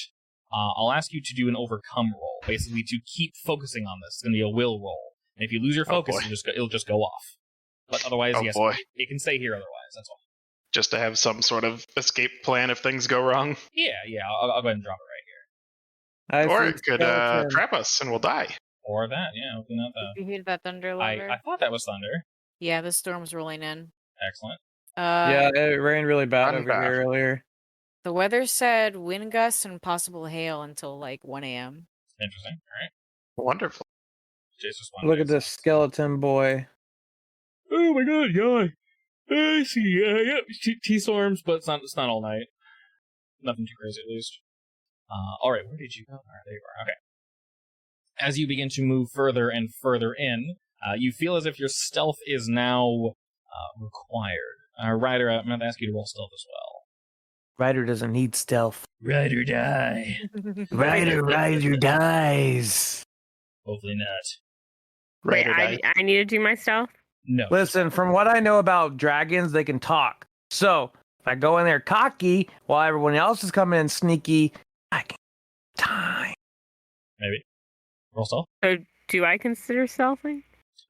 I'll ask you to do an overcome roll, basically to keep focusing on this. It's going to be a will roll. And if you lose your focus, it'll just go off. But otherwise, yes, it can stay here otherwise, that's all. Just to have some sort of escape plan if things go wrong. Yeah, I'll go ahead and drop it right here. Or it could trap us and we'll die. Or that, yeah, hopefully not that. You hear that thunder, Lover? I thought that was thunder. Yeah, the storm's rolling in. Excellent. Yeah, it rained really bad over here earlier. The weather said wind gusts and possible hail until like 1 a.m. Interesting. All right. Wonderful. Look at this skeleton boy. Oh my god, yeah. I see. Yep, T-storms, but it's not all night. Nothing too crazy, at least. Alright, where did you go? Alright, there you are. Okay. As you begin to move further and further in, you feel as if your stealth is now required. Ryder, I'm going to ask you to roll stealth as well. Ryder doesn't need stealth. Ryder die. Ryder dies. Hopefully not. Wait, I need to do my stealth? No. Listen, from what I know about dragons, they can talk. So, if I go in there cocky while everyone else is coming in sneaky, I can time. Maybe. Roll stealth? So, do I consider stealthing?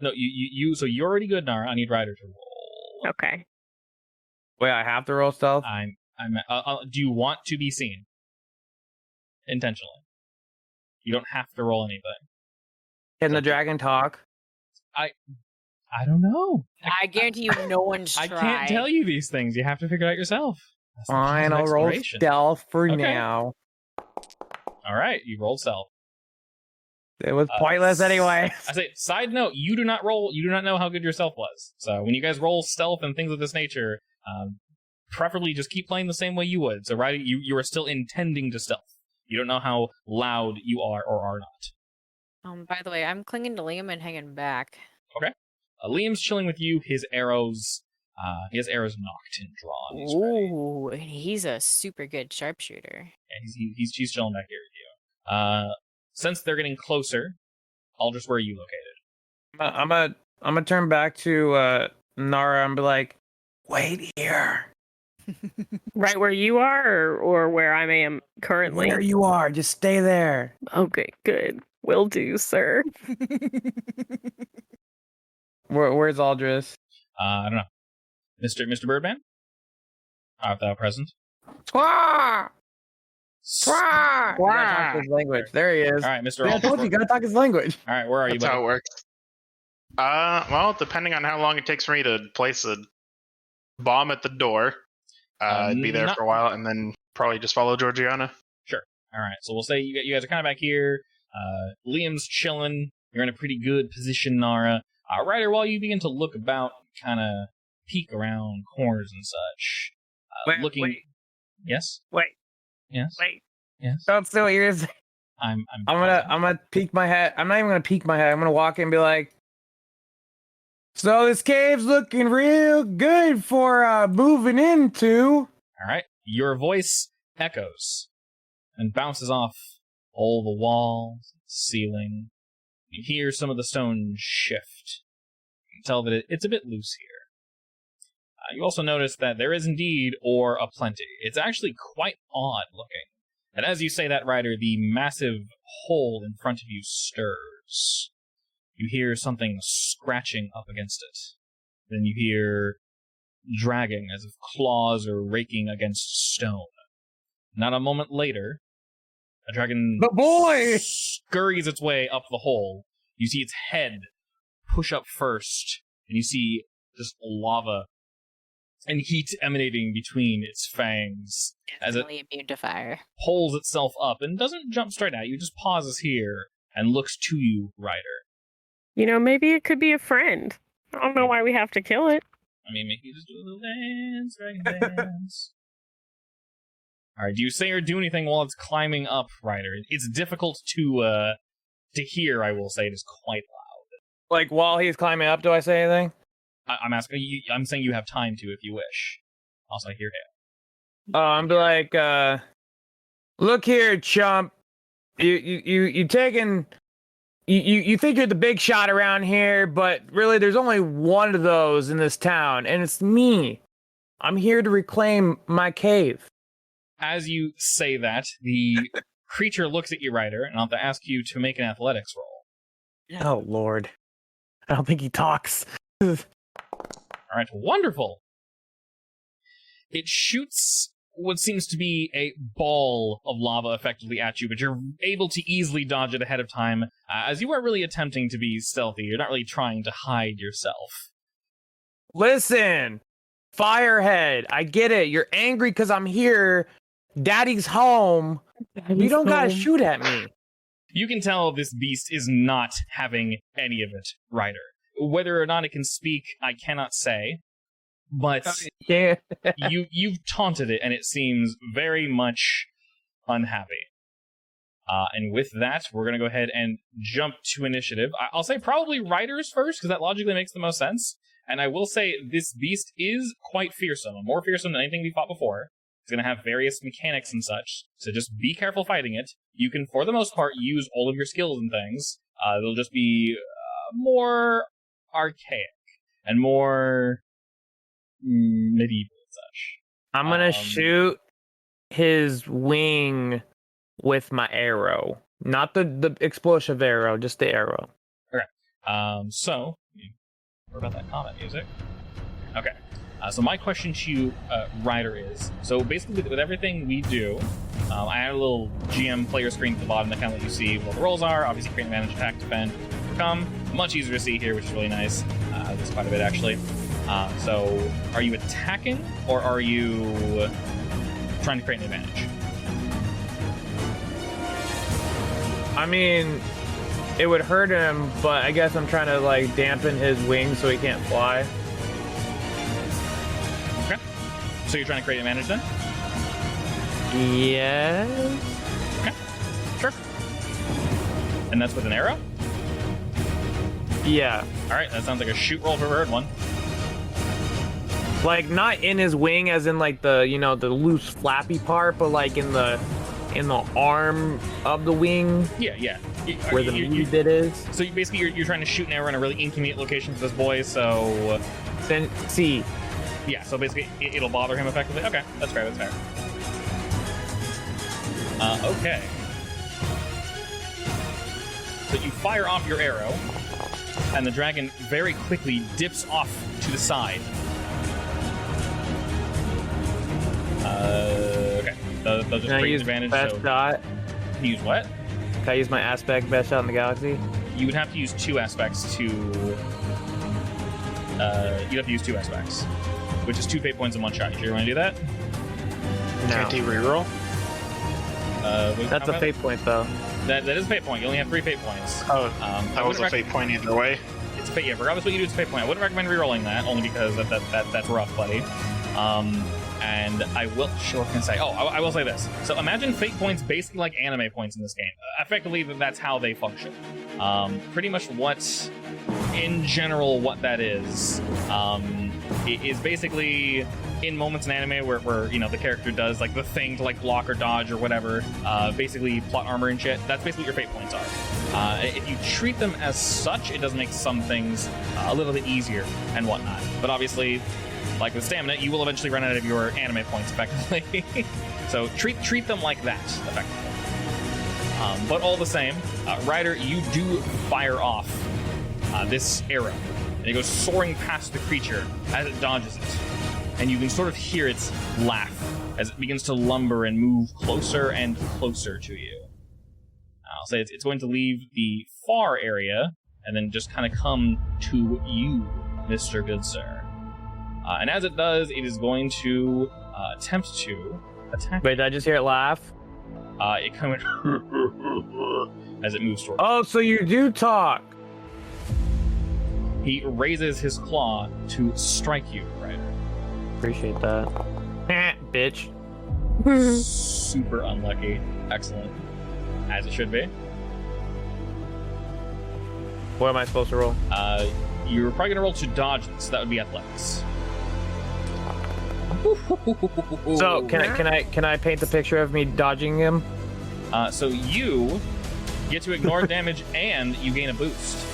No, so you're already good, Nara. I need Ryder to roll. Okay. Wait, I have to roll stealth? Do you want to be seen? Intentionally. You don't have to roll anything. Can the dragon talk? I don't know. I guarantee you no one's tried. I can't tell you these things. You have to figure it out yourself. Fine, I'll roll stealth for now. All right, you rolled stealth. It was pointless anyway. I say, side note, you do not know how good your stealth was. So when you guys roll stealth and things of this nature, preferably just keep playing the same way you would. So right, you are still intending to stealth. You don't know how loud you are or are not. By the way, I'm clinging to Liam and hanging back. Okay. Liam's chilling with you. His arrows knocked and drawn. Ooh, and he's a super good sharpshooter. Yeah, he's chilling back here with you. Since they're getting closer, Aldris, where are you located? I'm gonna turn back to Nara and be like, "Wait here." Right where you are, or where I am currently? Where you are, just stay there. Okay, good. Will do, sir. Where's Aldris? I don't know. Mr. Birdman? Art thou present? Twah! Twah! You gotta talk his language. There he is. All right, Mr. I told you, you gotta talk his language. All right, where are you, That's buddy? how it works. Well, depending on how long it takes for me to place a bomb at the door, I'd be there for a while, and then probably just follow Georgiana. Sure. All right, so we'll say you guys are kind of back here. Liam's chilling. You're in a pretty good position, Nara. Ryder, while you begin to look about, kind of peek around corners and such, Wait. Yes. Wait. Yes. Wait. Yes. Don't say what you're saying. I'm gonna peek my head. I'm not even gonna peek my head. I'm gonna walk in and be like, "So this cave's looking real good for moving into." All right. Your voice echoes and bounces off all the walls, ceiling. You hear some of the stone shift. You can tell that it's a bit loose here. You also notice that there is indeed ore aplenty. It's actually quite odd looking. And as you say that, Ryder, the massive hole in front of you stirs. You hear something scratching up against it. Then you hear dragging as if claws are raking against stone. Not a moment later, a dragon scurries its way up the hole. You see its head push up first, and you see just lava and heat emanating between its fangs as it immune to fire. pulls itself up and doesn't jump straight at you, just pauses here and looks to you, Ryder. You know, maybe it could be a friend. I don't know why we have to kill it. I mean, maybe you just do a little dance, dragon dance. Alright, do you say or do anything while it's climbing up, Ryder? It's difficult to hear, I will say. It is quite loud. Like while he's climbing up, do I say anything? I'm asking you. I'm saying you have time to if you wish. Also, I hear him. I'm be like, look here, chump. You taking. You think you're the big shot around here, but really there's only one of those in this town, and it's me. I'm here to reclaim my cave. As you say that, the creature looks at you, Ryder, and I'll have to ask you to make an athletics roll. Oh, Lord. I don't think he talks. All right, wonderful. It shoots what seems to be a ball of lava effectively at you, but you're able to easily dodge it ahead of time, as you aren't really attempting to be stealthy. You're not really trying to hide yourself. Listen, Firehead, I get it. You're angry because I'm here. Daddy's home. You don't gotta shoot at me. You can tell this beast is not having any of it, Ryder. Whether or not it can speak, I cannot say. But Yeah. you've taunted it, and it seems very much unhappy. And with that, we're going to go ahead and jump to initiative. I'll say probably Riders first, because that logically makes the most sense. And I will say this beast is quite fearsome, more fearsome than anything we fought before. It's going to have various mechanics and such, so just be careful fighting it. You can, for the most part, use all of your skills and things. They'll just be more archaic and more medieval and such. I'm gonna shoot his wing with my arrow. Not the explosive arrow, just the arrow. Okay. So, what about that comment music? Okay. So my question to you, Ryder, is, so basically with everything we do, I add a little GM player screen at the bottom that kind of let you see what the rolls are. Obviously, create, manage, attack, defend, overcome. Much easier to see here, which is really nice. There's quite a bit, actually. So, are you attacking, or are you trying to create an advantage? I mean, it would hurt him, but I guess I'm trying to like dampen his wings so he can't fly. Okay. So you're trying to create an advantage then? Yes. Okay. Sure. And that's with an arrow? Yeah. Alright, that sounds like a shoot roll for a bird one. Like not in his wing as in like the, you know, the loose flappy part, but like in the arm of the wing. Yeah. Where the meaty bit is. So you're trying to shoot an arrow in a really inconvenient location for this boy, so... Then see. Yeah, so basically it'll bother him effectively. Okay, that's fair. Okay. So you fire off your arrow, and the dragon very quickly dips off to the side. Okay. They'll just Can I create use advantage. best shot? Use what? Can I use my aspect best shot in the galaxy? You would have to use two aspects to... you'd have to use two aspects, which is 2 fate points in one shot. You sure you want to do that? Can't he reroll? That's a fate point, though. That is a fate point. You only have 3 fate points. Oh, that was a fate point either way. It's a fate, yeah, regardless what you do, it's a fate point. I wouldn't recommend rerolling that, only because that's rough, buddy. And I will... Sure, what can I say? Oh, I will say this. So imagine fate points basically like anime points in this game. Effectively, that's how they function. Pretty much what... In general, what that is basically in moments in anime where you know the character does like the thing to like block or dodge or whatever, basically plot armor and shit. That's basically what your fate points are. If you treat them as such, it does make some things a little bit easier and whatnot. But obviously, like with stamina, you will eventually run out of your anime points effectively. So treat them like that effectively. But all the same, Ryder, you do fire off this arrow, and it goes soaring past the creature as it dodges it, and you can sort of hear its laugh as it begins to lumber and move closer and closer to you. I'll say it's going to leave the far area and then just kind of come to you, Mr. Good Sir. And as it does, it is going to attempt to attack. Wait, did I just hear it laugh? It comes as it moves toward. Oh, so you do talk. He raises his claw to strike you, Ryder. Appreciate that. Bitch. Super unlucky. Excellent. As it should be. What am I supposed to roll? You're probably gonna roll to dodge this. That would be athletics. So can I paint the picture of me dodging him? So you get to ignore damage and you gain a boost.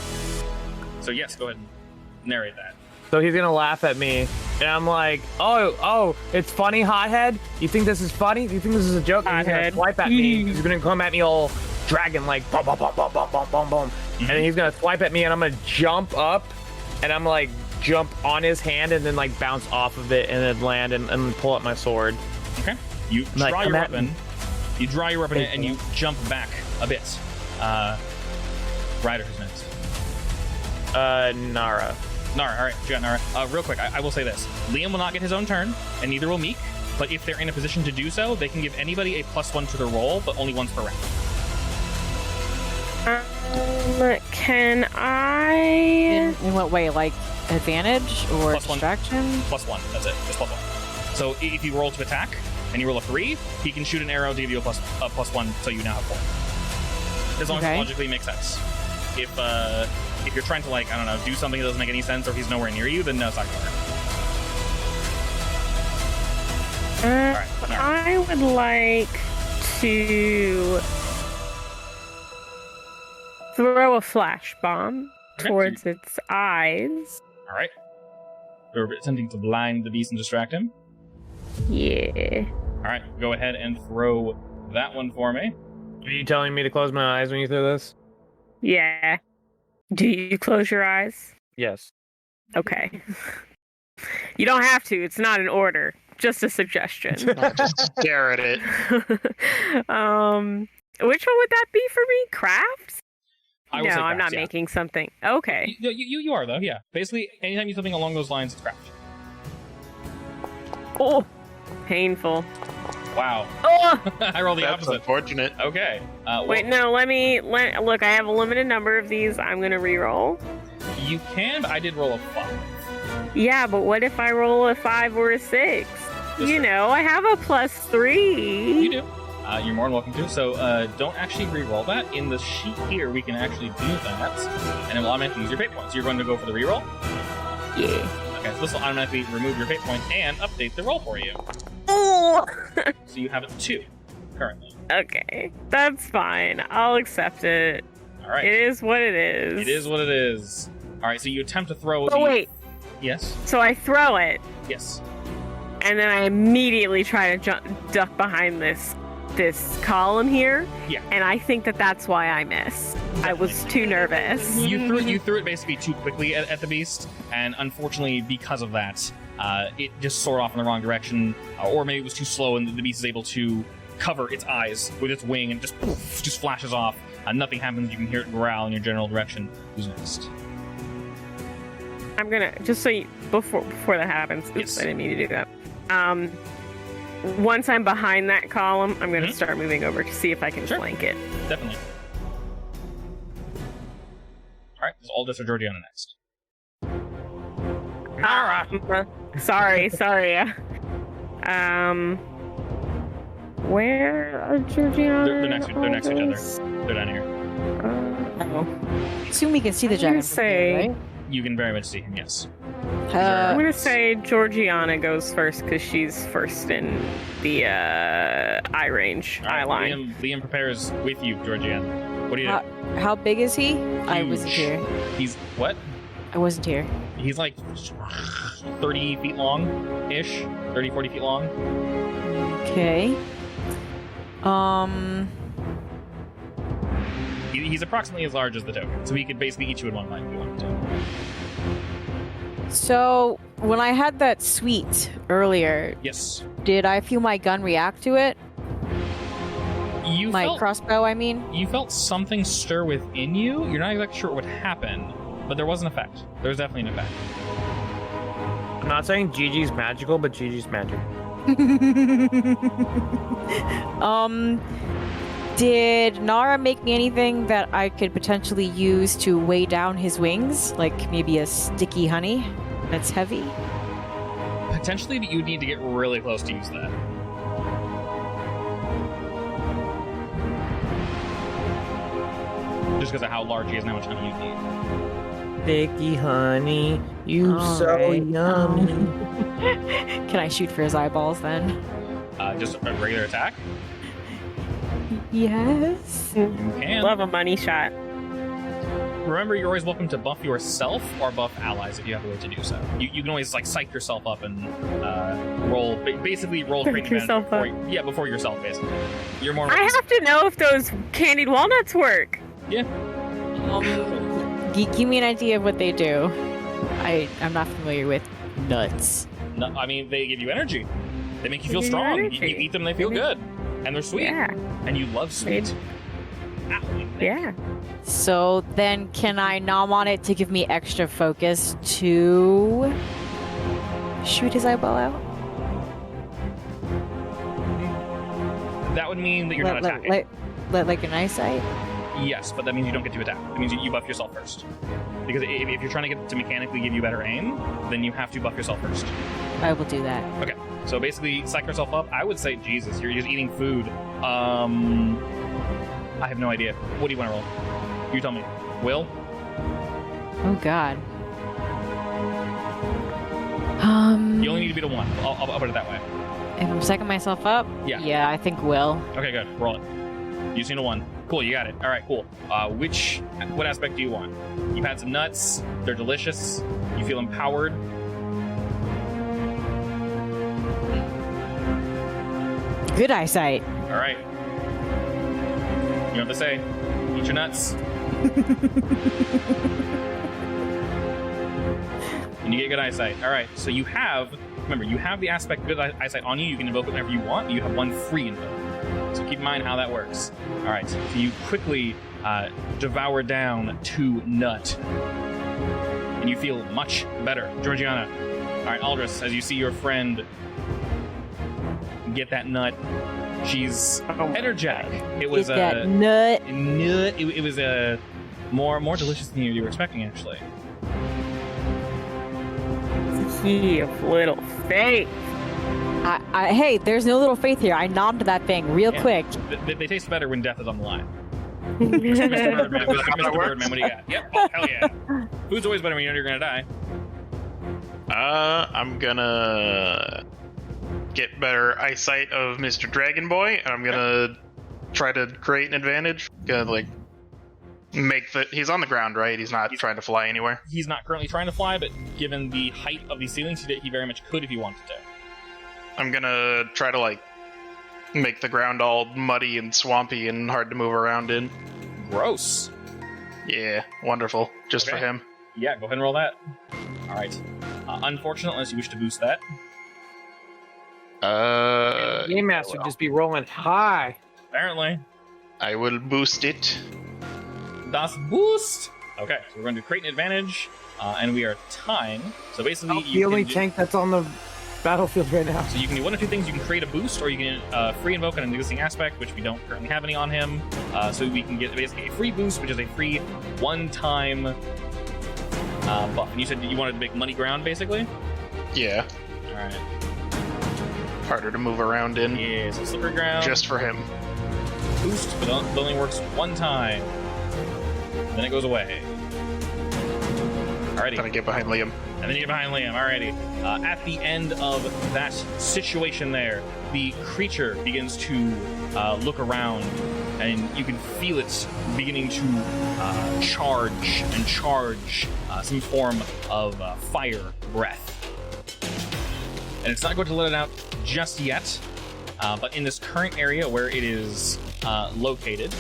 So yes, go ahead and narrate that. So he's gonna laugh at me, and I'm like, oh, it's funny, hothead. You think this is funny? Do you think this is a joke? And he's gonna Hothead. swipe at me. He's gonna come at me all dragon like, boom, boom, boom, boom, boom, boom, boom, boom. And then he's gonna swipe at me, and I'm gonna jump up, and I'm like jump on his hand, and then like bounce off of it, and then land and pull up my sword. Okay. You Like, draw come your at weapon. me. You draw your weapon and you jump back a bit. Ryder, who's next? Nara. Nara, all right, you got Nara. Real quick, I will say this. Liam will not get his own turn, and neither will Meek, but if they're in a position to do so, they can give anybody a +1 to their roll, but only once per round. Can I? In what way? Like advantage or +1. distraction? +1, that's it, just +1. So if you roll to attack, and you roll a 3, he can shoot an arrow to give you a +1, so you now have 4. As long as it logically makes sense. If you're trying to, like, I don't know, do something that doesn't make any sense, or if he's nowhere near you, then no, it's not gonna work. Alright, Nara. I would like to throw a flash bomb towards its eyes. Alright. We're attempting to blind the beast and distract him. Yeah. Alright, go ahead and throw that one for me. Are you telling me to close my eyes when you throw this? Yeah. Do you close your eyes? Yes. Okay. You don't have to. It's not an order. Just a suggestion. Just stare at it. Which one would that be for me? Crafts? I will No, say I'm not crafts, yeah. making something. Okay. You are, though, yeah. Basically, anytime you do something along those lines, it's craft. Oh, painful. Wow. Oh! I rolled the That's opposite. unfortunate. Okay. Wait, no, look, I have a limited number of these. I'm going to re-roll. You can, but I did roll a 5. Yeah, but what if I roll a 5 or a 6? Yes, You sir. know, I have a +3. You do. You're more than welcome to. So don't actually re-roll that. In the sheet here, we can actually do that, and it will automatically use your fate points. You're going to go for the re-roll? Yeah. Okay, so this will automatically remove your fate points and update the roll for you. Oh! So you have a 2 currently. Okay, that's fine. I'll accept it. All right. It is what it is. It is what it is. All right, so you attempt to throw Oh, wait. Yes. So I throw it, Yes. and then I immediately try to duck behind this column here. Yeah. And I think that's why I missed. I was too nervous. You threw it basically too quickly at the beast, and unfortunately, because of that, it just soared off in the wrong direction, or maybe it was too slow, and the beast is able to cover its eyes with its wing, and just poof, just flashes off. Nothing happens. You can hear it growl in your general direction. Who's next? I'm gonna just so you, before that happens. Oops, Yes. I didn't mean to do that. Once I'm behind that column, I'm gonna start moving over to see if I can Sure. flank it. Definitely. All right, so Aldous or Georgiana next. Sorry. Where are Georgiana? They're next to each other. They're down here. Assume we can see the I'm gonna dragon from here, say- right? You can very much see him. Yes. I'm gonna say Georgiana goes first because she's first in the eye range, All eye right, line. Liam prepares with you, Georgiana. What do you do? How big is he? I wasn't Huge. here. He's what? I wasn't here. He's like 30 feet long-ish. 30, 40 feet long. Okay. He's approximately as large as the token, so he could basically eat you in one bite if you wanted to. So when I had that sweet earlier, Yes. did I feel my gun react to it? You My felt, crossbow, I mean. you felt something stir within you. You're not exactly sure what happened, but there was an effect. There was definitely an effect. I'm not saying Gigi's magical, but Gigi's magic. Did Nara make me anything that I could potentially use to weigh down his wings? Like maybe a sticky honey that's heavy? Potentially, but you need to get really close to use that. just because of how large he is and how much honey you need. Sticky honey, you All so right. yummy. Can I shoot for his eyeballs then? Just a regular attack. Yes. You can. Love a money shot. Remember, you're always welcome to buff yourself or buff allies if you have a way to do so. You can always like psych yourself up and basically roll Psych great advantage yourself up. before yourself, basically. You're more. I have to know if those candied walnuts work. Yeah. Give me an idea of what they do. I'm not familiar with nuts. No, I mean, they give you energy. They make you feel They give you strong. You energy. eat them, they feel good, and they're sweet. Yeah. And you love sweet. Ow. Yeah. So then, can I nom on it to give me extra focus to shoot his eyeball out? That would mean that you're not attacking. Like an eyesight? Yes, but that means you don't get to attack. It means you buff yourself first. Because if you're trying to get to mechanically give you better aim, then you have to buff yourself first. I will do that. Okay, so basically, psych yourself up. I would say, Jesus, you're just eating food. I have no idea. What do you want to roll? You tell me. Will? Oh God. You only need to beat a 1. I'll put it that way. If I'm psyching myself up, Yeah. yeah, I think will. Okay, good. Roll it. You just need a 1. Cool, you got it. All right, cool. What aspect do you want? You've had some nuts. They're delicious. You feel empowered. Good eyesight. All right. You know what to say. Eat your nuts. And you get good eyesight. All right, so you have the aspect of good eyesight on you. You can invoke it whenever you want. You have 1 free invoke. So keep in mind how that works. All right, so you quickly devour down 2 nut. And you feel much better. Georgiana. All right, Aldris, as you see your friend get that nut, she's energetic. It was Get that nut. It was more delicious than you were expecting, actually. He of little faith. Hey, there's no little faith here. I nommed that thing real Yeah. quick. They taste better when death is on the line. Mr. Birdman, what do you got? Yep. Oh, hell yeah. Food's always better when you know you're gonna die. I'm gonna get better eyesight of Mr. Dragon Boy, and I'm gonna try to create an advantage. Gonna like he's on the ground, right? He's not trying to fly anywhere. He's not currently trying to fly, but given the height of these ceilings, he very much could if he wanted to. I'm gonna try to like make the ground all muddy and swampy and hard to move around in. Gross. Yeah, wonderful. Just for Okay. him. Yeah, go ahead and roll that. All right. Unfortunately, unless you wish to boost that. Game Master just be rolling high. Apparently. I will boost it. Das Boost! Okay, so we're going to create an advantage, and we are tying. So basically, The only tank that's on the battlefield right now. So you can do 1 of 2 things. You can create a boost, or you can free invoke an existing aspect, which we don't currently have any on him. So we can get basically a free boost, which is a free 1-time buff. And you said you wanted to make money ground, basically? Yeah. Alright. Harder to move around in. Yeah, so slippery ground. Just for him. Boost, but it only works 1 time. Then it goes away. Alrighty. Gonna get behind Liam. And then you get behind Liam. Alrighty. At the end of that situation there, the creature begins to look around, and you can feel it beginning to charge some form of fire breath. And it's not going to let it out just yet, but in this current area where it is located,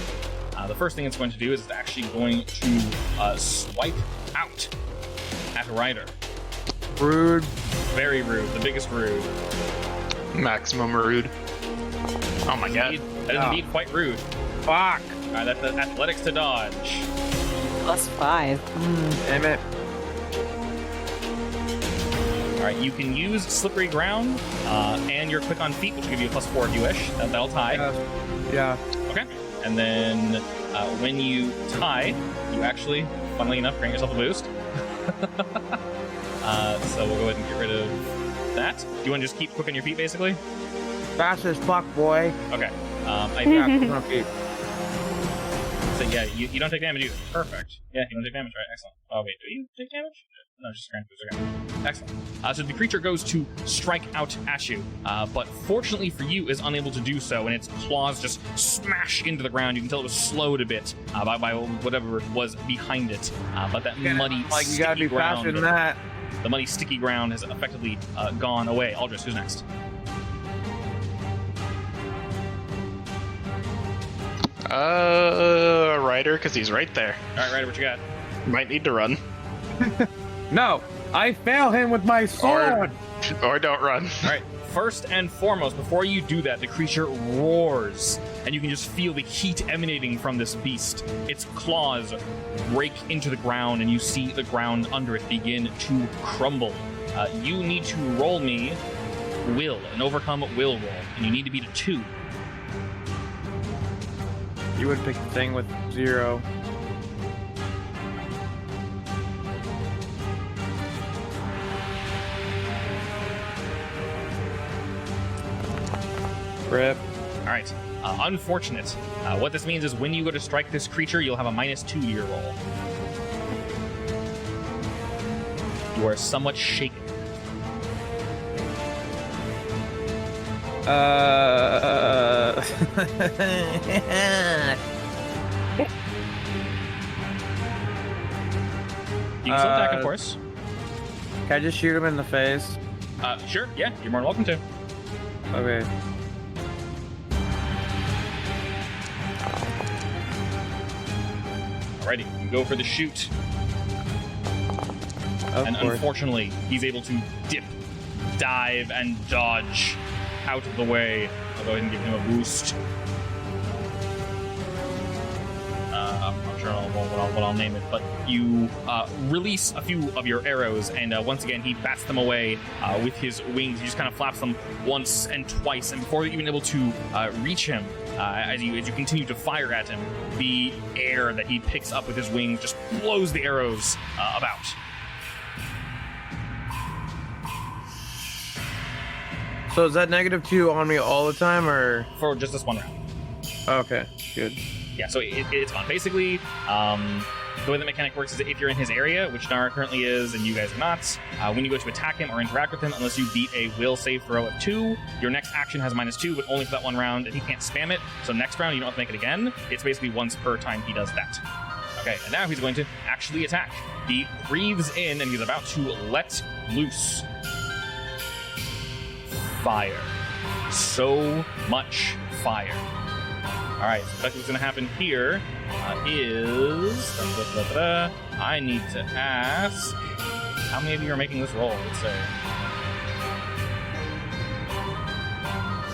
the first thing it's going to do is it's actually going to swipe out at Ryder. Rude. Very rude. The biggest rude. Maximum rude. Oh my god. That is indeed quite rude. Fuck. Alright, that's athletics to dodge. +5. Damn it. Alright, you can use slippery ground and your quick on feet, which will give you a +4 if you wish. That'll tie. Yeah. Okay. And then when you tie, you actually, funnily enough, grant yourself a boost. So we'll go ahead and get rid of that. Do you want to just keep quick on your feet, basically? Fast as fuck, boy. Okay. Yeah, quick on feet. So yeah, you don't take damage either. Perfect. Yeah, you don't take damage, right? Excellent. Oh wait, do you take damage? No, just grand boost. Okay. Excellent. So the creature goes to strike out at you, but fortunately for you, is unable to do so, and its claws just smash into the ground. You can tell it was slowed a bit by whatever was behind it, but that muddy, like you gotta sticky be faster than that. The muddy, sticky ground has effectively gone away. Aldris, who's next? Ryder, because he's right there. All right, Ryder, what you got? Might need to run. No, I fail him with my sword. Or don't run. All right. First and foremost, before you do that, the creature roars, and you can just feel the heat emanating from this beast. Its claws break into the ground, and you see the ground under it begin to crumble. You need to roll me an overcome will roll, and you need to beat a 2. You would pick the thing with 0. Rip. All right. Unfortunate. What this means is when you go to strike this creature, you'll have a -2 to your roll. You are somewhat shaken. You You can still attack, of course. Can I just shoot him in the face? Sure. Yeah, you're more than welcome to. Okay. Alrighty, you go for the shoot. Of course. Unfortunately, he's able to dip, dive, and dodge out of the way. I'll go ahead and give him a boost. I'm not sure what I'll name it, but you release a few of your arrows, and once again, he bats them away with his wings. He just kind of flaps them once and twice, and before you're even able to reach him, as you continue to fire at him, the air that he picks up with his wings just blows the arrows about. So is that -2 on me all the time, or? For just this one round. Okay, good. Yeah, so it's fun. Basically, the way the mechanic works is that if you're in his area, which Nara currently is and you guys are not, when you go to attack him or interact with him, unless you beat a will save throw of 2, your next action has -2, but only for that one round, and he can't spam it. So next round, you don't have to make it again. It's basically once per time he does that. Okay, and now he's going to actually attack. He breathes in, and he's about to let loose fire. So much fire. All right, so what's going to happen here is I need to ask how many of you are making this roll. Let's say.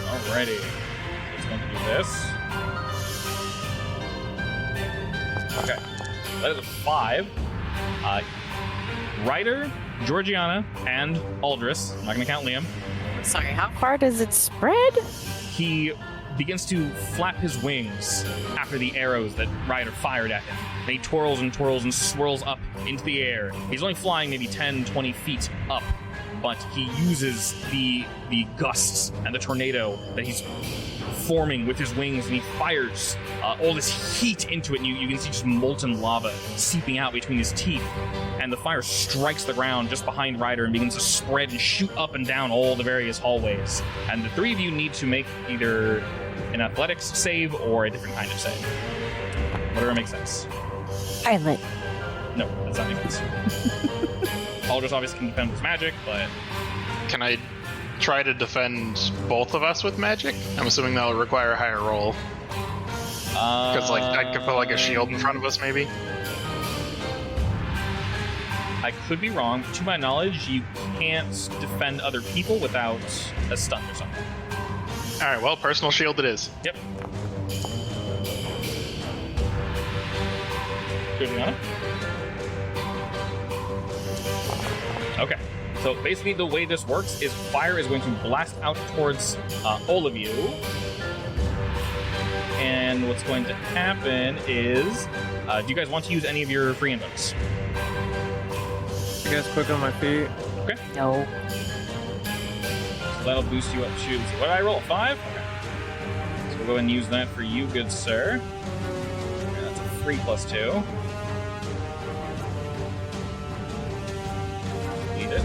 Alrighty, it's going to do this. Okay, that is a 5. Ryder, Georgiana, and Aldris. I'm not going to count Liam. Sorry, how far does it spread? He begins to flap his wings after the arrows that Ryder fired at him. And he twirls and twirls and swirls up into the air. He's only flying maybe 10, 20 feet up, but he uses the gusts and the tornado that he's forming with his wings, and he fires all this heat into it, and you can see just molten lava seeping out between his teeth, and the fire strikes the ground just behind Ryder and begins to spread and shoot up and down all the various hallways. And the 3 of you need to make either an athletics save or a different kind of save. Whatever makes sense. Pilot. No, that's not making sense. Aldous obviously can defend with magic, but... Can I try to defend both of us with magic? I'm assuming that'll require a higher roll. Because I could put a shield in front of us, maybe. I could be wrong, but to my knowledge, you can't defend other people without a stun or something. All right, well, personal shield it is. Yep. Georgiana? Okay. So basically the way this works is fire is going to blast out towards all of you. And what's going to happen is, do you guys want to use any of your free invokes? You guys quick on my feet? Okay. No. So that'll boost you up to, what did I roll, 5? Okay. So we'll go ahead and use that for you, good sir. That's a 3 plus 2. Need it.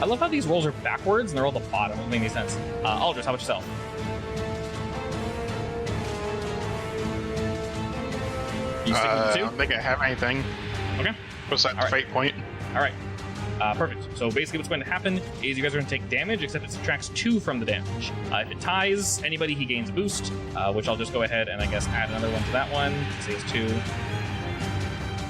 I love how these rolls are backwards and they're all at the bottom. It doesn't make any sense. Aldris, how about yourself? You sticking with I 2? don't think I have anything. Okay. Besides All right. fate point. All right. Perfect. So basically what's going to happen is you guys are going to take damage, except it subtracts 2 from the damage. If it ties anybody, he gains a boost, which I'll just go ahead and I guess add another one to that one. Say it's 2.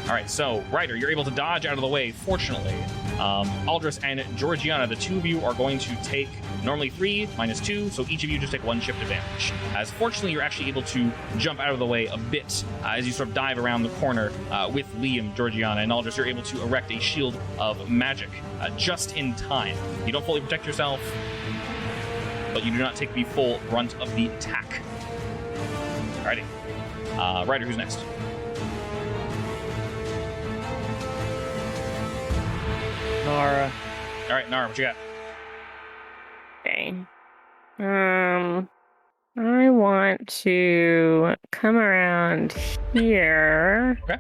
All right, so Ryder, you're able to dodge out of the way, fortunately. Aldris and Georgiana, the two of you are going to take normally 3 minus 2, so each of you just take 1 shift of damage. As fortunately, you're actually able to jump out of the way a bit as you sort of dive around the corner with Liam, Georgiana, and Aldris. You're able to erect a shield of magic just in time. You don't fully protect yourself, but you do not take the full brunt of the attack. Alrighty. Ryder, who's next? Nara. All right, Nara, what you got? Okay. I want to come around here. Okay.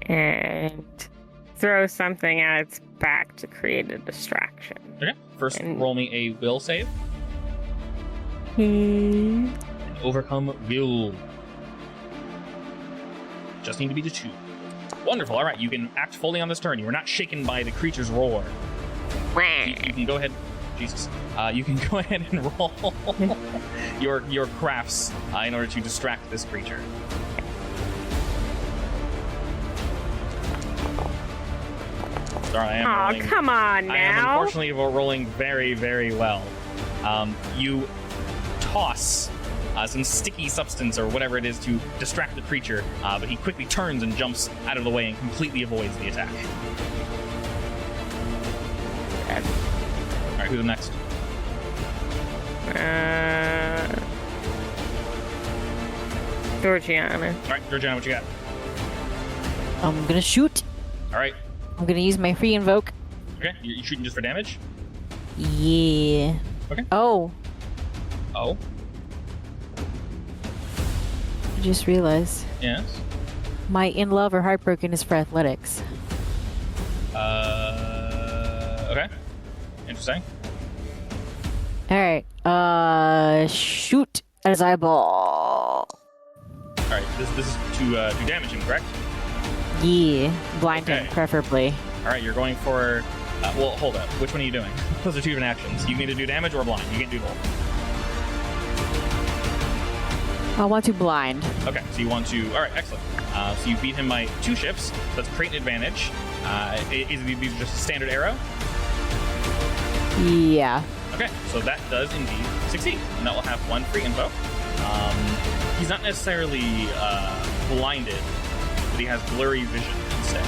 And throw something at its back to create a distraction. Okay. First, And- roll me a will save. Hmm. Overcome will. Just need to be the 2. Wonderful. All right, you can act fully on this turn. You are not shaken by the creature's roar. You can go ahead. Jesus. You can go ahead and roll your crafts in order to distract this creature. Sorry, I am Oh, rolling. come on I am now. unfortunately rolling very, very well. You toss some sticky substance or whatever it is to distract the creature, but he quickly turns and jumps out of the way and completely avoids the attack. All right, who's next? Georgiana. All right, Georgiana, what you got? I'm gonna shoot. All right, I'm gonna use my free invoke. okay, you're shooting just for damage? Yeah. Okay. Oh, Oh, I just realized yes. my in love or heartbroken is for athletics. Okay. Interesting. All right. Shoot at his eyeball. All right, this is to damage him, correct? Yeah, blind him Okay. preferably. All right, you're going for. Well, hold up. Which one are you doing? Those are 2 different actions. You can either do damage or blind. You can't do both. I want to blind. Okay, so you want to. All right, excellent. So you beat him by 2 shifts. So let's create an advantage. These are just a standard arrow. Yeah. Okay, so that does indeed succeed, and that will have 1 free info. He's not necessarily blinded, but he has blurry vision instead.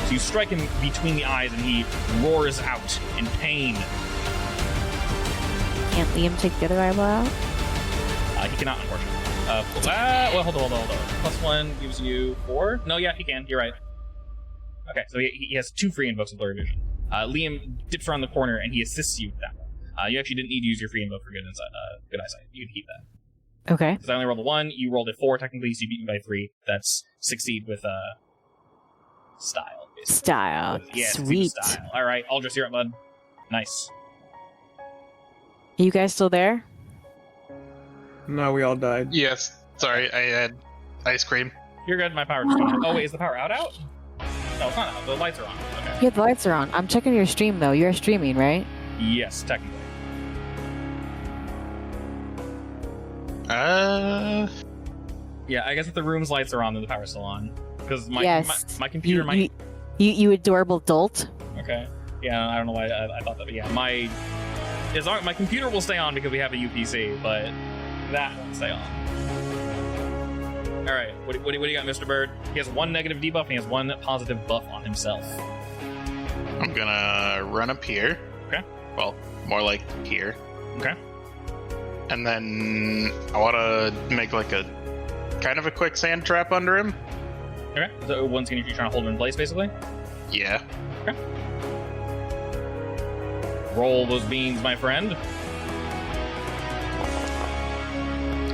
So you strike him between the eyes, and he roars out in pain. Can't Liam take the other eyeball out? He cannot, unfortunately. Well, hold on. +1 gives you 4. No, yeah, he can. You're right. Okay, so he has 2 free invokes of blurry vision. Liam dips around the corner, and he assists you with that one. You actually didn't need to use your free invoke for good eyesight. You can keep that. Okay. Because I only rolled a 1, you rolled a 4 technically, so you beat me by 3. That's succeed with style, basically. Style. Yeah, succeed with Sweet. style. All right, Aldris, you're up, bud. Nice. Are you guys still there? No, we all died. Yes. Sorry, I had ice cream. You're good. My power's gone. Oh wait, is the power out? No, it's not out. The lights are on. Okay. Yeah, the lights are on. I'm checking your stream though. You're streaming, right? Yes, technically. Yeah, I guess if the room's lights are on, then the power's still on. Because Yes. my computer might. You adorable dolt. Okay. Yeah, I don't know why I thought that. But yeah, my computer will stay on because we have a UPC, but that won't stay on. All right, what do you got, Mr. Bird? He has 1 negative debuff and he has 1 positive buff on himself. I'm gonna run up here. Okay. Well, more like here. Okay. And then I want to make like a kind of a quick sand trap under him. Okay. So once again, you're trying to hold him in place, basically. Yeah. Okay. Roll those beans, my friend.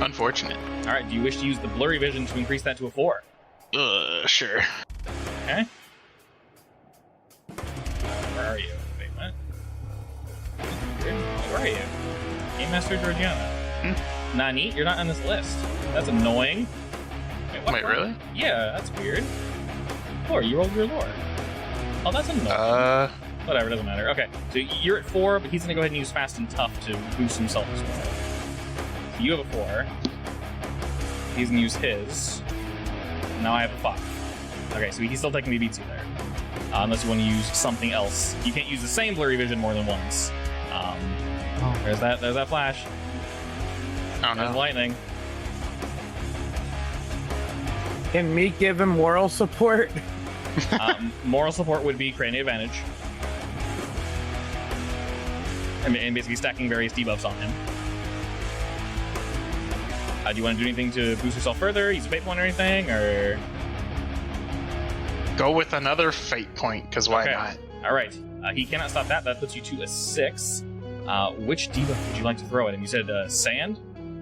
Unfortunate. All right, do you wish to use the blurry vision to increase that to a 4? Sure. Okay. Where are you? Wait, what? Where are you? Game Master Georgiana. Nani, you're not on this list. That's annoying. What? Wait, really? Yeah, that's weird. Lore, you rolled your lore. Oh, that's annoying. Whatever, doesn't matter. Okay, so you're at 4, but he's gonna go ahead and use Fast and Tough to boost himself as well. So you have a 4. He's gonna use his. Now I have a 5. Okay, so he's still technically beats you there. Unless you want to use something else. You can't use the same blurry vision more than once. There's that flash. Oh There's no. lightning. Can me give him moral support? Moral support would be creating advantage. And basically stacking various debuffs on him. Do you want to do anything to boost yourself further? Use a fate point or anything? Or Go with another fate point, because why not? Alright. He cannot stop that. That puts you to a 6. Which debuff would you like to throw at him? You said sand?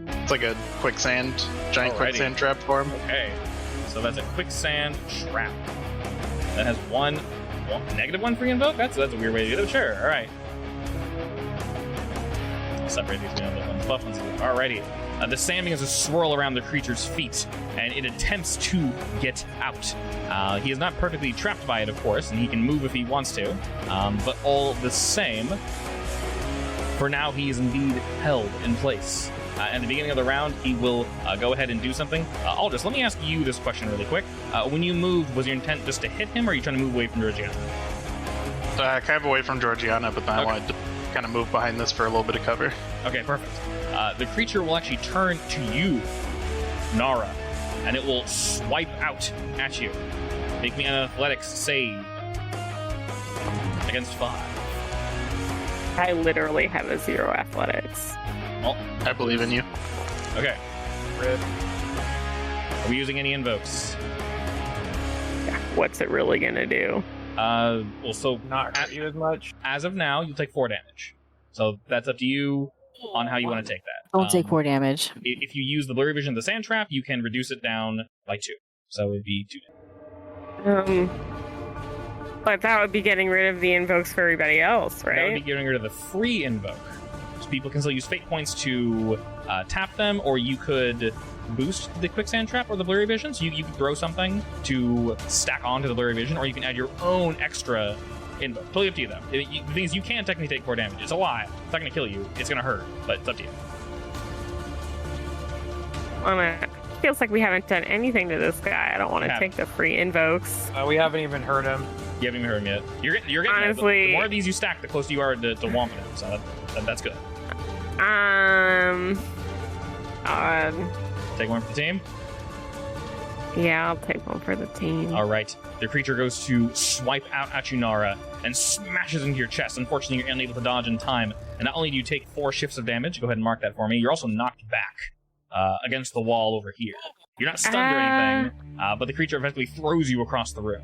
It's like a giant Alrighty. quicksand trap for him. Okay. So that's a quicksand trap. That has one -1 free invoke? That's a weird way to do it, but sure. Alright. I'll separate these ones buff ones. Alrighty. The sand begins to swirl around the creature's feet, and it attempts to get out. He is not perfectly trapped by it, of course, and he can move if he wants to. But all the same, for now, he is indeed held in place. At the beginning of the round, he will go ahead and do something. Aldous, let me ask you this question really quick. When you moved, was your intent just to hit him, or are you trying to move away from Georgiana? Kind of away from Georgiana, but then I wanted to kind of move behind this for a little bit of cover. Okay, perfect. The creature will actually turn to you, Nara, and it will swipe out at you. Make me an athletics save against 5. I literally have a 0 athletics. Well, I believe in you. okay. Are we using any invokes? Yeah, what's it really gonna do? Well, so Not hurt you as much. as of now, you'll take 4 damage. So that's up to you on how you want to take that. Don't take 4 damage. If you use the blurry vision of the sand trap, you can reduce it down by 2. So it'd be 2 damage. But that would be getting rid of the invokes for everybody else, That would right? be getting rid of the free invoke. So people can still use fate points to tap them, or you could boost the quicksand trap or the blurry vision. So you could throw something to stack onto the blurry vision, or you can add your own extra invoke. Totally up to you, though. The thing is, you can technically take 4 damage. It's alive. It's not going to kill you. It's going to hurt, but it's up to you. It feels like we haven't done anything to this guy. I don't want to Yeah. take the free invokes. We haven't even hurt him. You haven't even heard him yet. You're getting Honestly- the more of these you stack, the closer you are to whomping him. So that's good. Take one for the team. Yeah, I'll take one for the team. All right. The creature goes to swipe out at you, Nara, and smashes into your chest. Unfortunately, you're unable to dodge in time. And not only do you take 4 shifts of damage, go ahead and mark that for me, you're also knocked back against the wall over here. You're not stunned or anything, but the creature eventually throws you across the room.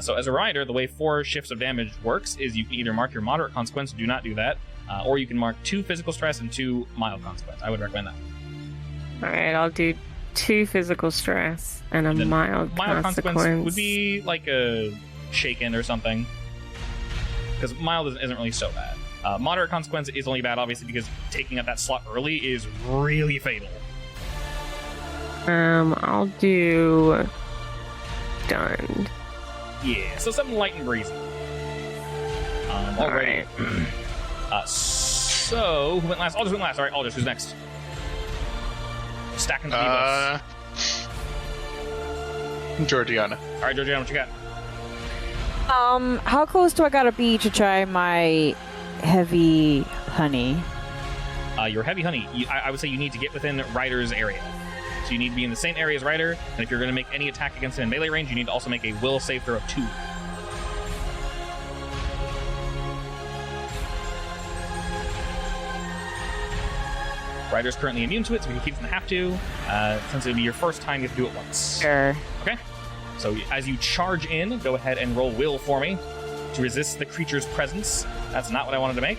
So as a rider, the way 4 shifts of damage works is you can either mark your moderate consequence, do not do that, or you can mark 2 physical stress and 2 mild consequence. I would recommend that. Alright, I'll do 2 physical stress and a then mild consequence. would be like a shaken or something, because mild isn't really so bad. Moderate consequence is only bad, obviously, because taking up that slot early is really fatal. I'll do stunned. Yeah, so something light and breezy. Alright. So, who went last? Aldous went last. Alright, Aldous, who's next? Stacking the debuffs. Georgiana. Alright, Georgiana, what you got? How close do I gotta be to try my heavy honey? Your heavy honey, I would say you need to get within Ryder's area. So you need to be in the same area as Ryder, and if you're going to make any attack against him in melee range, you need to also make a will save throw of 2. Ryder's currently immune to it, so he keeps them have to. Since it would be your first time, you have to do it once. Sure. Okay. So as you charge in, go ahead and roll will for me to resist the creature's presence. That's not what I wanted to make.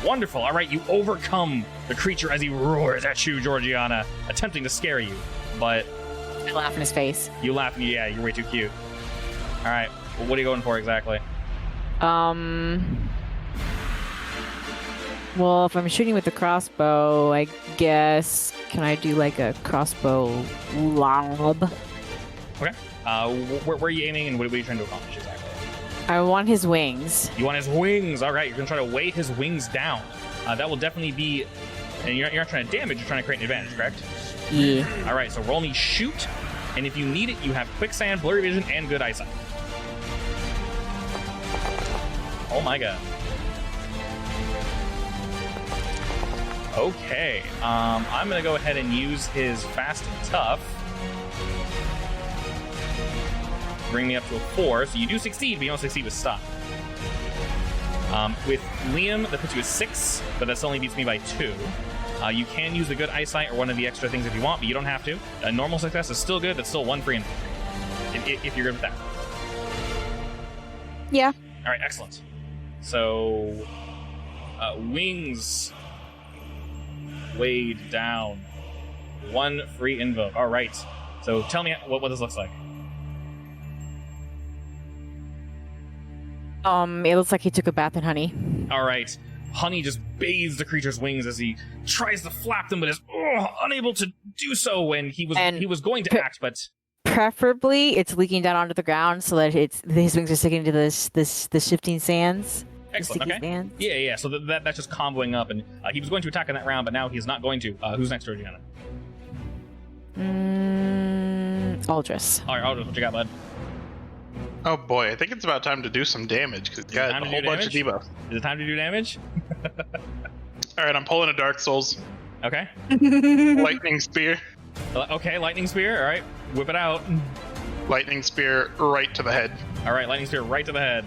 Wonderful. All right, you overcome the creature as he roars at you, Georgiana, attempting to scare you. But I laugh in his face. you laugh and yeah, you're way too cute. All right, well, what are you going for exactly? Well, if I'm shooting with the crossbow, I guess can I do like a crossbow lob? Okay. Where are you aiming and what are you trying to accomplish exactly? I want his wings. You want his wings. All right, you're going to try to weigh his wings down. That will definitely be... And you're not trying to damage, you're trying to create an advantage, correct? Yeah. All right, so roll me shoot. And if you need it, you have quicksand, blurry vision, and good eyesight. Oh my god. Okay, I'm going to go ahead and use his fast and tough. Bring me up to a 4, so you do succeed, but you don't succeed with stop. With Liam, that puts you at 6, but that only beats me by 2. You can use the good eyesight or one of the extra things if you want, but you don't have to. A normal success is still good, that's still 1 free if you're good with that. Yeah. All right, excellent. So, wings weighed down. 1 free invoke. All right. So tell me what this looks like. It looks like he took a bath in honey. All right. Honey just bathes the creature's wings as he tries to flap them, but is unable to do so when he was going to act, but Preferably, it's leaking down onto the ground so that his wings are sticking to the shifting sands. excellent. Okay. Sands. Yeah. So that's just comboing up, and he was going to attack in that round, but now he's not going to. Who's next, Georgiana? Aldris. All right, Aldris, what you got, bud? Oh boy, I think it's about time to do some damage because got time a to whole do bunch of damage? debuffs. Is it time to do damage? All right, I'm pulling a Dark Souls Okay. lightning spear. Okay, lightning spear. All right, whip it out. Lightning spear right to the head. All right, lightning spear right to the head.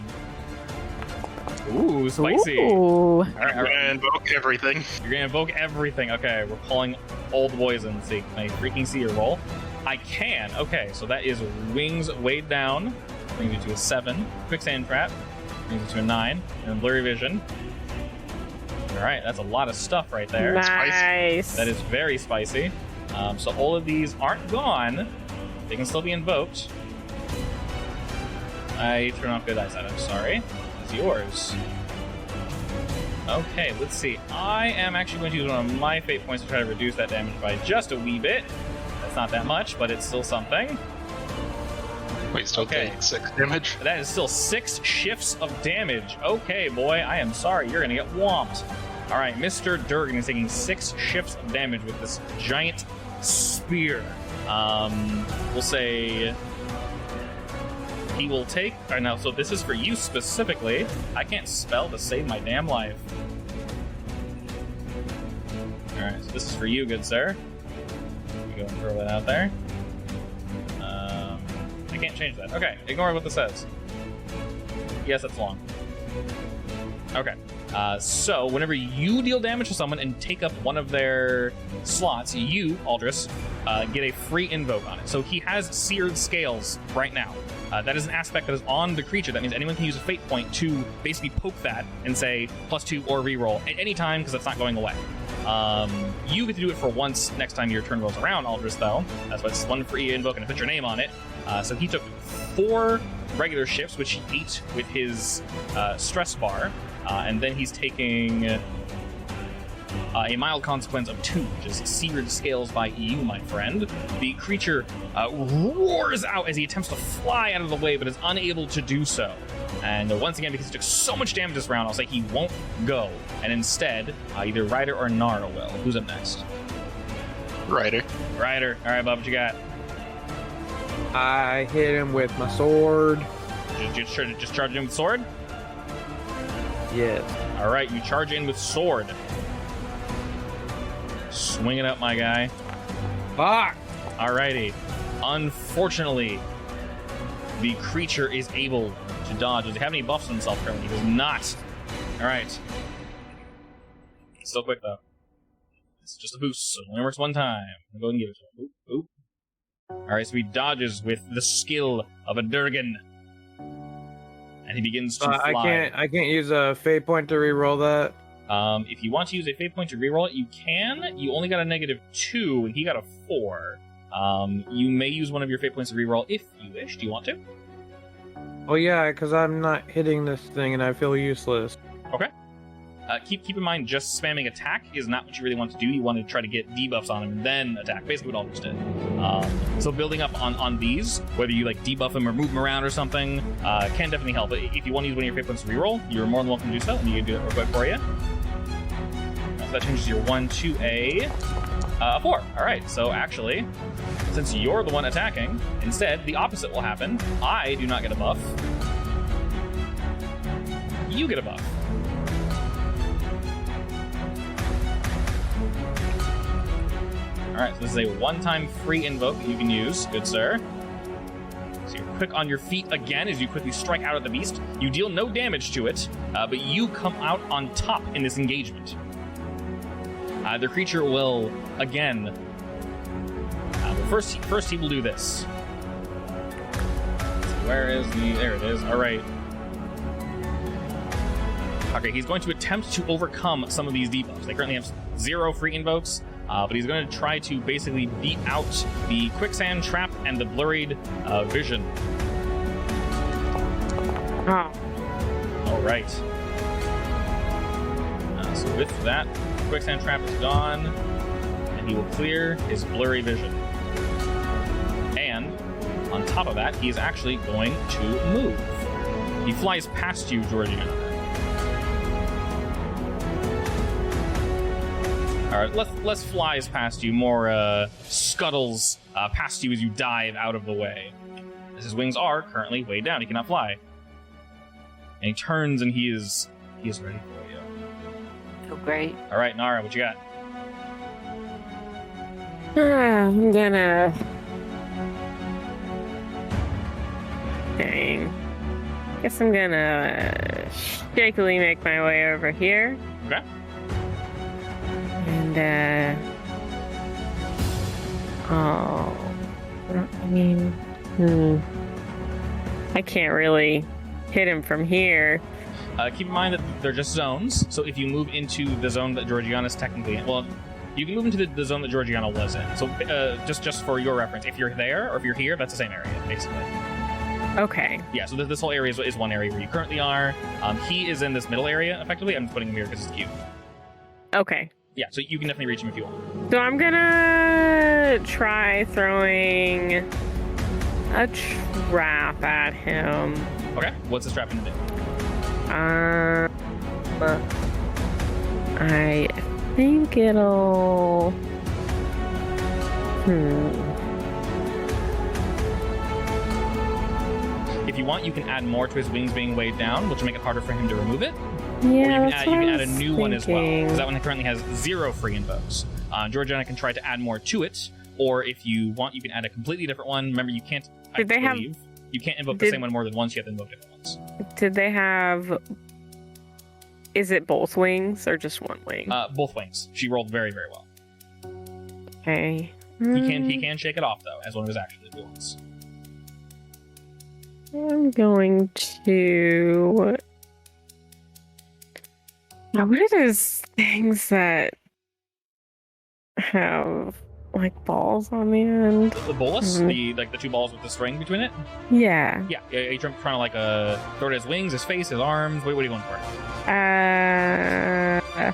Ooh, spicy. Ooh. All right, I'm gonna invoke everything. You're gonna invoke everything. Okay, we're pulling old poison. See, can I freaking see your roll? I can. Okay, so that is wings weighed down. Brings you to a 7. Quicksand trap. Brings you to a 9. And blurry vision. All right, that's a lot of stuff right there. Nice. That is very spicy. So all of these aren't gone. They can still be invoked. I turn off good eyesight. I'm sorry. It's yours. Okay, let's see. I am actually going to use one of my fate points to try to reduce that damage by just a wee bit. That's not that much, but it's still something. Wait, still Okay. taking 6 damage. That is still 6 shifts of damage. Okay, boy, I am sorry. You're going to get whomped. All right, Mr. Durgan is taking 6 shifts of damage with this giant spear. We'll say he will take... All right, now, so this is for you specifically. I can't spell to save my damn life. All right, so this is for you, good sir. Let me go and throw that out there. I can't change that. Okay, ignore what this says. Yes, that's long. Okay. So, whenever you deal damage to someone and take up one of their slots, you, Aldris, get a free invoke on it. So he has seared scales right now. That is an aspect that is on the creature. That means anyone can use a fate point to basically poke that and say +2 or reroll at any time because that's not going away. You get to do it for once next time your turn rolls around, Aldris, though. That's why it's 1 free invoke and put your name on it. So he took 4 regular shifts, which he ate with his stress bar. And then he's taking a mild consequence of 2, which is seared scales by you, my friend. The creature roars out as he attempts to fly out of the way, but is unable to do so. And once again, because he took so much damage this round, I'll say he won't go. And instead, either Ryder or Nara will. Who's up next? Ryder. Ryder. All right, Bob, what you got? I hit him with my sword. Just charge him with sword? Yes. All right, you charge in with sword. Swing it up, my guy. Fuck! Alrighty. Unfortunately, the creature is able to dodge. Does he have any buffs on himself currently? He does not. Alright. Still quick, though. It's just a boost, so it only works one time. I'll go ahead and give it to him. Oop, oop. Alright, so he dodges with the skill of a Durgan. And he begins to fly. I can't use a fate point to reroll that. If you want to use a fate point to reroll it, you can. You only got a -2, and he got a 4. You may use one of your fate points to reroll if you wish. Do you want to? Oh yeah, because I'm not hitting this thing and I feel useless. Okay. Keep in mind, just spamming attack is not what you really want to do. You want to try to get debuffs on him and then attack. Basically what Aldrich did. So building up on these, whether you like debuff him or move him around or something, can definitely help. But if you want to use one of your fate points to reroll, you're more than welcome to do so, and you can do it real quick for you. So that changes your 1 to a 4. All right. So actually, since you're the one attacking, instead the opposite will happen. I do not get a buff. You get a buff. Alright, so this is a one-time free invoke that you can use, good sir. So you're quick on your feet again as you quickly strike out at the beast. You deal no damage to it, but you come out on top in this engagement. The creature will, again... first he will do this. Where is the... There it is, alright. Okay, he's going to attempt to overcome some of these debuffs. They currently have 0 free invokes. But he's going to try to basically beat out the quicksand trap and the blurred vision. Oh. All right. So with that, quicksand trap is gone, and he will clear his blurry vision. And on top of that, he is actually going to move. He flies past you, Georgiana. All right, less flies past you, more scuttles past you as you dive out of the way. As his wings are currently way down, he cannot fly. And he turns and he is ready for you. Oh, great. All right, Nara, what you got? I'm gonna... Dang. Guess I'm gonna shakily make my way over here. Okay. And, I can't really hit him from here. Keep in mind that they're just zones, so if you move into the zone that Georgiana's technically in, well, you can move into the zone that Georgiana was in. So just for your reference, if you're there or if you're here, that's the same area, basically. Okay. Yeah, so this whole area is one area where you currently are. He is in this middle area, effectively. I'm just putting him here because it's cute. Okay. Yeah, so you can definitely reach him if you want. So I'm gonna try throwing a trap at him. Okay, what's this trap gonna do? I think it'll... If you want, you can add more to his wings being weighed down, which will make it harder for him to remove it. Yeah, Or you can that's add what I a was new one as well, thinking. because that one currently has 0 free invokes. Georgiana can try to add more to it, or if you want, you can add a completely different one. Remember, you can't. Did they have- You can't invoke the same one more than once. You have to invoke different ones. Did they have... Is it both wings or just one wing? Both wings. She rolled very, very well. Okay. He can shake it off though, as one of his actual abilities. I'm going to... Now, what are those things that have like balls on the end? The bolus, the 2 balls with the string between it. Yeah. Yeah, are you trying to like throw it at his wings, his face, his arms? What are you going for?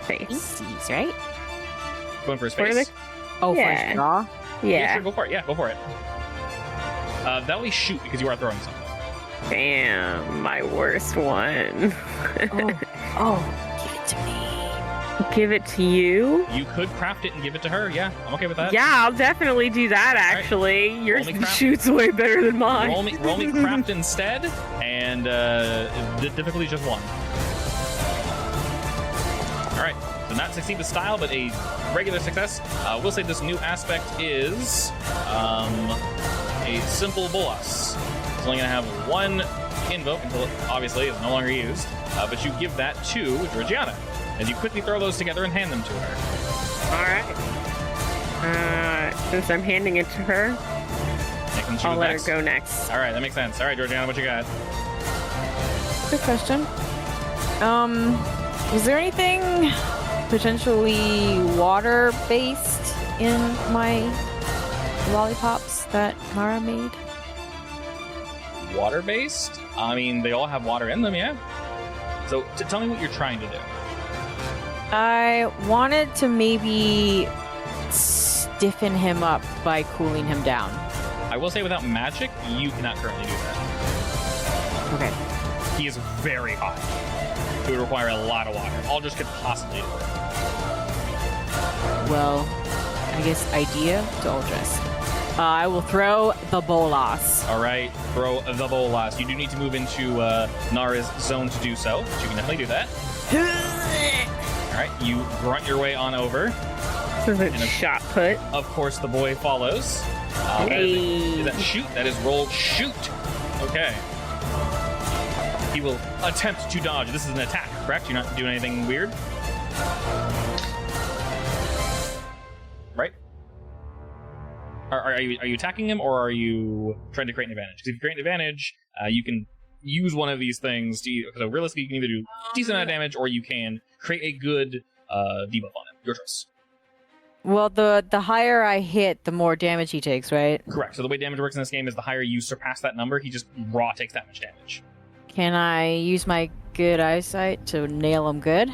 Face. Feces, right? Going for his What are face. they? Oh, Yeah. for his jaw? Yeah. Sure, go for it. Yeah, go for it. That will shoot because you are throwing something. Damn, my worst one. Oh, give it to me. Give it to you? You could craft it and give it to her. Yeah, I'm okay with that. Yeah, I'll definitely do that, actually. Yours Roll me craft. shoots way better than mine. Roll me craft instead, and the difficulty is just 1. All right, so not succeed with style, but a regular success. We'll say this new aspect is a simple bolus. It's only going to have 1 invoke until it obviously is no longer used, but you give that to Georgiana as you quickly throw those together and hand them to her. All right. Since I'm handing it to her, I'll let her go next. All right, that makes sense. All right, Georgiana, what you got? Good question. Was there anything potentially water-based in my lollipops that Mara made? Water-based? I mean, they all have water in them, yeah. So, tell me what you're trying to do. I wanted to maybe stiffen him up by cooling him down. I will say, without magic, you cannot currently do that. Okay. He is very hot. It would require a lot of water. Aldrich could possibly do it. Well, I guess idea to Aldrich. I will throw the bolas. All right, throw the bolas. You do need to move into Nara's zone to do so, but you can definitely do that. All right, you grunt your way on over. Shot put. Of course, the boy follows. Is that shoot? That is roll shoot. Okay. He will attempt to dodge. This is an attack, correct? You're not doing anything weird? Right? Are you attacking him, or are you trying to create an advantage? Because if you create an advantage, you can use one of these things to... So realistically, you can either do a decent amount of damage, or you can create a good debuff on him. Your choice. Well, the higher I hit, the more damage he takes, right? Correct. So the way damage works in this game is the higher you surpass that number, he just raw takes that much damage. Can I use my good eyesight to nail him good?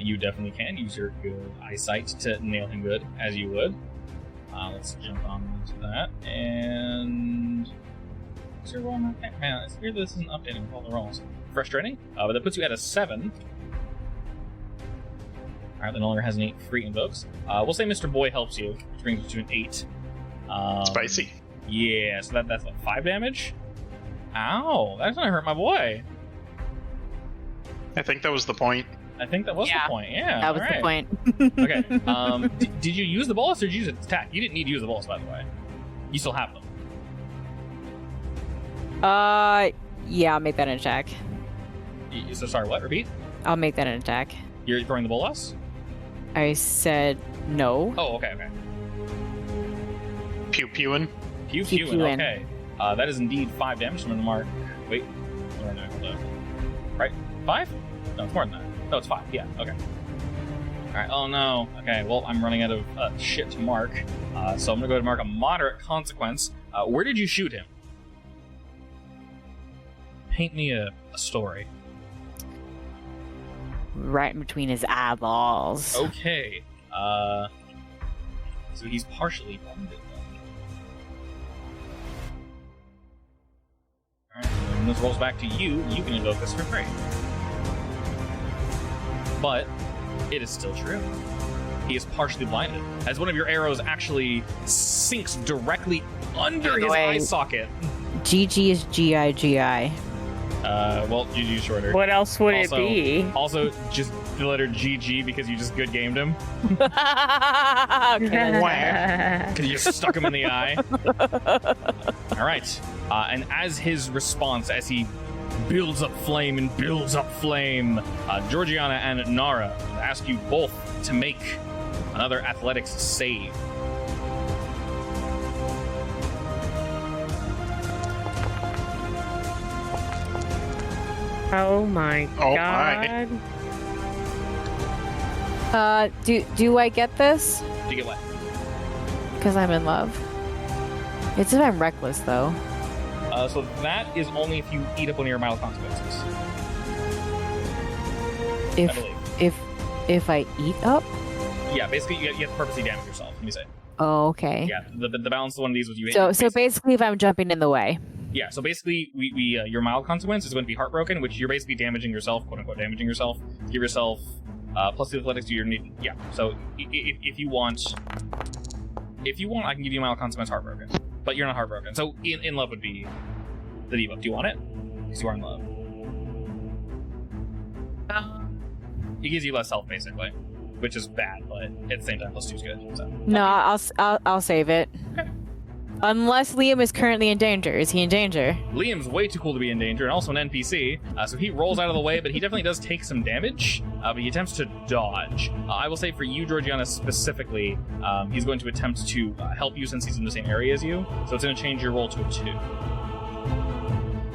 You definitely can use your good eyesight to nail him good, as you would. Let's jump on to that. And... What's your roll? Man, it's weird that this isn't updating with all the rolls. Frustrating. But that puts you at a 7. Alright, that no longer has any free invokes. We'll say Mr. Boy helps you, which brings you to an 8. Spicy. Yeah, so that's what, 5 damage? Ow, that's gonna hurt my boy. I think that was the point. I think that was the point, yeah. That was all the point. Okay, did you use the bolus or did you use it to attack? You didn't need to use the bolus, by the way. You still have them. Yeah, I'll make that an attack. So sorry, what? Repeat? I'll make that an attack. You're throwing the bolus? I said no. Oh, okay. Pew-pewing. Pew-pewing, okay. That is indeed 5 damage from the mark. Wait. Right? 5? No, it's more than that. No, it's 5. Yeah, okay. Alright, oh no. Okay, well, I'm running out of shit to mark. So I'm gonna go ahead and mark a moderate consequence. Where did you shoot him? Paint me a story. Right in between his eyeballs. Okay. So he's partially blinded then. Alright, when this rolls back to you, you can invoke this for free. But it is still true. He is partially blinded, as one of your arrows actually sinks directly under his eye socket. GG is GIGI. Well, GG shorter. What else would it be? Also, just the letter GG because you just good gamed him. Okay, that's fair. Because you just stuck him in the eye. Alright. And as his response, as he builds up flame and builds up flame, Georgiana and Nara ask you both to make another athletics save. Oh my god. Do I get this? Do you get what? Because I'm in love. It's if I'm reckless, though. So that is only if you eat up one of your mild consequences. If I eat up? Yeah, basically you have to purposely damage yourself. Let me say. Oh, okay. Yeah, the balance of one of these was you. So basically, if I'm jumping in the way. Yeah, so basically, we your mild consequence is going to be Heartbroken, which you're basically damaging yourself, quote unquote, damaging yourself. Give yourself plus the athletics to your need. Yeah, so if you want, I can give you mild consequence Heartbroken, but you're not Heartbroken. So in love would be the debuff. Do you want it? Because you are in love. It gives you less health, basically, which is bad, but at the same time, +2 is good. So. No, I'll save it. Okay. Unless Liam is currently in danger. Is he in danger? Liam's way too cool to be in danger, and also an NPC, so he rolls out of the way, but he definitely does take some damage, but he attempts to dodge. I will say for you, Georgiana, specifically, he's going to attempt to help you since he's in the same area as you, so it's going to change your roll to a 2.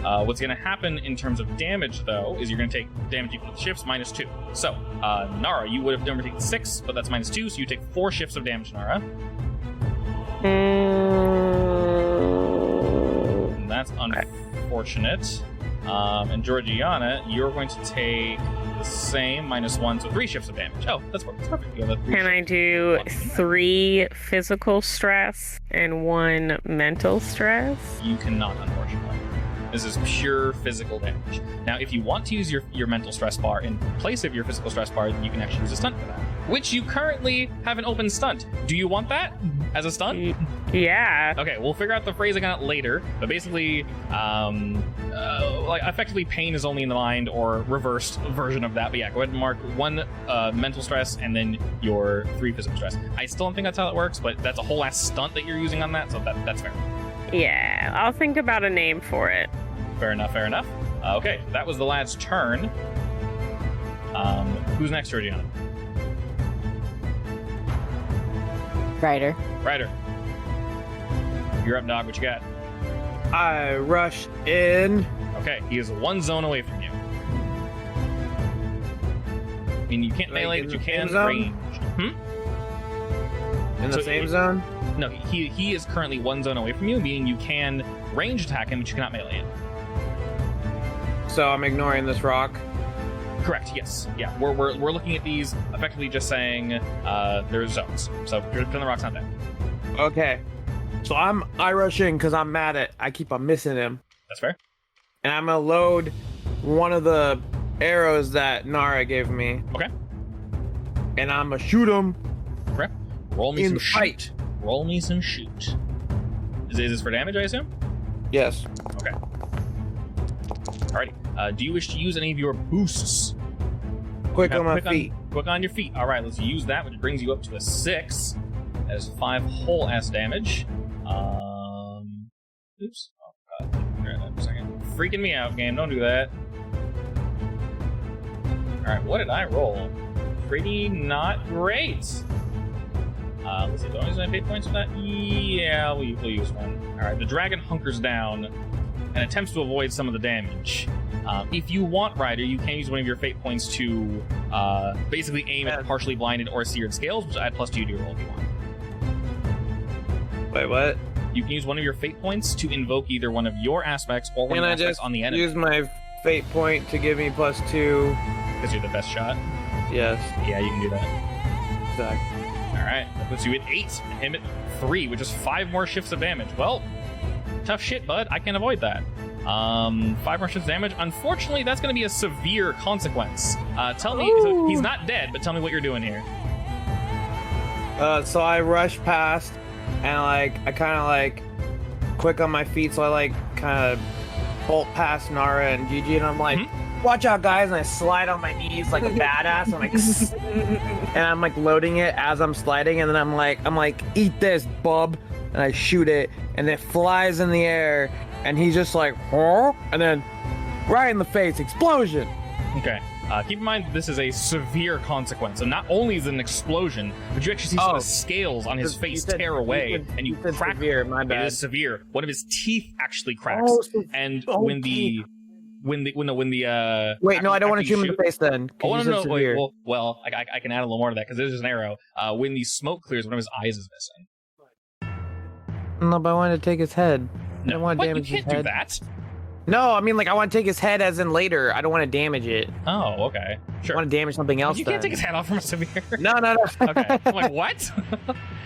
What's going to happen in terms of damage, though, is you're going to take damage equal to shifts -2. So, Nara, you would have normally taken 6, but that's -2, so you take 4 shifts of damage, Nara. And that's unfortunate. And Georgiana, you're going to take the same -1, so 3 shifts of damage. Oh, that's perfect. You have a 3 Can I do 3 physical stress and 1 mental stress? You cannot, unfortunately. This is pure physical damage. Now, if you want to use your mental stress bar in place of your physical stress bar, you can actually use a stunt for that, which you currently have an open stunt. Do you want that as a stunt? Yeah. Okay, we'll figure out the phrasing on it later, but basically, like, effectively pain is only in the mind, or reversed version of that. But yeah, go ahead and mark 1 mental stress and then your 3 physical stress. I still don't think that's how it works, but that's a whole ass stunt that you're using on that, so that's fair. Yeah, I'll think about a name for it. Fair enough. Okay, that was the lad's turn. Who's next, Georgiana? Ryder. Ryder. You're up, dog. What you got? I rush in. Okay, he is 1 zone away from you. I mean, you can't Like melee, in but you the can same zone? range. In the So same zone? No, he is currently 1 zone away from you, meaning you can range attack him, but you cannot melee him. So I'm ignoring this rock. Correct. Yes. Yeah. We're looking at these effectively just saying there's zones. So pretend the rock's not there. Okay. So I rush in because I'm mad at I keep on missing him. That's fair. And I'm gonna load one of the arrows that Nara gave me. Okay. And I'm gonna shoot him. Okay. Roll me In some the fight. shoot. Roll me some shoot. Is this for damage, I assume? Yes. Okay. Alrighty. Do you wish to use any of your boosts? Quick on my feet. Quick on your feet. All right, let's use that, which brings you up to a 6. That is 5 whole ass damage. Oops. Oh god. Grab that for a second. Freaking me out, game. Don't do that. All right, what did I roll? Pretty not great. Let's see. Do I use my fate points for that? Yeah, we'll use 1. All right. The dragon hunkers down and attempts to avoid some of the damage. If you want, Ryder, you can use one of your fate points to basically aim at partially blinded or seared scales, which add +2 to your roll if you want. Wait, what? You can use one of your fate points to invoke either one of your aspects or one Can of the I aspects just on the enemy. use my fate point to give me +2? Because you're the best shot. Yes. Yeah, you can do that. Exactly. All right, that puts you at 8 and him at 3, which is 5 more shifts of damage. Well, tough shit, bud. I can avoid that. 5 more shifts of damage. Unfortunately, that's going to be a severe consequence. Tell me, so he's not dead, but tell me what you're doing here. So I rush past, and I kind of quick on my feet, so I kind of bolt past Nara and Gigi, and I'm like, watch out, guys, and I slide on my knees like a badass. I'm like, and I'm loading it as I'm sliding, and then I'm like, eat this, bub, and I shoot it, and it flies in the air, and he's just like, huh? And then right in the face, explosion. Okay. Keep in mind, this is a severe consequence. So not only is it an explosion, but you actually see some of the scales on his face tear away, and you crack. Severe, my bad. It is severe. One of his teeth actually cracks, and when the wait, no, I don't want to shoot him in the face then. Oh no, wait, well, I can add a little more to that because there's just an arrow. When the smoke clears, one of his eyes is missing. No, but I wanted to take his head. I No, don't want to damage you his can't head. do that. No, I mean, I want to take his head as in later. I don't want to damage it. Oh, okay, sure. I want to damage something else. You can't take his head off from a severe. No. Okay, I'm like, what?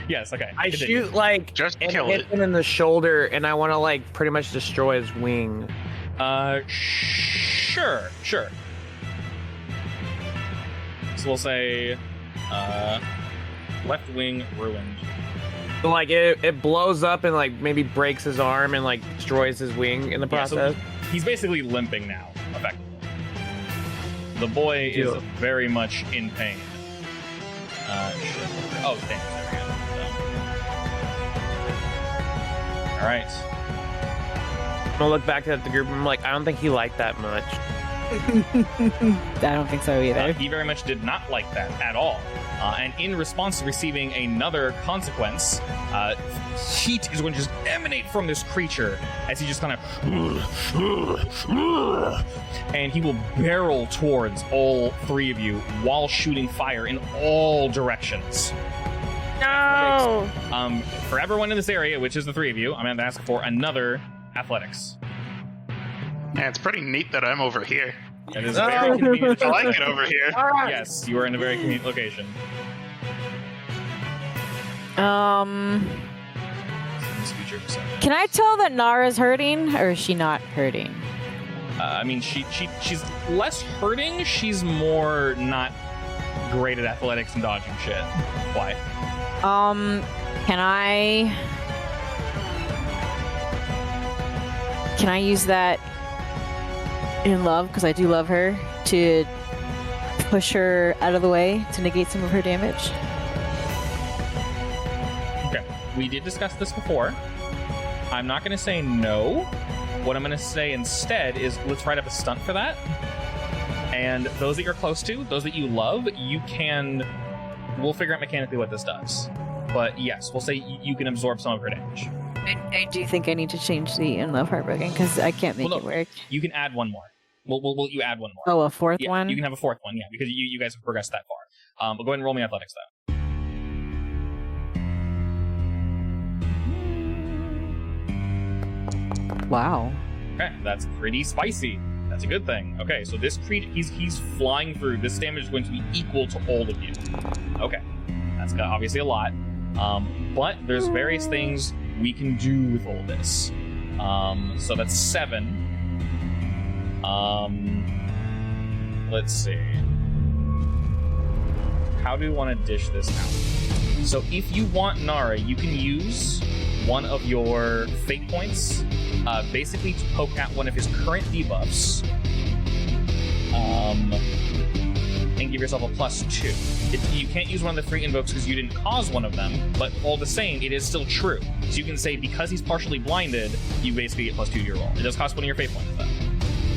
Yes, okay. I continue. shoot Just and kill hit it. him in the shoulder, and I want to pretty much destroy his wing. Sure. So we'll say, left wing ruined. So, it blows up and maybe breaks his arm and destroys his wing in the Yeah, so process. he's basically limping now, effectively. The boy is very much in pain. Oh, thanks. There we go. All right. I'm gonna look back at the group and I'm like, I don't think he liked that much. I don't think so either. He very much did not like that at all. And in response to receiving another consequence, heat is going to just emanate from this creature as he just kind of... And he will barrel towards all three of you while shooting fire in all directions. No! For everyone in this area, which is the three of you, I'm going to ask for another athletics. Yeah, it's pretty neat that I'm over here. That is very convenient. I like it over here. Yes, you are in a very convenient location. Can I tell that Nara's hurting, or is she not hurting? I mean, she's less hurting. She's more not great at athletics and dodging shit. Why? Can I use that in love, because I do love her, to push her out of the way to negate some of her damage? Okay, we did discuss this before. I'm not going to say no. What I'm going to say instead is let's write up a stunt for that. And those that you're close to, those that you love, we'll figure out mechanically what this does. But yes, we'll say you can absorb some of her damage. I do think I need to change the in love heartbreaking, because I can't make it work. You can add one more. We'll you add one more. Oh, a fourth Yeah, one? you can have a fourth one, yeah, because you guys have progressed that far. But go ahead and roll me athletics, though. Wow. Okay, that's pretty spicy. That's a good thing. Okay, so this creature, he's flying through. This damage is going to be equal to all of you. Okay, that's obviously a lot. But there's various things we can do with all this. So that's 7. Let's see. How do we want to dish this out? So if you want Nara, you can use one of your fate points, basically to poke at one of his current debuffs, and give yourself a +2. You can't use one of the 3 invokes because you didn't cause one of them, but all the same, it is still true. So you can say, because he's partially blinded, you basically get +2 to your roll. It does cost one of your fate points, though.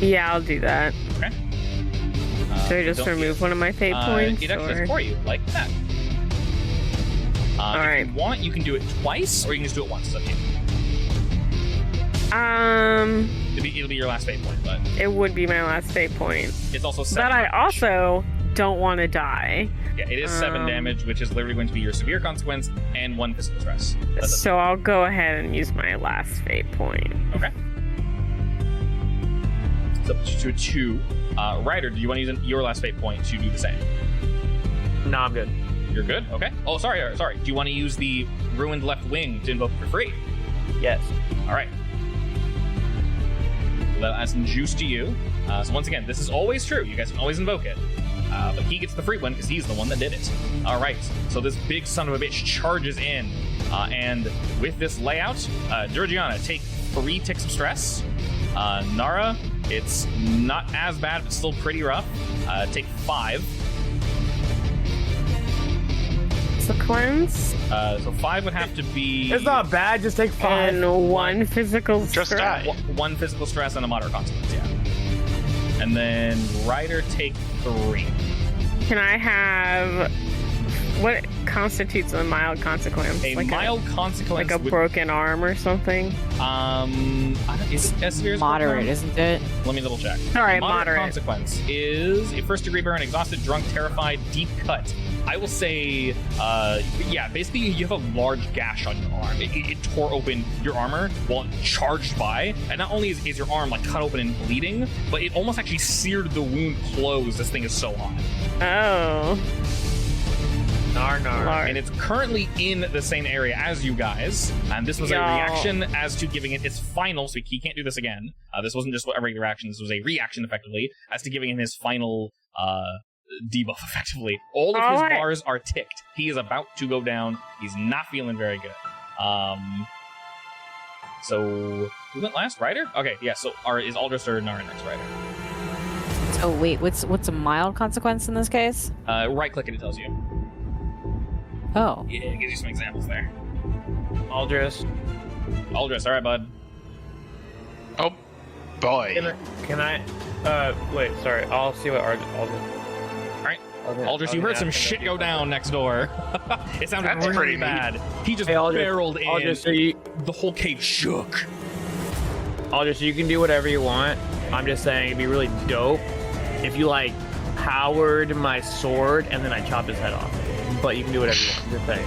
Yeah, I'll do that. Okay. Should I just remove one of my fate points? It actually does for you, like that. If you want, you can do it twice, or you can just do it once. It's up to you. It'll be your last fate point, but it would be my last fate point. It's also 7. But I also don't want to die. Yeah, it is 7 damage, which is literally going to be your severe consequence and 1 physical stress. So I'll go ahead and use my last fate point. Okay. So put you to a 2. Ryder, do you want to use your last fate point to do the same? No, I'm good. You're good? Okay. Oh, sorry. Do you want to use the ruined left wing to invoke for free? Yes. All right. That adds some juice to you. So once again, this is always true. You guys can always invoke it. But he gets the free one because he's the one that did it. All right. So this big son of a bitch charges in. And with this layout, Georgiana, take 3 ticks of stress. Nara, it's not as bad, but still pretty rough. Take 5. Consequence. So 5 would have to be... It's not bad, just take 5. And 1 physical Just stress. die. 1 physical stress and a moderate consequence, yeah. And then Ryder, take 3. Can I have... What constitutes a mild consequence? A mild consequence... Like a broken arm or something? Is it severe as Moderate, broken arm? isn't it? Let me double check. Alright, Moderate moderate. consequence is a first degree burn, exhausted, drunk, terrified, deep cut. I will say, basically you have a large gash on your arm. It tore open your armor while it charged by, and not only is your arm like cut open and bleeding, but it almost actually seared the wound closed. This thing is so hot. Oh. Nar. And it's currently in the same area as you guys, and this was a reaction as to giving it its final, so he can't do this again. This wasn't just a regular action, this was a reaction, effectively, as to giving him his final debuff, effectively. All of his bars are ticked. He is about to go down. He's not feeling very good. So, who went last? Ryder? Okay, yeah, so is Aldris or Nara next, Ryder? Oh, wait, what's a mild consequence in this case? Right-click and it tells you. Oh. Yeah, it gives you some examples there. Aldris. Aldris, alright, bud. Oh, boy. Can I wait, sorry. I'll see what Aldous. Alright. Aldous, you heard some shit go down next door. It sounded That's really pretty bad. He just Hey, Aldous, barreled in. Aldous, so you, The whole cave shook. Aldous, you can do whatever you want. I'm just saying it'd be really dope if you like powered my sword and then I chopped his head off. But you can do whatever you want. Just saying.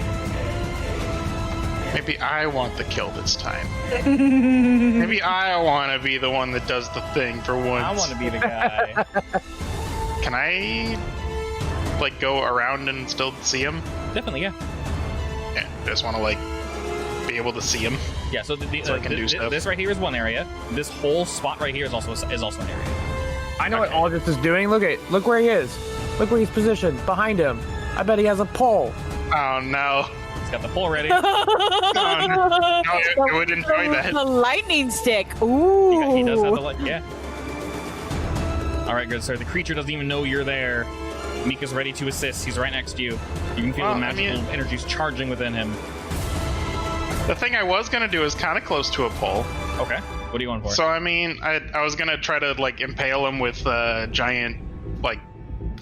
Maybe I want the kill this time. Maybe I want to be the one that does the thing for once. I want to be the guy. Can I, like, go around and still see him? Definitely, yeah. Yeah, just want to, like, be able to see him. Yeah, so, So I can do stuff. this right here is one area. This whole spot right here is also an area. I know Okay. what Aldous is doing. Look where he is. Look where he's positioned. Behind him. I bet he has a pole. Oh, no. He's got the pole ready. Oh, no, I would enjoy that. The lightning stick. Ooh. He does have the light. Yeah. All right, good sir. The creature doesn't even know you're there. Mika's ready to assist. He's right next to you. You can feel Well, the I magical mean- energies charging within him. The thing I was going to do is kind of close to a pole. Okay. What are you going for? So, I mean, I was going to try to, like, impale him with giant, like,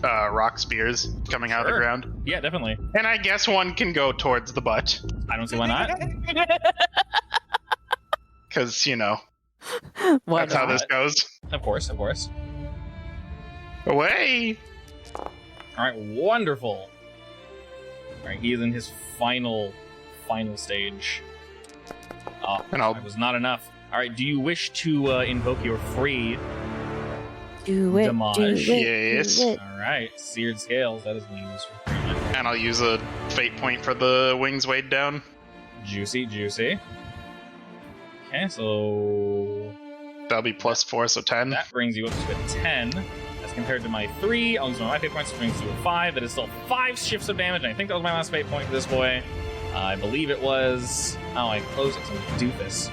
rock spears coming out of the Sure. ground. Yeah, definitely. And I guess one can go towards the butt. I don't see why not. Because, you know, Why that's how not? this goes. Of course, of course. Away! All right, wonderful. All right, he is in his final stage. Oh, And I'll- that was not enough. All right, do you wish to invoke your free? Do it. Damage. Do it. Yes. Do it. All right, seared scales. That is being used for free. And I'll use a fate point for the wings weighed down. Juicy, juicy. Okay, so That'll be +4, so 10. that brings you up to a 10. As compared to my 3, I'll use my fate points, which brings you a 5. That is still 5 shifts of damage, and I think that was my last fate point for this boy. I believe it was... Oh, I closed it, so doofus.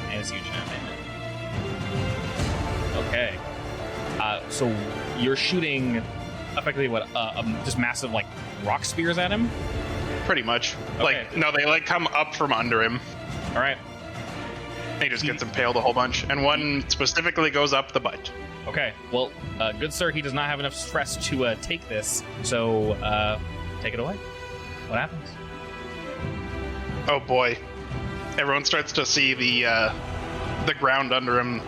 And it's huge now, man. Okay. So you're shooting effectively what? Just massive, like, rock spears at him? Pretty much. Okay. Like, no, they, like, come up from under him. Alright. And he just gets impaled a whole bunch. And one specifically goes up the butt. Okay. Well, good sir, he does not have enough stress to take this, so take it away. What happens? Oh boy. Everyone starts to see the ground under him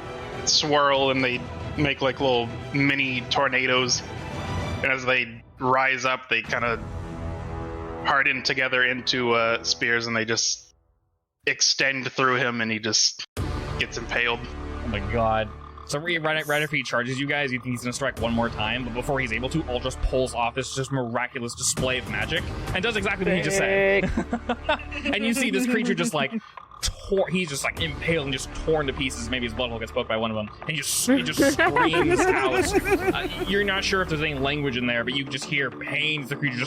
swirl, and they make like little mini tornadoes. And as they rise up, they kind of harden together into spears, and they just extend through him, and he just gets impaled. Oh my god. So right after he charges you guys, you think he's gonna strike one more time, but before he's able to, Aldous pulls off this just miraculous display of magic and does exactly what he just said. And you see this creature just like he's just like impaled and just torn to pieces. Maybe his blood will get spoke by one of them, and he just screams out. You're not sure if there's any language in there, but you just hear pain as the creature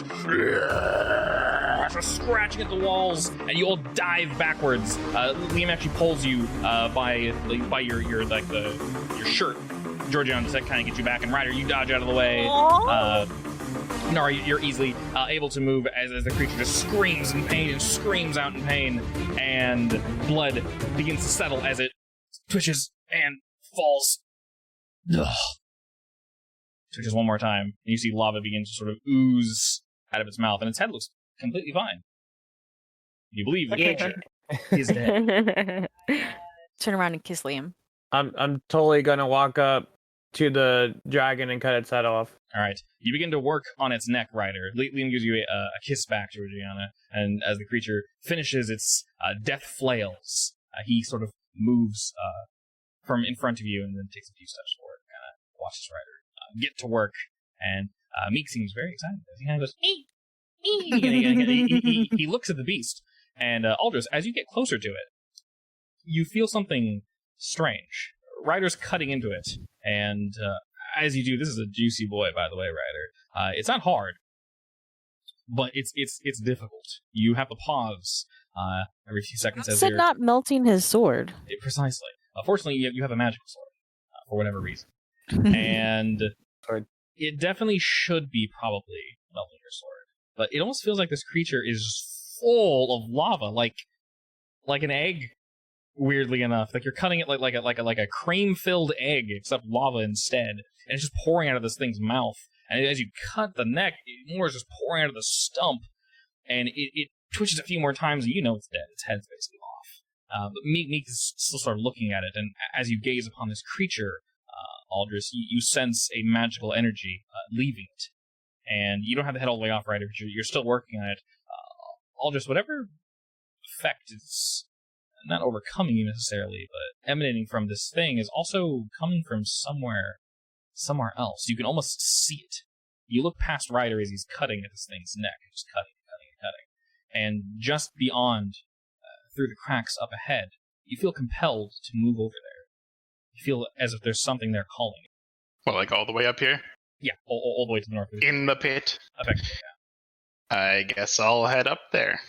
just scratching at the walls, and you all dive backwards. Liam actually pulls you by your like your shirt. Georgiana just kind of gets you back, and Ryder, you dodge out of the way. Nara, you're easily able to move as the creature just screams in pain and screams out in pain, and blood begins to settle as it twitches and falls. Ugh. Twitches one more time, and you see lava begin to sort of ooze out of its mouth, and its head looks completely fine. You believe the creature is dead. Turn around and kiss Liam. I'm totally gonna walk up to the dragon and cut its head off. All right. You begin to work on its neck, Ryder. Liam gives you a kiss back, Georgiana, and as the creature finishes its death flails, he sort of moves from in front of you and then takes a few steps forward and kind of watches Ryder get to work. And Meek seems very excited. He kind of goes, he looks at the beast. And Aldous, as you get closer to it, you feel something strange. Ryder's cutting into it, and as you do, this is a juicy boy, by the way, Ryder. It's not hard, but it's difficult. You have to pause every few seconds as Said you're not melting his sword. precisely. Fortunately, you have a magical sword for whatever reason, and it definitely should be probably melting your sword. But it almost feels like this creature is just full of lava, like an egg Weirdly enough, like you're cutting it like a cream-filled egg, except lava instead, and it's just pouring out of this thing's mouth. And as you cut the neck, more is just pouring out of the stump, and it twitches a few more times, and you know it's dead. Its head's basically off. But Meek is still sort of looking at it, and as you gaze upon this creature, Aldris, you sense a magical energy leaving it. And you don't have the head all the way off, right? You're still working on it. Aldris, whatever effect is not overcoming you necessarily, but emanating from this thing is also coming from somewhere else. You can almost see it. You look past Ryder as he's cutting at this thing's neck, just cutting and cutting. And just beyond, through the cracks up ahead, you feel compelled to move over there. You feel as if there's something there calling you. Well, like all the way up here? Yeah, all the way to the north. In the pit? Effectively, yeah. I guess I'll head up there.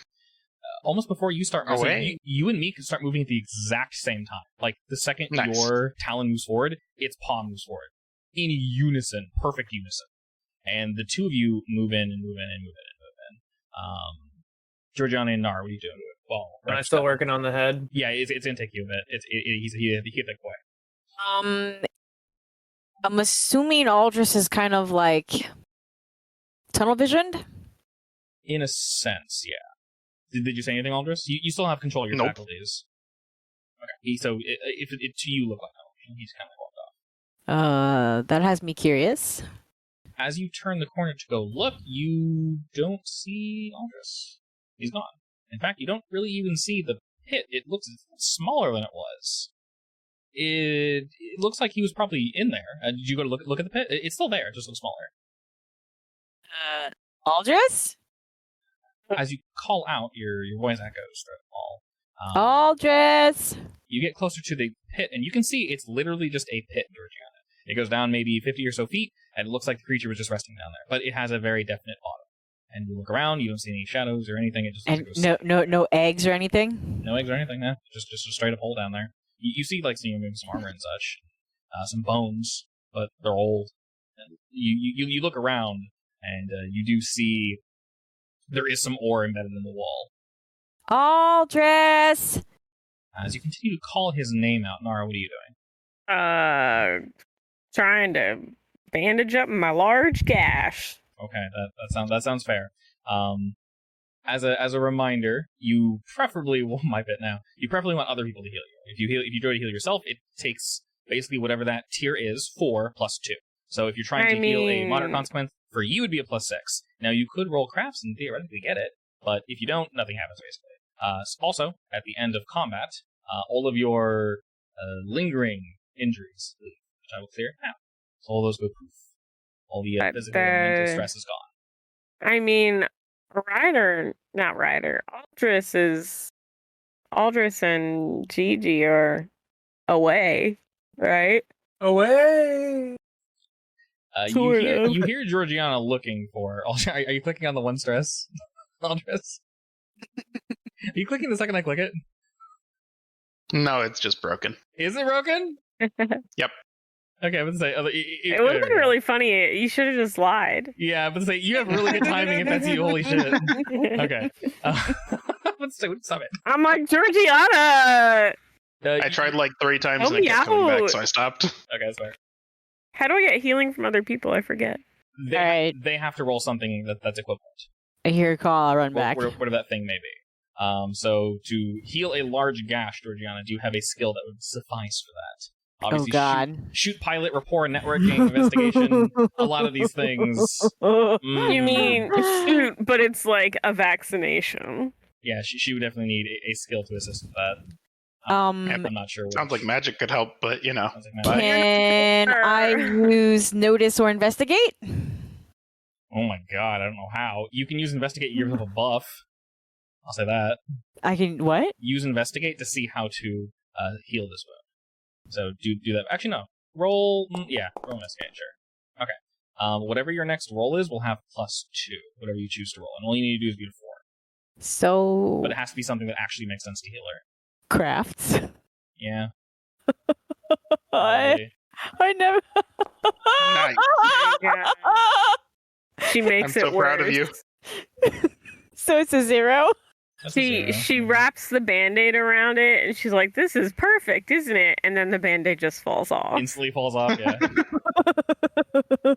Almost before you start moving, Away. you and me can start moving at the exact same time. Like, the second Nice. your talon moves forward, its paw moves forward. In unison, perfect unison. And the two of you move in and move in and move in and move in. Georgiana and Nar, what are you doing? Well, Am I still working on the head? Yeah, it's gonna take you a bit. He hit that quick. I'm assuming Aldris is kind of like tunnel visioned. In a sense, yeah. Did you say anything, Aldris? You still have control of your Nope. faculties. Okay. So if it to you look like he's kind of walked off. That has me curious. As you turn the corner to go look, you don't see Aldris. He's gone. In fact, you don't really even see the pit. It looks smaller than it was. It looks like he was probably in there. Did you go to look at the pit? It's still there. It just looks smaller. Aldris? As you call out, your voice echoes through the wall. Aldris! You get closer to the pit, and you can see it's literally just a pit, Georgiana. It goes down maybe 50 or so feet, and it looks like the creature was just resting down there. But it has a very definite bottom. And you look around, you don't see any shadows or anything. It just And looks like no eggs or anything? no eggs or anything. No, just a straight up hole down there. You see like maybe some armor and such, some bones, but they're old. And you look around, and you do see there is some ore embedded in the wall. Aldris! As you continue to call his name out, Nara, what are you doing? Trying to bandage up my large gash. Okay, that sounds fair. As a reminder, you preferably you preferably want other people to heal you. If you try to heal yourself, it takes basically whatever that tier is, 4 + 2. So if you're trying to heal a moderate consequence, for you it'd be a +6. Now you could roll crafts and theoretically get it, but if you don't, nothing happens basically. Also, at the end of combat, all of your lingering injuries, which I will clear now, so all those go poof. All the physical and mental stress is gone. I mean, Aldris and Gigi are away, right? Away! You hear Georgiana looking for... Are you clicking on the one stress, Aldris? Are you clicking the second I click it? No, it's just broken. Is it broken? Yep. Okay, I would say... It would have been really funny. You should have just lied. Yeah, but say you have really good timing if that's you. Holy shit. Okay. Stop it. I'm like, Georgiana! I tried like 3 times Help and it me kept coming back, out. so I stopped. Okay, that's fair. How do I get healing from other people? I forget. They have to roll something that's equivalent. I hear a call, I'll run back. Whatever that thing may be. So to heal a large gash, Georgiana, do you have a skill that would suffice for that? Obviously, Oh god. Shoot, pilot, rapport, networking, investigation, a lot of these things. You mean shoot, but it's like a vaccination. Yeah, she would definitely need a skill to assist with that. I'm not sure. Sounds like magic could help, but you know. Sounds like magic. Can I use notice or investigate? Oh my god, I don't know how. You can use investigate, you have a buff. I'll say that. I can what? Use investigate to see how to heal this wound. So do that. Actually, no. Roll investigate, sure. Okay. Whatever your next roll is will have +2, whatever you choose to roll. And all you need to do is beat a 4. So... But it has to be something that actually makes sense to heal her. Crafts. Yeah. I never... Nice. She makes I'm it so proud of you. So it's a 0? That's a zero. She wraps the Band-Aid around it, and she's like, "This is perfect, isn't it?" And then the Band-Aid just falls off. Instantly falls off, yeah.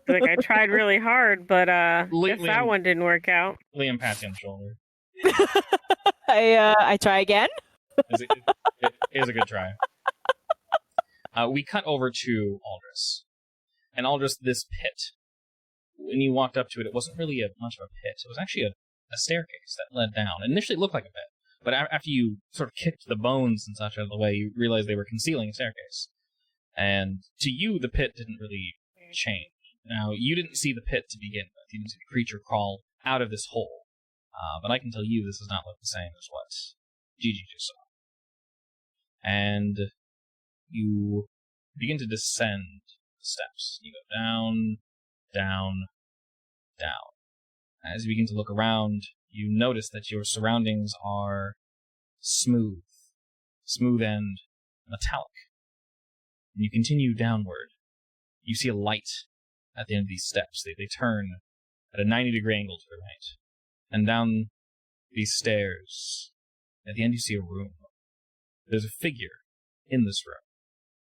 Like, I tried really hard, but guess Liam- that one didn't work out. Liam pats you on the shoulder. I try again. It is a good try. We cut over to Aldris. And Aldris, this pit, when you walked up to it, it wasn't really much of a pit. It was actually a staircase that led down. Initially, it looked like a pit. But after you sort of kicked the bones and such out of the way, you realized they were concealing a staircase. And to you, the pit didn't really change. Now, you didn't see the pit to begin with. You didn't see the creature crawl out of this hole. But I can tell you this does not look the same as what Gigi just saw. And you begin to descend the steps. You go down, down, down. As you begin to look around, you notice that your surroundings are smooth and metallic. And you continue downward. You see a light at the end of these steps. They turn at a 90-degree angle to the right. And down these stairs, at the end you see a room. There's a figure in this room.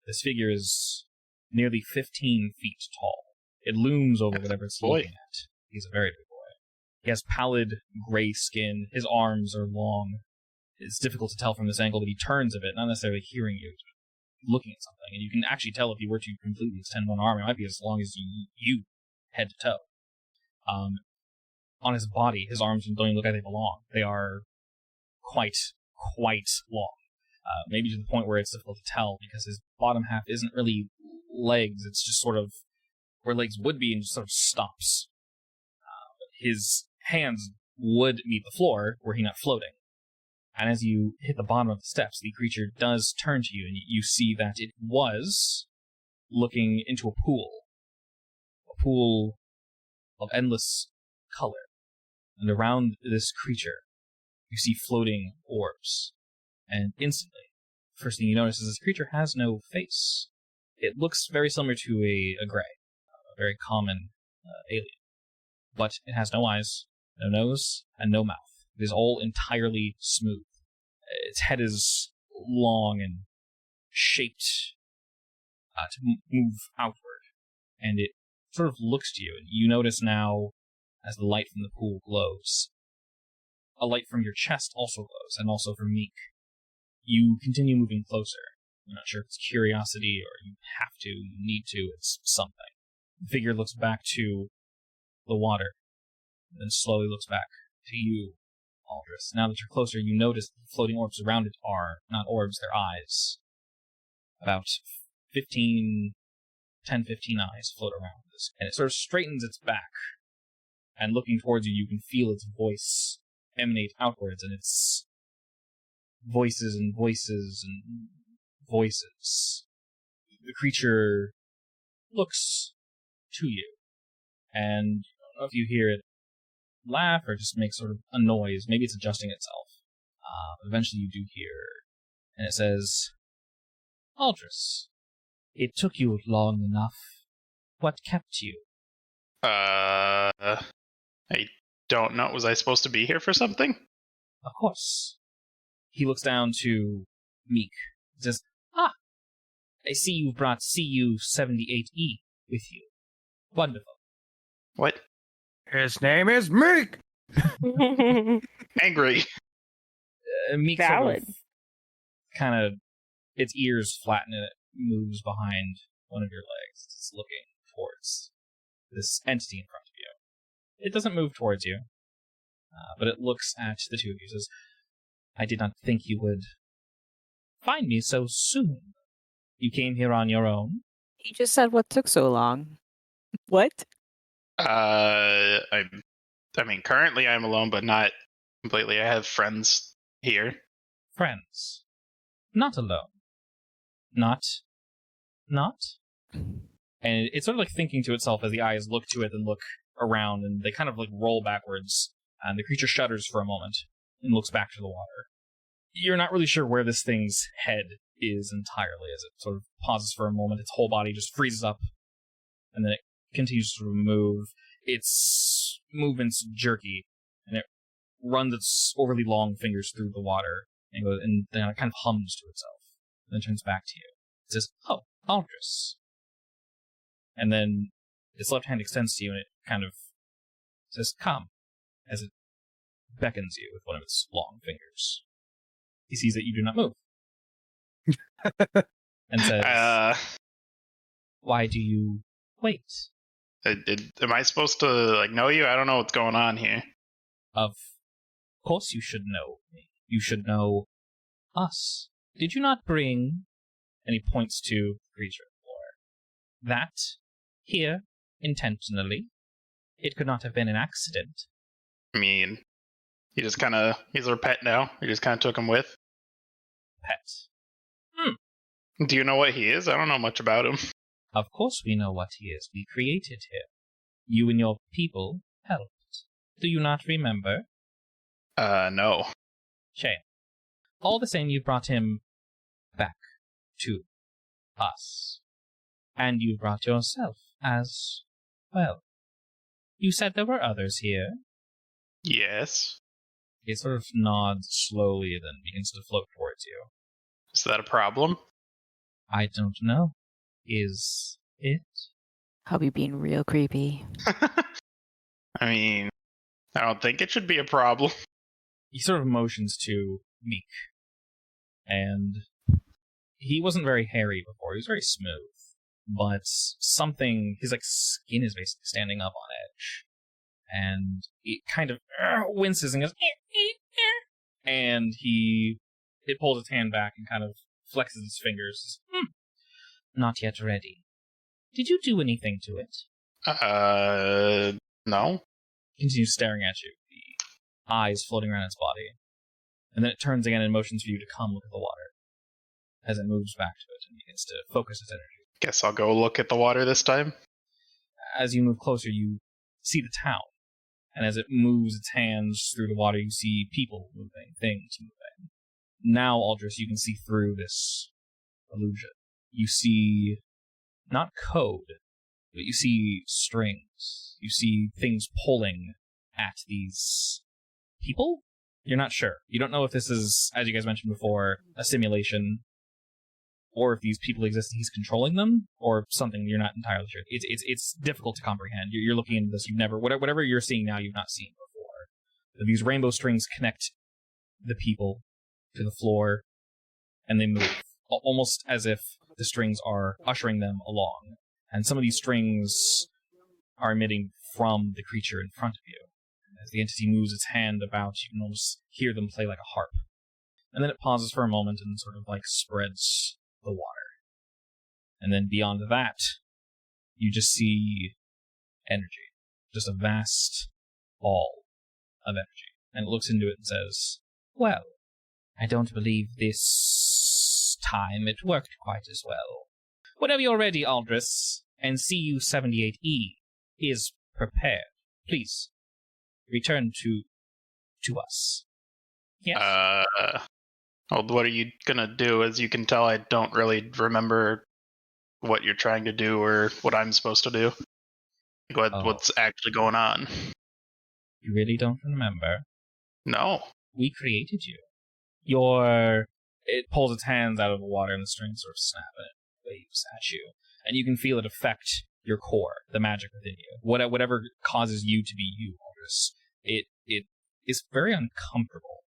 This figure is nearly 15 feet tall. It looms over whatever it's looking at. He's a very big boy. He has pallid, gray skin. His arms are long. It's difficult to tell from this angle, but he turns a bit, not necessarily hearing you, but looking at something. And you can actually tell if he were to completely extend one arm, it might be as long as you head to toe. On his body, his arms don't even look like they belong. They are quite long. Maybe to the point where it's difficult to tell, because his bottom half isn't really legs, it's just sort of where legs would be and just sort of stops. His hands would meet the floor, were he not floating. And as you hit the bottom of the steps, the creature does turn to you, and you see that it was looking into a pool of endless color. And around this creature, you see floating orbs. And instantly, the first thing you notice is this creature has no face. It looks very similar to a Grey, a very common alien. But it has no eyes, no nose, and no mouth. It is all entirely smooth. Its head is long and shaped to move outward. And it sort of looks to you, and you notice now, as the light from the pool glows, a light from your chest also glows, and also from Meek. You continue moving closer. You're not sure if it's curiosity, or you have to, you need to, it's something. The figure looks back to the water, and then slowly looks back to you, Aldris. Now that you're closer, you notice the floating orbs around it are not orbs, they're eyes. About 10, 15 eyes float around this, and it sort of straightens its back. And looking towards you, you can feel its voice emanate outwards, and it's voices and voices and voices. The creature looks to you, and I don't know if you hear it laugh or just make sort of a noise. Maybe it's adjusting itself. Eventually you do hear, and it says, "Aldris, it took you long enough. What kept you?" I don't know. Was I supposed to be here for something? Of course. He looks down to Meek. He says, "Ah, I see you've brought CU-78E with you. Wonderful." What? His name is Meek. Angry. Meek Valid. sort of kind of, its ears flatten and it moves behind one of your legs. It's looking towards this entity in front of you. It doesn't move towards you, but it looks at the two of you and says, "I did not think you would find me so soon. You came here on your own?" You just said what took so long. What? I mean, currently I'm alone, but not completely. I have friends here. Friends. Not alone. Not? And it's sort of like thinking to itself as the eyes look to it and look around, and they kind of like roll backwards, and the creature shudders for a moment and looks back to the water. You're not really sure where this thing's head is entirely, as it sort of pauses for a moment. Its whole body just freezes up, and then it continues to move. Its movements jerky, and it runs its overly long fingers through the water and goes, and then it kind of hums to itself. And then turns back to you. It says, "Oh, Aldris." And then its left hand extends to you, and it kind of says, "Come," as it beckons you with one of its long fingers. He sees that you do not move. And says, "Why do you wait?" Am I supposed to like know you? I don't know what's going on here. Of course you should know me. You should know us. Did you not bring... And he points to the creature on the floor. That here intentionally. It could not have been an accident. I mean, he's our pet now. You just kind of took him with. Pet. Do you know what he is? I don't know much about him. Of course we know what he is. We created him. You and your people helped. Do you not remember? No. Shame. All the same, you brought him back to us. And you brought yourself as well. You said there were others here. Yes. It sort of nods slowly, then begins to float towards you. Is that a problem? I don't know. Is it? I'll be being real creepy. I mean, I don't think it should be a problem. He sort of motions to Meek. And he wasn't very hairy before. He was very smooth. But something, his skin is basically standing up on edge. And it kind of winces and goes, and it pulls its hand back and kind of flexes its fingers. Not yet ready. Did you do anything to it? No. Continues staring at you, the eyes floating around its body. And then it turns again and motions for you to come look at the water. As it moves back to it and begins to focus its energy. Guess I'll go look at the water this time. As you move closer, you see the town. And as it moves its hands through the water, you see people moving, things moving. Now, Aldris, you can see through this illusion. You see, not code, but you see strings. You see things pulling at these people? You're not sure. You don't know if this is, as you guys mentioned before, a simulation, or if these people exist and he's controlling them, or something you're not entirely sure. It's difficult to comprehend. You're looking into this. You've never, whatever you're seeing now, you've not seen before. These rainbow strings connect the people to the floor, and they move, almost as if the strings are ushering them along. And some of these strings are emitting from the creature in front of you. As the entity moves its hand about, you can almost hear them play like a harp. And then it pauses for a moment and sort of spreads the water. And then beyond that, you just see energy. Just a vast ball of energy. And it looks into it and says, "Well, I don't believe this time it worked quite as well. Whenever you're ready, Aldris, and CU-78E is prepared, please return to us." Yes? Well, what are you gonna do? As you can tell, I don't really remember what you're trying to do or what I'm supposed to do. What's actually going on? You really don't remember? No. We created you. It pulls its hands out of the water and the strings sort of snap and it waves at you. And you can feel it affect your core, the magic within you. Whatever causes you to be you, Aldris. It is very uncomfortable.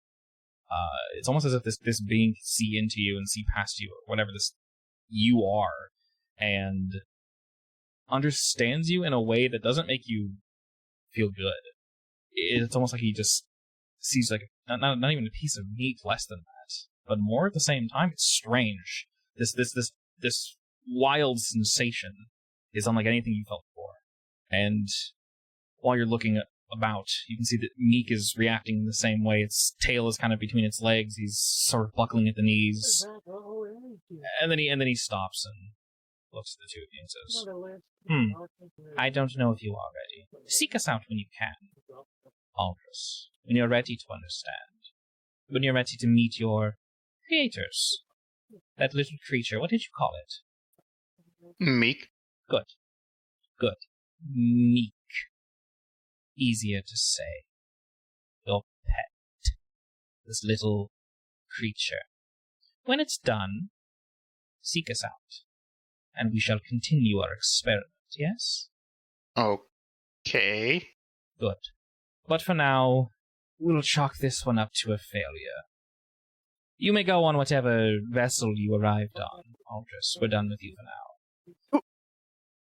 It's almost as if this being can see into you and see past you, or whatever this you are, and understands you in a way that doesn't make you feel good. It's almost like he just sees not even a piece of meat, less than that, but more at the same time. It's strange. This wild sensation is unlike anything you felt before. And while you're looking about, you can see that Meek is reacting in the same way. Its tail is kind of between its legs. He's sort of buckling at the knees, and then he stops and looks at the two of you and says, I don't know if you are ready. Seek us out when you can, Aldris. When you're ready to understand. When you're ready to meet your creators. That little creature, what did you call it? Meek. Good. Meek. Easier to say. Your pet. this little creature. When it's done, seek us out, and we shall continue our experiment, yes? Okay. Good. But for now, we'll chalk this one up to a failure. You may go on whatever vessel you arrived on, Aldous. We're done with you for now.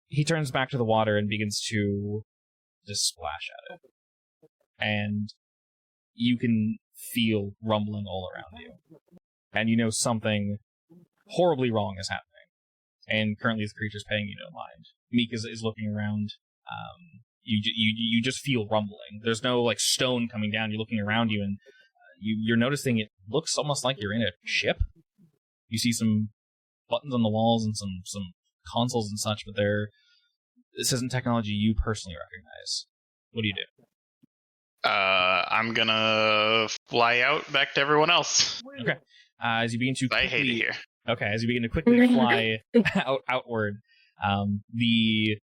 He turns back to the water and begins to just splash at it. And you can feel rumbling all around you. And you know something horribly wrong is happening. And currently the creature's paying you no mind. Meek is looking around. You just feel rumbling. There's no like stone coming down. You're looking around you, and you're noticing it looks almost like you're in a ship. You see some buttons on the walls and some consoles and such, but this isn't technology you personally recognize. What do you do? I'm gonna fly out back to everyone else. Okay. As you begin to I hate it here. Okay, as you begin to quickly fly outward, the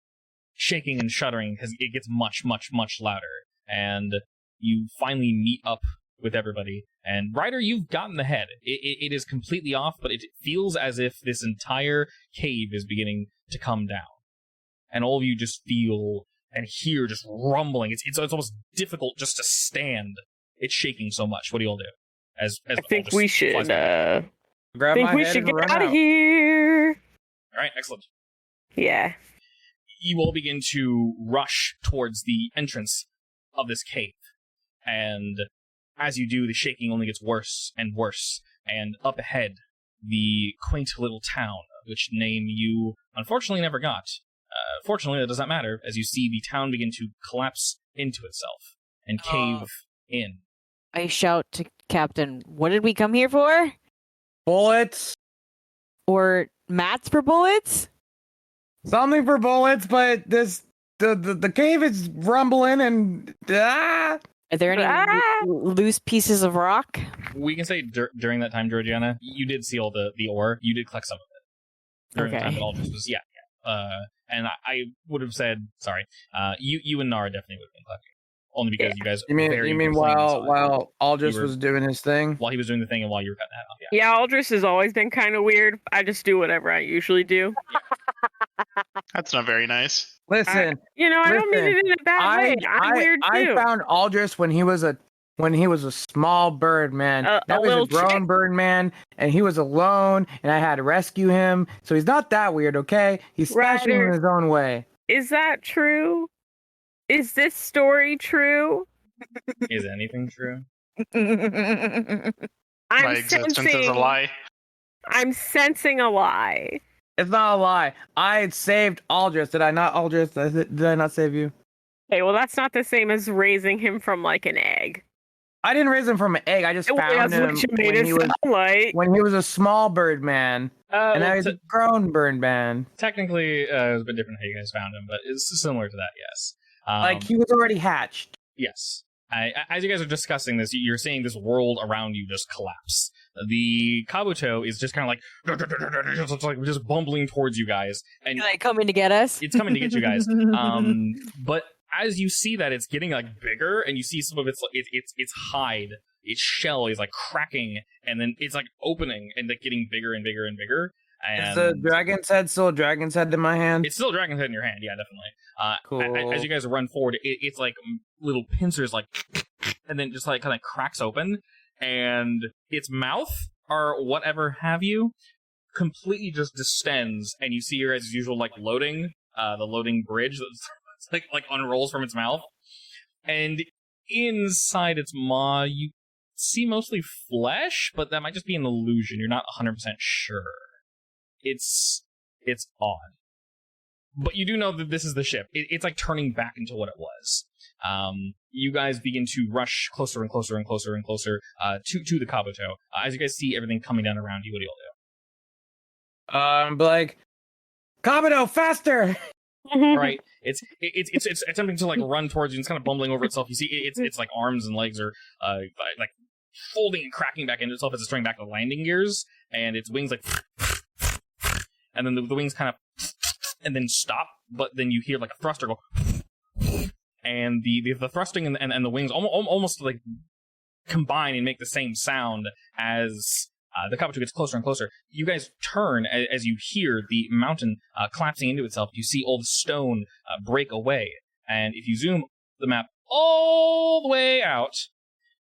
shaking and shuddering it gets much, much, much louder, and you finally meet up with everybody. And Ryder, you've gotten the head. It is completely off, but it feels as if this entire cave is beginning to come down, and all of you just feel and hear just rumbling. It's almost difficult just to stand. It's shaking so much. What do you all do? I think we should. Grab think my we head should and get run out of here. All right, excellent. Yeah. You all begin to rush towards the entrance of this cave, and as you do, the shaking only gets worse and worse, and up ahead, the quaint little town, which name you unfortunately never got. Fortunately, that does not matter, as you see the town begin to collapse into itself and cave in. I shout to Captain, what did we come here for? Bullets. Or mats for bullets? Something for bullets, but the cave is rumbling and Are there any loose pieces of rock? We can say during that time, Georgiana, you did see all the ore. You did collect some of it. During the time that Aldous was, yeah. And I would have said, sorry, you and Nara definitely would have been collecting. Only because you guys. You mean while Aldous was doing his thing? While he was doing the thing and while you were cutting that off, Yeah, Aldous has always been kind of weird. I just do whatever I usually do. That's not very nice. Listen, I don't mean it in a bad way. I'm weird too. I found Aldous when he was a small bird man. That was a grown bird man, and he was alone, and I had to rescue him. So he's not that weird, okay? He's special in his own way. Is that true? Is this story true? Is anything true? My existence is a lie. I'm sensing a lie. It's not a lie. I had saved Aldous. Did I not, Aldous? Did I not save you? Okay, well, that's not the same as raising him from, like, an egg. I didn't raise him from an egg. I just found him when he was a small bird man. And now he's a grown bird man. Technically, it was a bit different how you guys found him, but it's similar to that, yes. Like, he was already hatched. Yes. As you guys are discussing this, you're seeing this world around you just collapse. The Kabuto is just kind of like just bumbling towards you guys, and like coming to get us. It's coming to get you guys. But as you see that, it's getting like bigger, and you see some of its hide, its shell is like cracking, and then it's like opening and like getting bigger and bigger and bigger. And is the dragon's head still a dragon's head in my hand? It's still a dragon's head in your hand, yeah, definitely. Cool. As you guys run forward, it's like little pincers, like, and then just like kind of cracks open, and its mouth or whatever have you completely just distends, and you see your as usual like loading, the loading bridge that's like unrolls from its mouth, and inside its maw you see mostly flesh, but that might just be an illusion. You're not 100% sure. It's odd. But you do know that this is the ship. It's like turning back into what it was. You guys begin to rush closer and closer and closer and closer to the Kabuto. As you guys see everything coming down around you, what do y'all do? Like, Kabuto, faster! Right. It's attempting to like run towards you, and it's kind of bumbling over itself. You see it's like arms and legs are like folding and cracking back into itself as it's turning back to landing gears, and its wings like, and then the wings kind of and then stop, but then you hear like a thruster go, and the thrusting and the wings almost like combine and make the same sound as the Kabuto gets closer and closer. You guys turn as you hear the mountain collapsing into itself. You see all the stone break away. And if you zoom the map all the way out,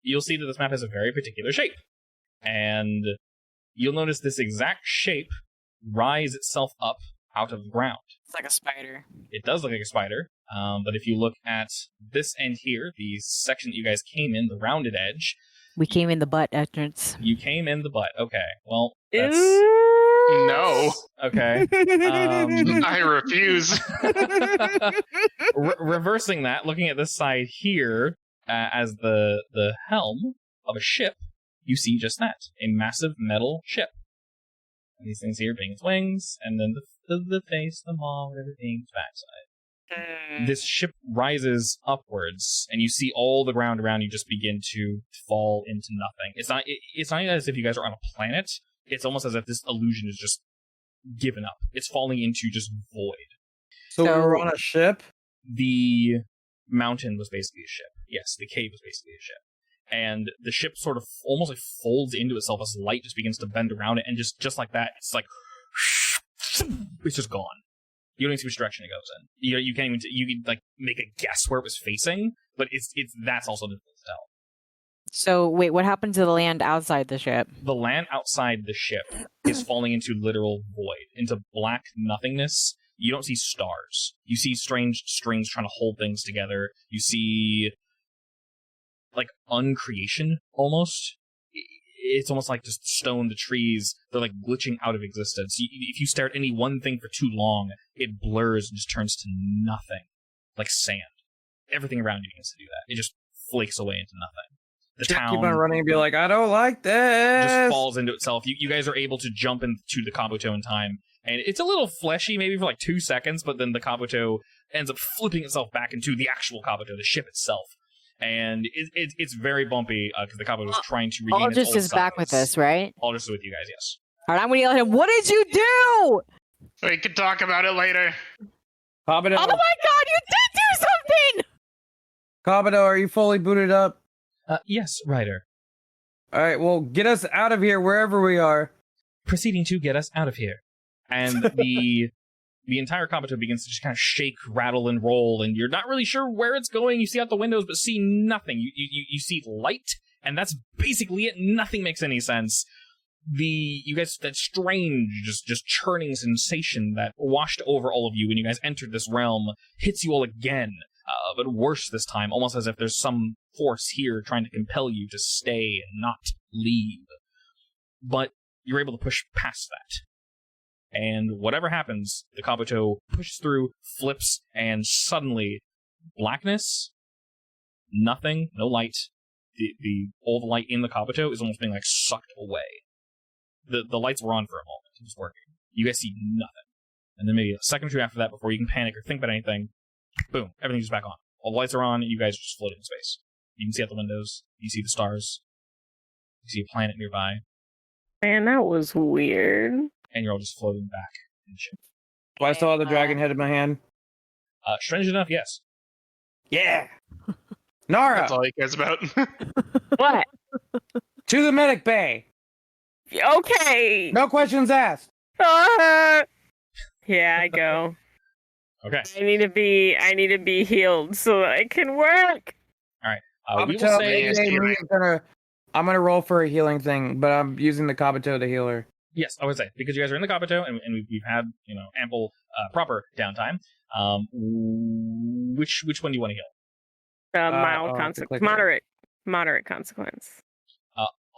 you'll see that this map has a very particular shape. And you'll notice this exact shape rise itself up out of the ground. It's like a spider. It does look like a spider, but if you look at this end here, the section that you guys came in, the rounded edge... We came in the butt entrance. You came in the butt. Okay, well, that's... No. Okay. I refuse. Reversing that, looking at this side here, as the helm of a ship, you see just that. A massive metal ship. And these things here being its wings, and then the face, the maw, whatever being its backside. This ship rises upwards, and you see all the ground around you just begin to fall into nothing. It's not as if you guys are on a planet. It's almost as if this illusion is just given up. It's falling into just void. So we were on a ship? The mountain was basically a ship. Yes, the cave was basically a ship. And the ship sort of almost like folds into itself as light just begins to bend around it, and just like that, it's like it's just gone. You don't even see which direction it goes in. You can't even you can like make a guess where it was facing, but it's that's also difficult to tell. So wait, what happened to the land outside the ship? The land outside the ship is falling into literal void, into black nothingness. You don't see stars. You see strange strings trying to hold things together. You see like uncreation almost. It's almost like just the stone, the trees, they're like glitching out of existence. If you stare at any one thing for too long, it blurs and just turns to nothing, like sand. Everything around you begins to do that. It just flakes away into nothing. The town keep on running and be like, I don't like this. Just falls into itself. You guys are able to jump into the Kabuto in time, and it's a little fleshy, maybe for like 2 seconds, but then the Kabuto ends up flipping itself back into the actual Kabuto, the ship itself. And it's very bumpy because the Kabuto is trying to regain its old Aldrich is back with us, right? Aldrich is with you guys, yes. All right, I'm gonna yell at him. What did you do? We can talk about it later. Kabuto, Oh my God, you did do something! Kabuto, are you fully booted up? Yes, Ryder. All right, well, get us out of here wherever we are. Proceeding to get us out of here. And the entire Kabuto begins to just kind of shake, rattle, and roll, and you're not really sure where it's going. You see out the windows, but see nothing. You see light, and that's basically it. Nothing makes any sense. You guys, that strange, just churning sensation that washed over all of you when you guys entered this realm hits you all again, but worse this time, almost as if there's some force here trying to compel you to stay and not leave. But you're able to push past that. And whatever happens, the Kabuto pushes through, flips, and suddenly, blackness, nothing, no light. All the light in the Kabuto is almost being like sucked away. The lights were on for a moment. It was working. You guys see nothing. And then maybe a second or two after that, before you can panic or think about anything, boom, everything's just back on. All the lights are on, and you guys are just floating in space. You can see out the windows. You see the stars. You see a planet nearby. Man, that was weird. And you're all just floating back in the ship. Do I still have the dragon head in my hand? Strange enough, yes. Yeah. Nara, That's all he cares about. What? to the medic bay. Okay. No questions asked. Yeah, I go. Okay. I need to be healed so that I can work. We will say... I'm gonna roll for a healing thing, but I'm using the Kabuto to heal her. Yes, I would say, because you guys are in the Kabuto, and we've had, ample, proper downtime, which one do you want to heal? Mild consequence. Moderate consequence.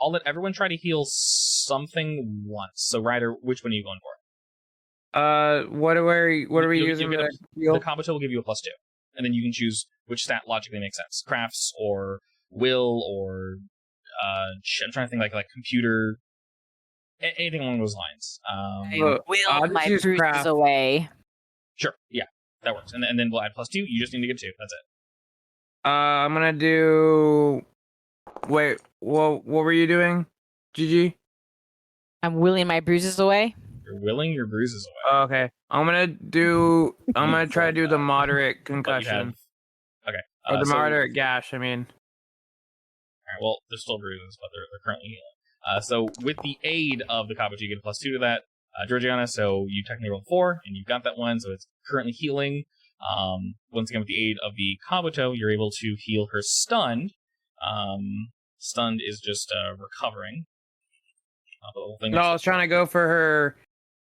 I'll let everyone try to heal something once. So, Ryder, which one are you going for? What are we using to heal? The Kabuto will give you a +2, and then you can choose which stat logically makes sense. Crafts, or will, or, I'm trying to think like computer... Anything along those lines. Will my bruises away. Sure, yeah, that works. And then we'll add +2. You just need to get 2. That's it. I'm gonna do... Wait, what were you doing, Gigi? I'm willing my bruises away. You're willing your bruises away. Okay. I'm gonna try to do the moderate concussion. Okay. Or the moderate gash, I mean. Alright, well, they're still bruises, but they're currently healing. So with the aid of the Kabuto, you get a +2 to that, Georgiana, so you technically rolled 4, and you've got that one, so it's currently healing. Once again, with the aid of the Kabuto, you're able to heal her stunned. Stunned is just recovering. The whole thing No, I was trying to go for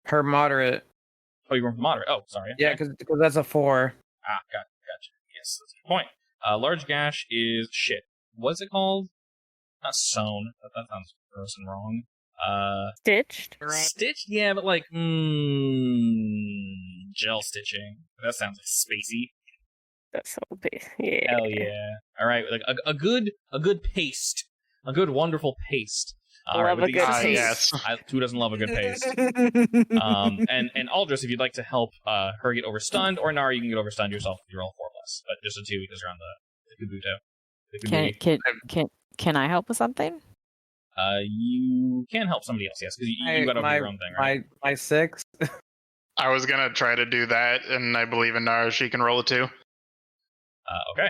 her moderate. Oh, you're going for moderate. Oh, sorry. Yeah, Okay. because that's a 4. Gotcha. Yes, that's a good point. Large gash is shit. What's it called? Not sewn. That sounds gross and wrong. Stitched. Stitched? Yeah, but like, gel stitching. That sounds like spacey. That's so big. Yeah. Hell yeah. Alright, like a good paste. A good, wonderful paste. Love a good paste. Yes. Who doesn't love a good paste? And Aldris, if you'd like to help her get overstunned, or Nara, you can get overstunned yourself if you roll 4+, but just a 2 because you're on the Kabuto. Can I help with something? You can help somebody else, yes, because you got over your own thing, right? My 6. I was gonna try to do that, and I believe in Nara. She can roll a 2. Okay.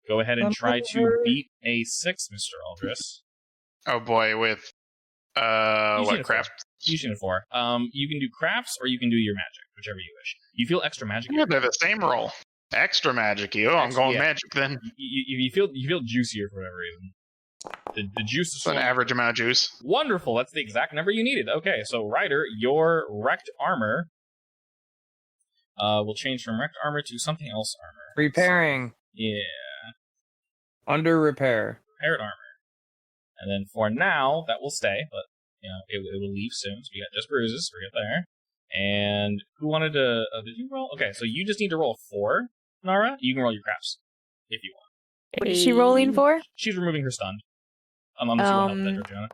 Go ahead and try to beat a 6, Mr. Aldris. Oh boy, with what craft? Usually a 4. You can do crafts or you can do your magic, whichever you wish. You feel extra magic. Yeah, they're the same roll. Extra magic-y. Oh, I'm going magic then. You feel juicier for whatever reason. The juice is It's an average amount of juice. Wonderful. That's the exact number you needed. Okay, so Ryder, your wrecked armor will change from wrecked armor to something else armor. Repairing. Yeah. Under repair. Repaired armor. And then for now, that will stay, but it will leave soon. So we got just bruises. We're good there. And who wanted to? Did you roll? Okay, so you just need to roll a 4, Nara. You can roll your crafts if you want. What is she rolling for? She's removing her stun. Unless you want to help that, Georgiana.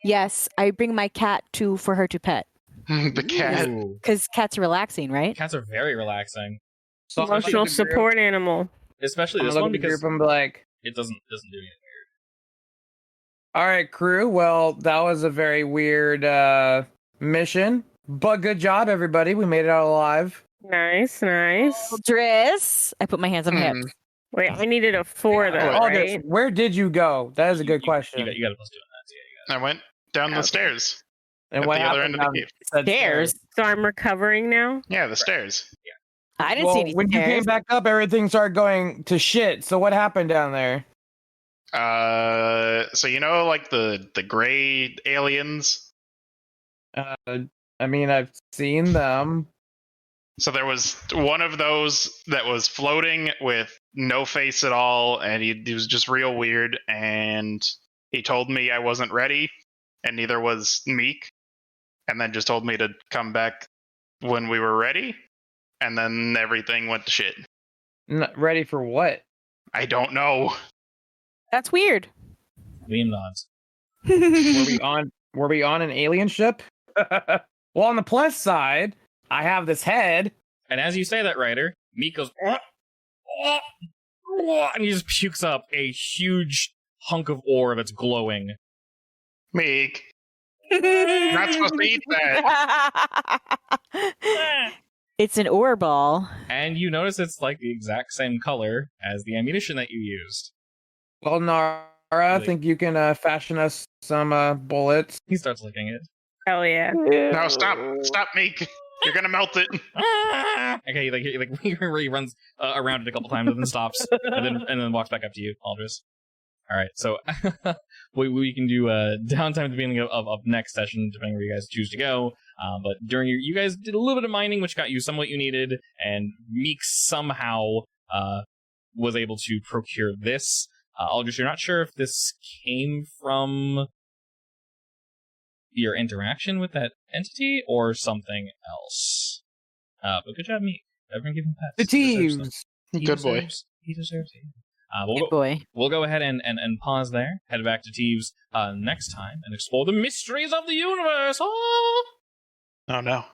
Yes, I bring my cat for her to pet. The cat. Because cats are relaxing, right? Cats are very relaxing, So Emotional support animal. especially this one because I'm like, it doesn't do anything weird. all right, crew. Well, that was a very weird mission, but good job, everybody. We made it out alive. Nice. Aldris. I put my hands on my hips. Wait, I needed a 4 though, Aldris, right? where did you go? That is a good question. You got a +2 on that. So yeah, I went down the stairs And at what the other end happened of the down cave. said Stairs. So I'm recovering now? Yeah, the stairs. I didn't Well, see any when you stairs. came back up, everything started going to shit. So what happened down there? So like the gray aliens. I mean, I've seen them. So there was one of those that was floating with no face at all, and he was just real weird. And he told me I wasn't ready, and neither was Meek, and then just told me to come back when we were ready. And then everything went to shit. Ready for what? I don't know. That's weird. Liam nods. Were we on an alien ship? Well, on the plus side, I have this head. And as you say that, Ryder, Meek goes, and he just pukes up a huge hunk of ore that's glowing. Meek. You're not supposed to eat that. It's an ore ball. And you notice it's like the exact same color as the ammunition that you used. Well, Nara, I think you can fashion us some bullets. He starts licking it. Hell yeah. No, stop, Meek. You're gonna melt it. Okay, he really runs around it a couple times and then stops, and then walks back up to you, Aldris. All right, so we can do downtime at the beginning of next session, depending where you guys choose to go. But during you guys did a little bit of mining, which got you somewhat you needed, and Meek somehow was able to procure this. Aldris, you're not sure if this came from your interaction with that entity or something else. But good job, Meek. Everyone give him pets. The teams. Good boy. He deserves it. Good boy. We'll go ahead and pause there. Head back to Teeves next time and explore the mysteries of the universe. Oh Oh no.